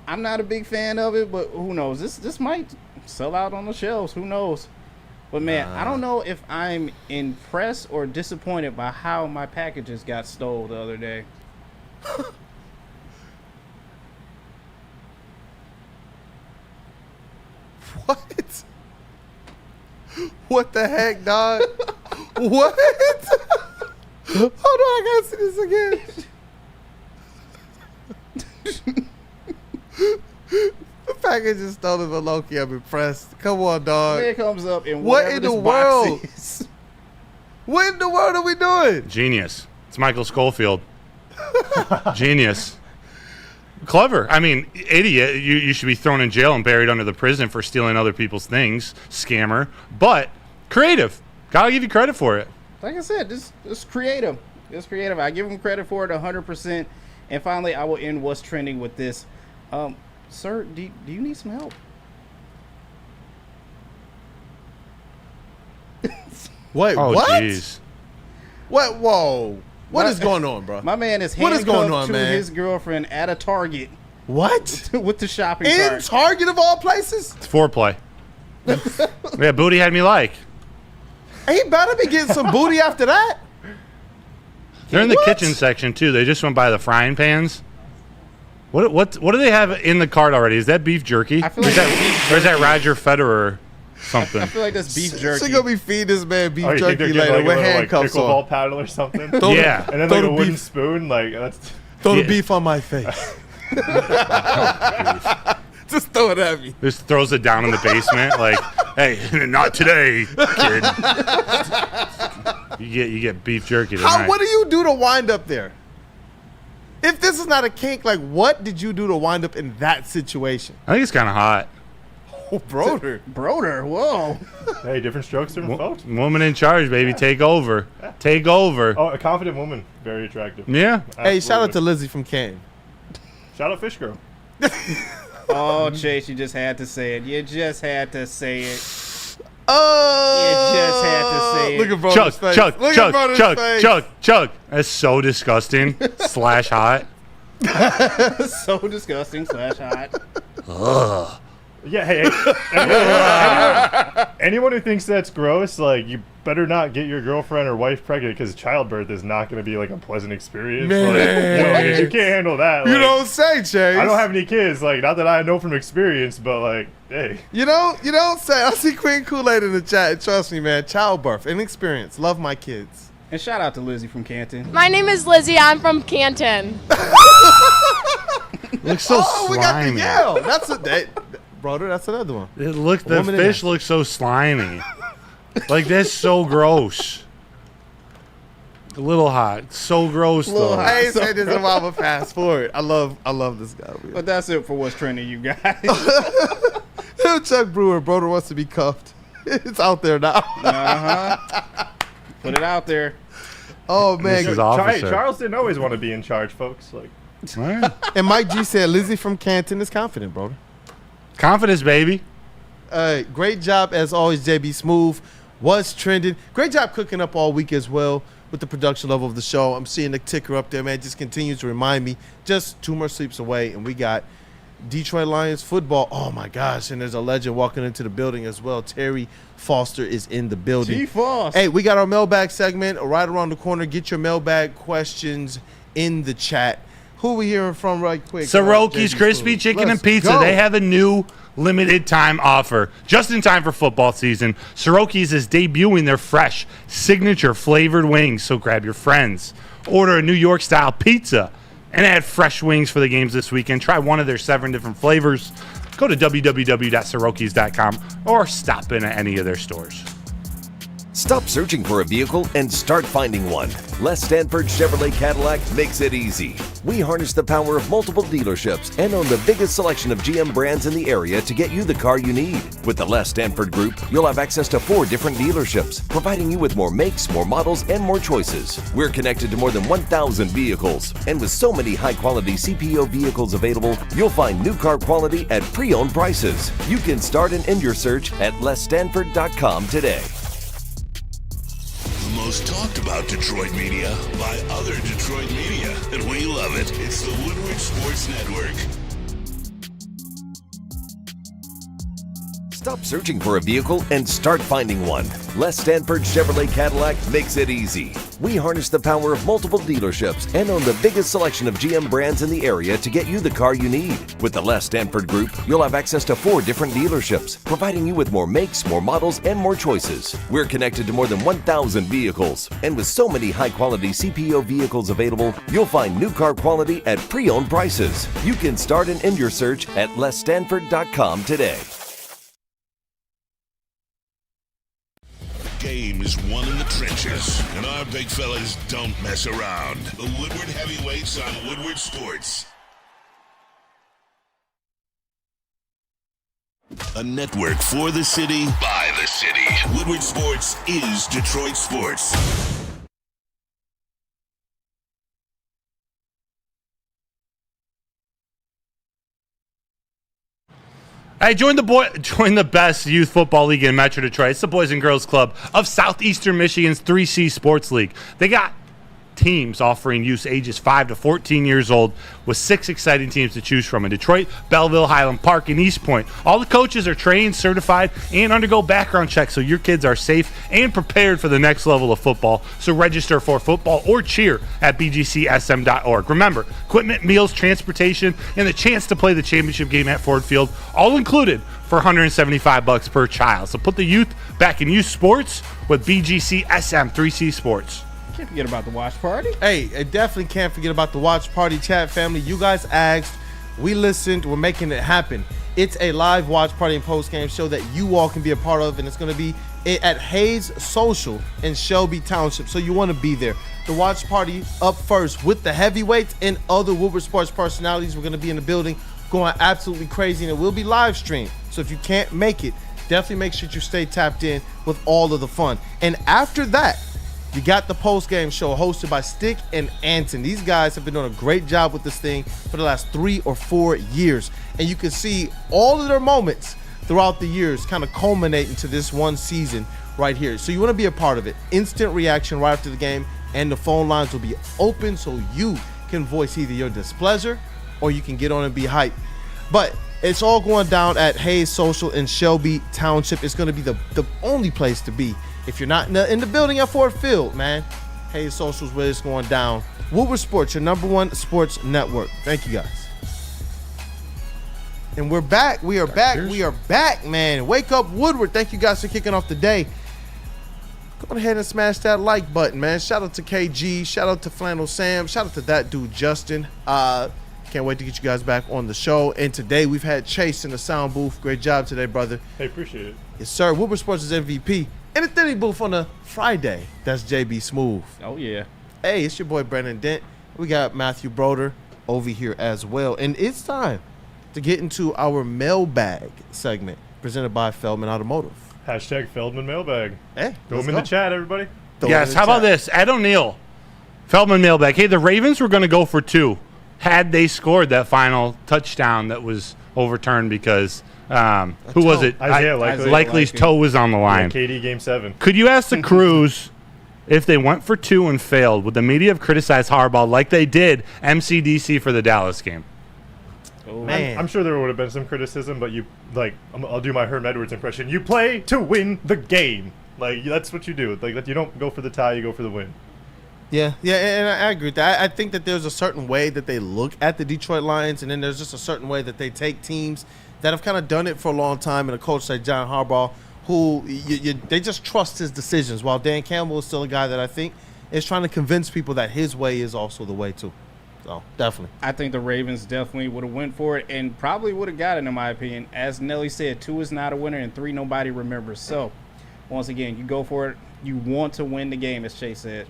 F: I'm not a big fan of it, but who knows? This might sell out on the shelves. Who knows? But, man, I don't know if I'm impressed or disappointed by how my packages got stole the other day.
C: What? What the heck, dog? What? Hold on, I gotta see this again. The package is stolen, but low-key, I'm impressed. Come on, dog.
F: Here it comes up in
C: what in the world? What in the world are we doing?
B: Genius. It's Michael Schofield. Genius. Clever. I mean, idiot. You should be thrown in jail and buried under the prison for stealing other people's things. Scammer. But creative. Gotta give you credit for it.
F: Like I said, this creative. It's creative. I give him credit for it 100%. And finally, I will end what's trending with this. Sir, do you need some help?
C: Wait,
B: oh,
C: what?
B: Geez.
C: What? Whoa. What is going on, bro?
F: My man is
C: handcuffed
F: going
C: on,
F: to
C: man?
F: his girlfriend at a Target.
C: What?
F: With the shopping
C: In
F: cart.
C: Target of all places?
B: It's foreplay. Yeah, booty had me like.
C: He better be getting some booty after that.
B: They're in the kitchen section, too. They just went by the frying pans. What do they have in the cart already? Is that beef jerky?
F: I feel like
B: or is that Roger Federer something?
F: I feel like that's beef jerky.
C: She gonna be feeding this man beef
E: you think
C: jerky
E: they're
C: later
E: getting,
C: with
E: like, a little,
C: handcuffs
E: pickleball
C: on.
E: paddle or something?
B: Yeah.
E: And then
C: Throw
E: like a
C: the
E: wooden
C: beef.
E: spoon. Like that's.
C: Throw the beef on my face. Just throw it at me.
B: Just throws it down in the basement, like, hey, not today, kid. You get beef jerky tonight.
C: What do you do to wind up there? If this is not a kink, like, what did you do to wind up in that situation?
B: I think it's kind of hot.
C: Oh, Broder.
F: Broder, whoa.
E: Hey, different strokes, different folks.
B: Woman in charge, baby. Take over. Take over.
E: Oh, a confident woman. Very attractive.
B: Yeah.
C: Hey, shout out to Lizzie from Canton.
E: Shout out Fish Girl.
F: Oh, Chase, you just had to say it. You just had to say it.
C: Oh.
F: You just had to say it.
C: Look at Broder's face.
B: Chug,
C: Look
B: chug,
C: at Broder's
B: chug,
C: face.
B: chug, chug. That's so disgusting. /hot.
F: So disgusting /hot.
B: Ugh.
E: Yeah, hey, anyone who thinks that's gross, like, you better not get your girlfriend or wife pregnant because childbirth is not going to be like a pleasant experience.
C: Man.
E: Like, if you can't handle that,
C: You
E: like,
C: don't say, Chase.
E: I don't have any kids, like, not that I know from experience, but like, hey.
C: You don't say. I see Queen Kool-Aid in the chat. Trust me, man. Childbirth, inexperience. Love my kids.
F: And shout out to Lizzie from Canton.
Q: My name is Lizzie. I'm from Canton.
B: Looks so slimy.
C: We got the yell. Brother, that's another one.
B: The fish looks so slimy. Like, that's so gross. A little hot. So gross, though.
C: I ain't saying this while I'm fast forward. I love this guy.
F: But that's it for what's trending, you guys.
C: Chuck Brewer, brother wants to be cuffed. It's out there now.
F: Put it out there.
C: Oh, man.
E: Charles didn't always want to be in charge, folks. Like,
C: And Mike G said Lizzie from Canton is confident, brother.
B: Confidence, baby.
C: Great job, as always, JB Smooth. Was trending. Great job cooking up all week as well with the production level of the show. I'm seeing the ticker up there, man. Just continues to remind me just 2 more sleeps away, and we got Detroit Lions football. Oh, my gosh. And there's a legend walking into the building as well. Terry Foster is in the building.
F: T-Foss.
C: Hey, we got our mailbag segment right around the corner. Get your mailbag questions in the chat. Who are we hearing from right quick?
B: Soroki's Crispy Chicken and Pizza.
C: Go.
B: They have a new limited time offer just in time for football season. Soroki's is debuting their fresh signature flavored wings, so grab your friends. Order a New York style pizza and add fresh wings for the games this weekend. Try one of their 7 different flavors. Go to www.sorokis.com or stop in at any of their stores.
R: Stop searching for a vehicle and start finding one. Les Stanford Chevrolet Cadillac makes it easy. We harness the power of multiple dealerships and own the biggest selection of GM brands in the area to get you the car you need. With the Les Stanford Group, you'll have access to 4 different dealerships, providing you with more makes, more models, and more choices. We're connected to more than 1,000 vehicles, and with so many high-quality CPO vehicles available, you'll find new car quality at pre-owned prices. You can start and end your search at lesstanford.com today.
A: The most talked about Detroit media by other Detroit media, and we love it. It's the Woodward Sports Network.
R: Stop searching for a vehicle and start finding one. Les Stanford Chevrolet Cadillac makes it easy. We harness the power of multiple dealerships and own the biggest selection of GM brands in the area to get you the car you need. With the Les Stanford Group, you'll have access to 4 different dealerships, providing you with more makes, more models, and more choices. We're connected to more than 1,000 vehicles, and with so many high-quality CPO vehicles available, you'll find new car quality at pre-owned prices. You can start and end your search at lesstanford.com today.
A: Game is won in the trenches, and our big fellas don't mess around. The Woodward Heavyweights on Woodward Sports. A network for the city, by the city. Woodward Sports is Detroit Sports.
B: Hey, join the best youth football league in Metro Detroit. It's the Boys and Girls Club of Southeastern Michigan's 3C Sports League. They got teams offering youth ages 5 to 14 years old with 6 exciting teams to choose from in Detroit, Belleville, Highland Park, and East Point. All the coaches are trained, certified, and undergo background checks so your kids are safe and prepared for the next level of football. So register for football or cheer at bgcsm.org. Remember, equipment, meals, transportation, and the chance to play the championship game at Ford Field, all included for $175 per child. So put the youth back in youth sports with BGCSM 3C Sports.
F: Can't forget about the watch party.
C: Hey, I definitely can't forget about the watch party, chat family. You guys asked, we listened, we're making it happen. It's a live watch party and post-game show that you all can be a part of, and it's going to be at Hayes Social in Shelby Township, so you want to be there. The watch party up first with the heavyweights and other Woodward Sports personalities. We're going to be in the building going absolutely crazy, and it will be live streamed. So if you can't make it, definitely make sure you stay tapped in with all of the fun. And after that, you got the post-game show hosted by Stick and Anton. These guys have been doing a great job with this thing for the last 3 or 4 years. And you can see all of their moments throughout the years kind of culminate into this one season right here. So you want to be a part of it. Instant reaction right after the game, and the phone lines will be open so you can voice either your displeasure or you can get on and be hyped. But It's all going down at Hayes Social in Shelby Township. It's going to be the only place to be. If you're not in the building at Ford Field, man, Hayes Social is where it's going down. Woodward Sports, your #1 sports network. Thank you, guys. And we're back. We are back. We are back, man. Wake up, Woodward. Thank you guys for kicking off the day. Go ahead and smash that like button, man. Shout out to KG. Shout out to Flannel Sam. Shout out to that dude, Justin. Can't wait to get you guys back on the show. And today we've had Chase in the sound booth. Great job today, brother.
E: Hey, appreciate it.
C: Yes, sir. Woodward Sports is MVP. In the Thinny booth on a Friday, that's JB Smooth.
F: Oh, yeah.
C: Hey, it's your boy Brandon Dent. We got Matthew Broder over here as well. And it's time to get into our mailbag segment presented by Feldman Automotive.
E: Hashtag Feldman mailbag.
C: Hey,
E: throw them in the chat, everybody.
B: Yes, how about this? Ed O'Neill, Feldman mailbag. Hey, the Ravens were going to go for 2 had they scored that final touchdown that was overturned because who was it?
E: Isaiah
B: Likely's toe was on the line.
E: Yeah, KD game 7.
B: Could you ask the Crews if they went for 2 and failed, would the media have criticized Harbaugh like they did MCDC for the Dallas game?
E: Oh, man. I'm sure there would have been some criticism, but I'll do my Herm Edwards impression. You play to win the game. Like, that's what you do. Like, you don't go for the tie, you go for the win.
C: Yeah, and I agree with that. I think that there's a certain way that they look at the Detroit Lions, and then there's just a certain way that they take teams that have kind of done it for a long time, and a coach like John Harbaugh, who they just trust his decisions, while Dan Campbell is still a guy that I think is trying to convince people that his way is also the way, too. So, definitely.
F: I think the Ravens definitely would have went for it and probably would have got it, in my opinion. As Nelly said, 2 is not a winner, and 3 nobody remembers. So, once again, you go for it. You want to win the game, as Chase said.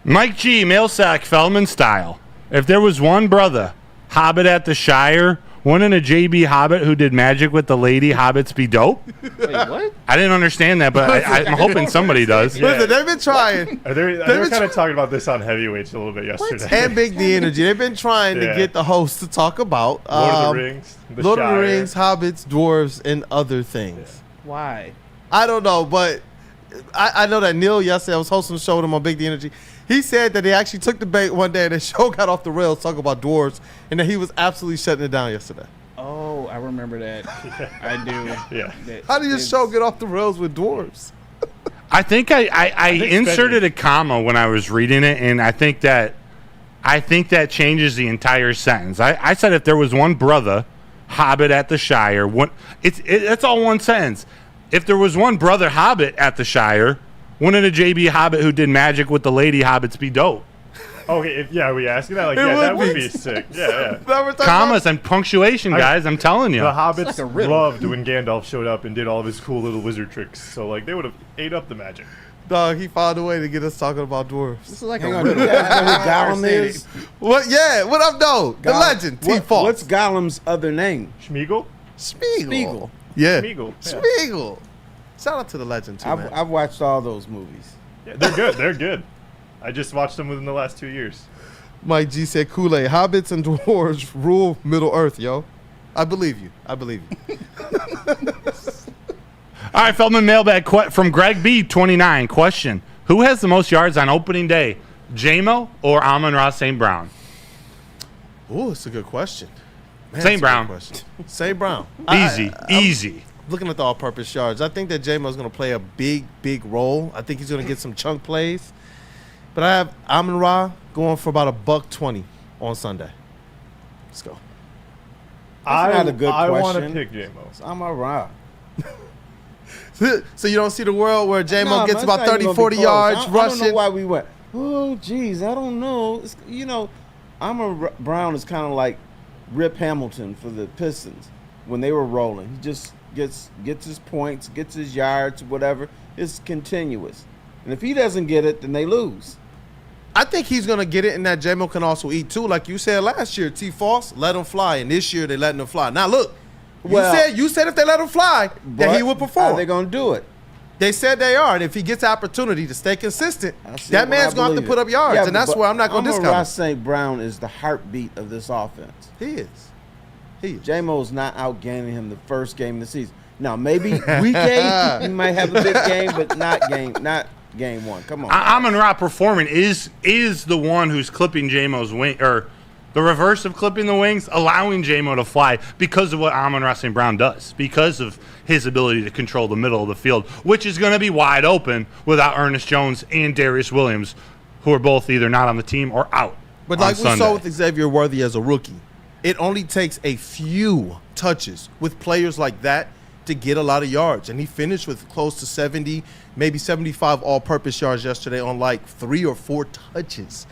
B: Mike G, mail sack, Feldman style. If there was one brother, Hobbit at the Shire, wouldn't a JB Hobbit who did magic with the lady Hobbits be dope?
F: Wait, what?
B: I didn't understand that, but I'm hoping somebody does.
E: Yeah.
C: Listen, they've been trying.
E: They were kind of talking about this on Heavyweights a little bit yesterday.
C: And Big D Energy. They've been trying to get the host to talk about
E: Lord of the Rings,
C: Lord of the Rings, Hobbits, Dwarves, and other things.
F: Why?
C: I don't know, but I know that Neil yesterday, I was hosting the show with him on Big D Energy. He said that they actually took the bait one day and the show got off the rails talking about dwarves, and that he was absolutely shutting it down yesterday.
F: Oh, I remember that. I do.
E: Yeah.
C: How did your show get off the rails with dwarves?
B: I think I inserted a comma when I was reading it, and I think that changes the entire sentence. I said if there was one brother, Hobbit at the Shire, that's all one sentence. If there was one brother Hobbit at the Shire, wouldn't a JB Hobbit who did magic with the lady Hobbits be dope?
E: Okay, are we asking that? Like, that would be sick. Yeah.
B: Commas and punctuation, guys. I'm telling you.
E: The Hobbits loved when Gandalf showed up and did all of his cool little wizard tricks. So, they would have ate up the magic.
C: Dog, he found a way to get us talking about dwarves.
F: This is like
D: Hang on, you guys know who Gollum is?
C: What? Yeah, what up, though? The legend, T-False.
D: What's Gollum's other name?
E: Schmeagol?
C: Spiegel. Yeah.
E: Schmeagol. Yeah.
C: Spiegel. Shout out to the legend, too, man.
D: I've watched all those movies.
E: Yeah, they're good. They're good. I just watched them within the last 2 years.
C: Mike G said Kool-Aid. Hobbits and dwarves rule Middle Earth, yo. I believe you.
B: All right, Feldman mailbag from Greg B, 29. Question: who has the most yards on opening day, J-Mo or Amon-Ra St. Brown?
C: Oh, it's a good question.
B: St. Brown.
C: St. Brown.
B: Easy.
C: Looking at the all-purpose yards, I think that J-Mo is going to play a big role. I think he's going to get some chunk plays. But I have Amon-Ra going for about $120 on Sunday. Let's go.
D: That's not a good question.
E: I want to pick J-Mo.
D: It's Amon-Ra.
C: So you don't see the world where J-Mo gets about 30, 40 yards rushing?
D: I don't know why we went, oh, geez, I don't know. Amon-Ra Brown is kind of like Rip Hamilton for the Pistons when they were rolling. He just gets his points, gets his yards, whatever. It's continuous. And if he doesn't get it, then they lose.
C: I think he's going to get it, and that J-Mo can also eat, too. Like you said last year, T-False, let him fly. And this year, they letting him fly. Now, look, you said if they let him fly, that he would perform.
D: How they going to do it?
C: They said they are. And if he gets the opportunity to stay consistent, that man's going to have to put up yards. And that's where I'm not going to discount
D: Amon-Ra St. Brown is the heartbeat of this offense.
C: He is.
D: J-Mo's not outgaining him the first game of the season. Now, maybe week 8, he might have a big game, but not game 1. Come on.
B: Amon-Ra performing is the one who's clipping J-Mo's wing or The reverse of clipping the wings, allowing J-Mo to fly because of what Amon-Ra St. Brown does, because of his ability to control the middle of the field, which is going to be wide open without Ernest Jones and Darious Williams, who are both either not on the team or out.
C: But like we saw with Xavier Worthy as a rookie, it only takes a few touches with players like that to get a lot of yards. And he finished with close to 70, maybe 75 all-purpose yards yesterday on like 3 or 4 touches.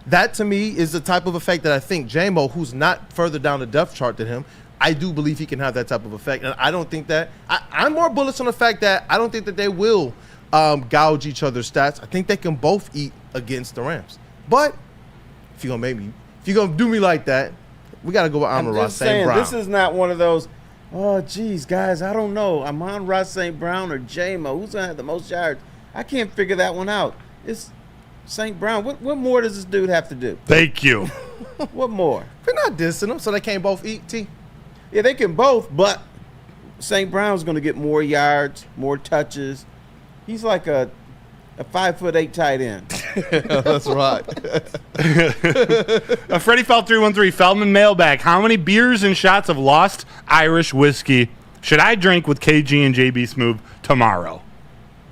C: That, to me, is the type of effect that I think J-Mo, who's not further down the depth chart than him, I do believe he can have that type of effect. And I don't think that – I'm more bullish on the fact that I don't think that they will gouge each other's stats. I think they can both eat against the Rams. But if you're going to do me like that, we got to go with Amon-Ra St. Brown.
D: This is not one of those, oh, geez, guys, I don't know. Amon-Ra St. Brown or J-Mo, who's going to have the most yards? I can't figure that one out. It's St. Brown. What more does this dude have to do?
B: Thank you.
D: What more?
C: We're not dissing them, so they can't both eat, T.
D: Yeah, they can both, but St. Brown's going to get more yards, more touches. He's like a 5'8" tight end.
C: That's right.
B: Freddie Felt 313 Feldman mailbag. How many beers and shots of Lost Irish whiskey should I drink with KG and JB Smoove tomorrow?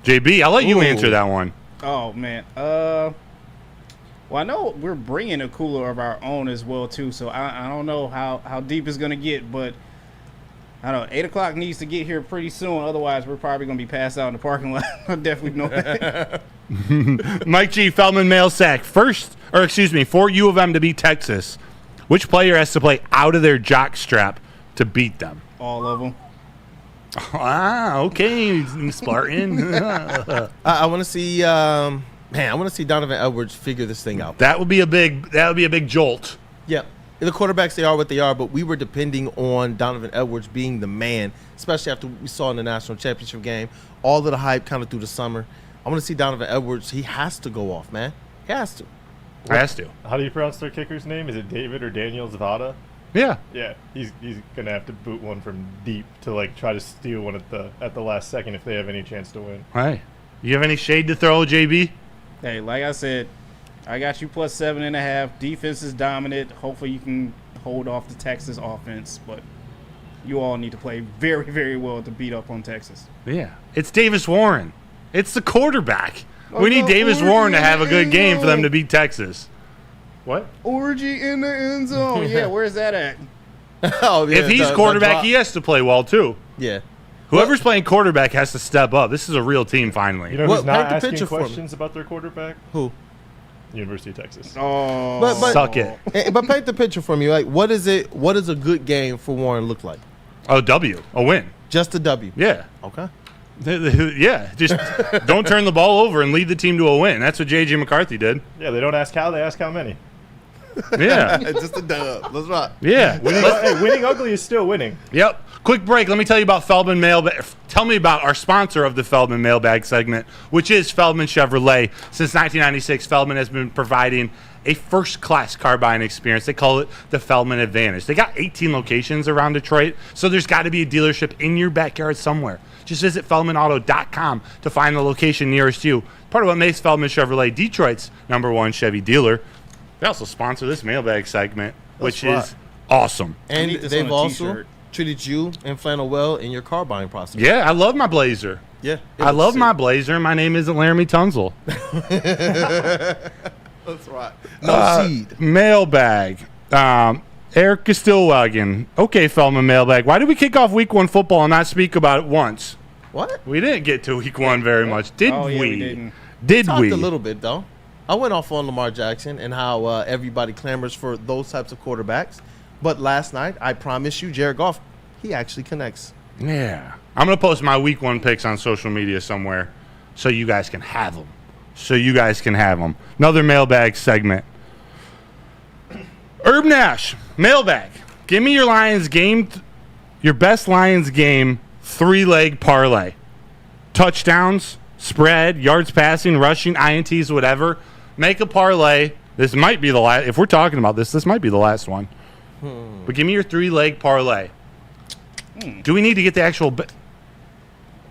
B: JB, I'll let you answer that one.
F: Oh man. Well, I know we're bringing a cooler of our own as well too, so I don't know how deep it's gonna get, but I don't know. 8 o'clock needs to get here pretty soon. Otherwise, we're probably gonna be passed out in the parking lot. I definitely know that.
B: Mike G. Feldman mail sack. For U of M to beat Texas, which player has to play out of their jock strap to beat them?
F: All of them.
B: Okay, Spartan.
C: I want to see. I want to see Donovan Edwards figure this thing out.
B: That would be a big jolt.
C: Yeah. The quarterbacks, they are what they are, but we were depending on Donovan Edwards being the man, especially after we saw in the national championship game. All of the hype kind of through the summer. I want to see Donovan Edwards. He has to go off, man. He has to.
B: Has to.
E: How do you pronounce their kicker's name? Is it David or Daniel Zavada?
B: Yeah.
E: Yeah, he's gonna have to boot one from deep to like try to steal one at the last second if they have any chance to win.
B: Hey, you have any shade to throw, JB?
F: Hey, like I said, I got you plus 7.5. Defense is dominant. Hopefully you can hold off the Texas offense, but you all need to play very, very well to beat up on Texas.
B: Yeah. It's Davis Warren. It's the quarterback. We need Davis Warren to have a good game for them to beat Texas. What?
F: Orgy in the end zone. Yeah, where's that at?
C: Oh, yeah,
B: if he's quarterback, he has to play well, too.
C: Yeah.
B: Whoever's playing quarterback has to step up. This is a real team, finally.
E: You know who's not asking questions about their quarterback?
C: Who?
E: University of Texas.
F: Oh,
C: but
B: suck it.
C: But paint the picture for me. Like, what does a good game for Warren look like?
B: A W, a win.
C: Just a W.
B: Yeah.
C: Okay.
B: Yeah, just don't turn the ball over and lead the team to a win. That's what J.J. McCarthy did.
E: Yeah, they don't ask how, they ask how many.
B: Yeah.
C: It's just a dub. Let's rock.
B: Yeah.
E: Winning ugly is still winning.
B: Yep. Quick break. Let me tell you about Feldman Mailbag. Tell me about our sponsor of the Feldman Mailbag segment, which is Feldman Chevrolet. Since 1996, Feldman has been providing a first-class car buying experience. They call it the Feldman Advantage. They got 18 locations around Detroit, so there's got to be a dealership in your backyard somewhere. Just visit FeldmanAuto.com to find the location nearest you. Part of what makes Feldman Chevrolet Detroit's #1 Chevy dealer. They also sponsor this mailbag segment, which is awesome.
C: And they've also treated you and Flannel well in your car buying process.
B: Yeah, I love my Blazer.
C: Yeah.
B: I love my Blazer. My name isn't Laramie Tunzel.
C: That's right. No seed.
B: Mailbag. Eric Stillwagon. Okay, Feldman mailbag. Why did we kick off Week 1 football and not speak about it once?
C: What?
B: We didn't get to Week 1 very much, did we?
F: We didn't.
B: Did
C: Talked
B: we?
C: a little bit, though. I went off on Lamar Jackson and how everybody clamors for those types of quarterbacks. But last night, I promise you, Jared Goff, he actually connects.
B: Yeah. I'm going to post my Week 1 picks on social media somewhere so you guys can have them. Another mailbag segment. Herb Nash, mailbag. Give me your Lions game, your best Lions game 3-leg parlay. Touchdowns, spread, yards passing, rushing, INTs, whatever. Make a parlay. This might be the last. If we're talking about this might be the last one. But give me your 3-leg parlay. Do we need to get the actual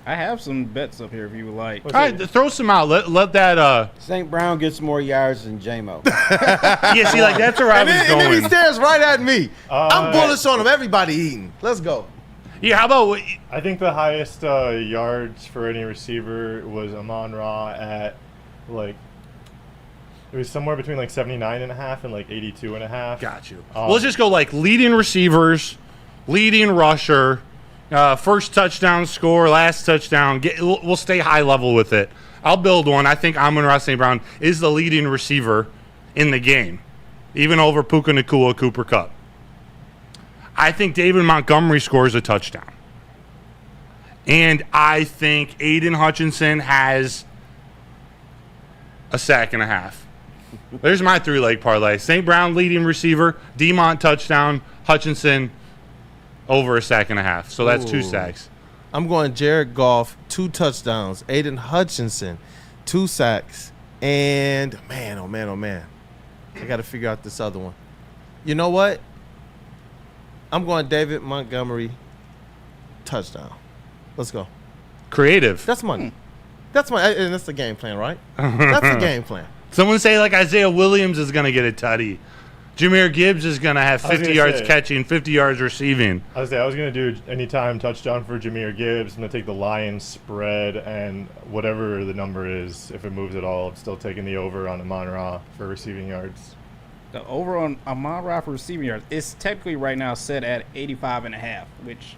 F: I have some bets up here if you would like.
B: All right, throw some out. Let that.
D: St. Brown gets more yards than J-Mo.
B: Yeah, see, like that's where I was
C: And
B: going.
C: then he stares right at me. I'm bullish on him. Everybody eating. Let's go.
B: Yeah, how about?
E: I think the highest yards for any receiver was Amon-Ra at like. It was somewhere between like 79.5 and like 82.5.
B: Got you. Let's just go like leading receivers, leading rusher, first touchdown score, last touchdown. We'll stay high level with it. I'll build one. I think Amon-Ra St. Brown is the leading receiver in the game, even over Puka Nacua, Cooper Kupp. I think David Montgomery scores a touchdown. And I think Aidan Hutchinson has a sack and a half. There's my 3-leg parlay. St. Brown leading receiver, DeMont touchdown, Hutchinson over a sack and a half. So that's 2 sacks.
C: I'm going Jared Goff, 2 touchdowns. Aidan Hutchinson, 2 sacks. And man, oh man. I got to figure out this other one. You know what? I'm going David Montgomery, touchdown. Let's go.
B: Creative.
C: That's money. And that's the game plan, right? That's the game plan.
B: Someone say like Isaiah Williams is going to get a tutty. Jameer Gibbs is going to have 50 yards catching, 50 yards receiving.
E: I was going to do anytime touchdown for Jameer Gibbs. I'm going to take the Lions spread and whatever the number is, if it moves at all, I'm still taking the over on Amon-Ra for receiving yards.
F: The over on Amon-Ra for receiving yards is technically right now set at 85.5, which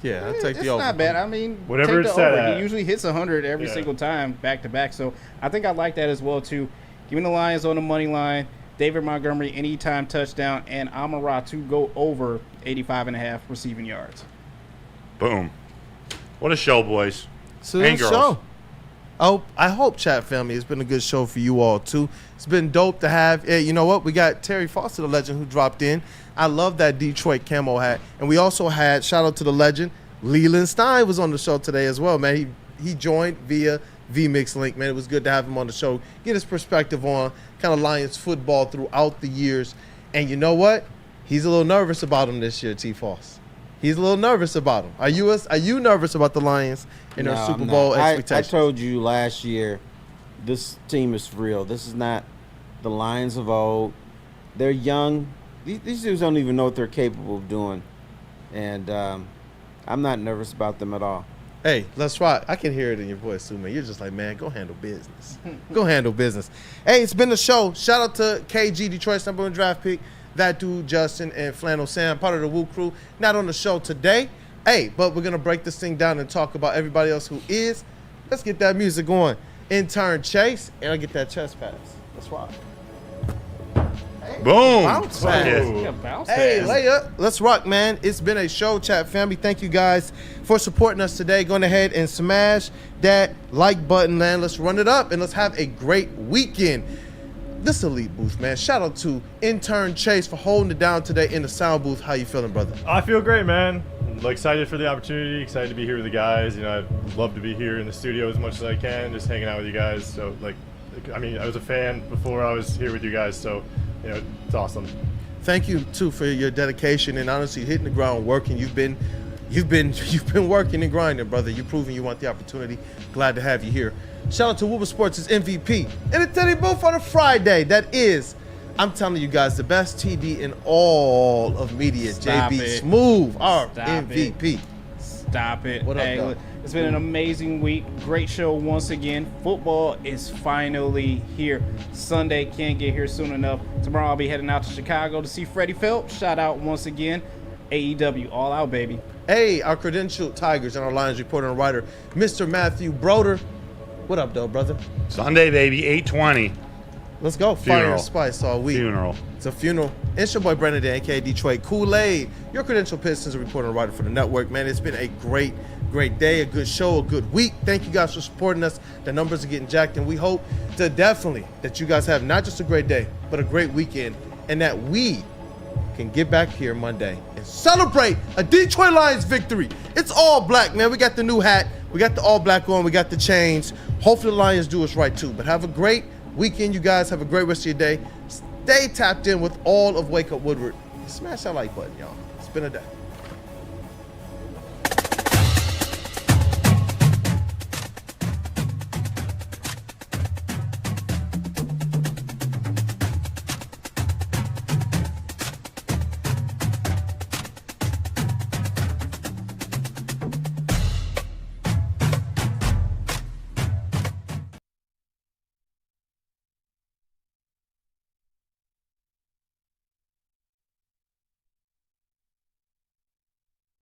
C: yeah, I'd take
F: it's
C: the over.
F: not bad. I mean,
E: whatever
F: take the
E: it's set
F: over.
E: at.
F: He usually hits 100 every single time back to back. So I think I like that as well too. Giving the Lions on the money line, David Montgomery anytime touchdown, and Amon-Ra to go over 85.5 receiving yards.
B: Boom. What a show, boys.
C: So
B: and
C: good
B: girls.
C: show. Oh, I hope, chat family, it's been a good show for you all too. It's been dope to have. You know what? We got Terry Foster, the legend, who dropped in. I love that Detroit camo hat, and we also had shout out to the legend Leland Stein was on the show today as well, man. He joined via VMix link, man. It was good to have him on the show, get his perspective on kind of Lions football throughout the years. And you know what? He's a little nervous about him this year, T. Foss. He's a little nervous about him. Are you nervous about the Lions and their Super Bowl expectations?
D: I told you last year, this team is real. This is not the Lions of old. They're young. These dudes don't even know what they're capable of doing. And I'm not nervous about them at all.
C: Hey, let's rock. I can hear it in your voice too, man. You're just like, man, go handle business. Go handle business. Hey, it's been the show. Shout out to KG, Detroit's #1 draft pick. That dude, Justin, and Flannel Sam, part of the WUW Crew. Not on the show today. Hey, but we're going to break this thing down and talk about everybody else who is. Let's get that music going. Intern Chase, and I'll get that chest pass. Let's rock.
B: Boom.
C: Bounce pass. Hey, layup. Let's rock, man. It's been a show, chat family. Thank you guys for supporting us today. Go ahead and smash that like button, man. Let's run it up, and let's have a great weekend. This elite booth, man. Shout out to Intern Chase for holding it down today in the sound booth. How you feeling, brother?
E: I feel great, man. I'm excited for the opportunity, excited to be here with the guys. You know, I'd love to be here in the studio as much as I can, just hanging out with you guys. So, I was a fan before I was here with you guys, so, you know, it's awesome.
C: Thank you, too, for your dedication and honestly hitting the ground working. You've been working and grinding, brother. You've proven you want the opportunity. Glad to have you here. Shout out to WUW Sports' MVP in the Teddy booth on a Friday. That is, I'm telling you guys, the best TD in all of media.
F: Stop
C: JB
F: it.
C: Smooth, our
F: Stop
C: MVP.
F: Stop it.
C: What up,
F: hey,
C: dog?
F: it's been an amazing week. Great show once again. Football is finally here. Sunday can't get here soon enough. Tomorrow I'll be heading out to Chicago to see Freddie Phelps. Shout out once again. AEW, all out, baby.
C: Hey, our credentialed Tigers and our Lions reporter and writer, Mr. Matthew Broder. What up, though, brother?
B: Sunday, baby, 8:20.
C: Let's go. Fire and spice all week.
B: Funeral.
C: It's a funeral. It's your boy Brandon, a.k.a. Detroit Kool-Aid, your credentialed Pistons reporter and writer for the network. Man, it's been a great day, a good show, a good week. Thank you guys for supporting us. The numbers are getting jacked, and we hope to definitely that you guys have not just a great day, but a great weekend, and that we can get back here Monday and celebrate a Detroit Lions victory. It's all black, man. We got the new hat. We got the all black on. We got the chains. Hopefully the Lions do us right, too. But have a great weekend, you guys. Have a great rest of your day. Stay tapped in with all of Wake Up Woodward. Smash that like button, y'all. It's been a day.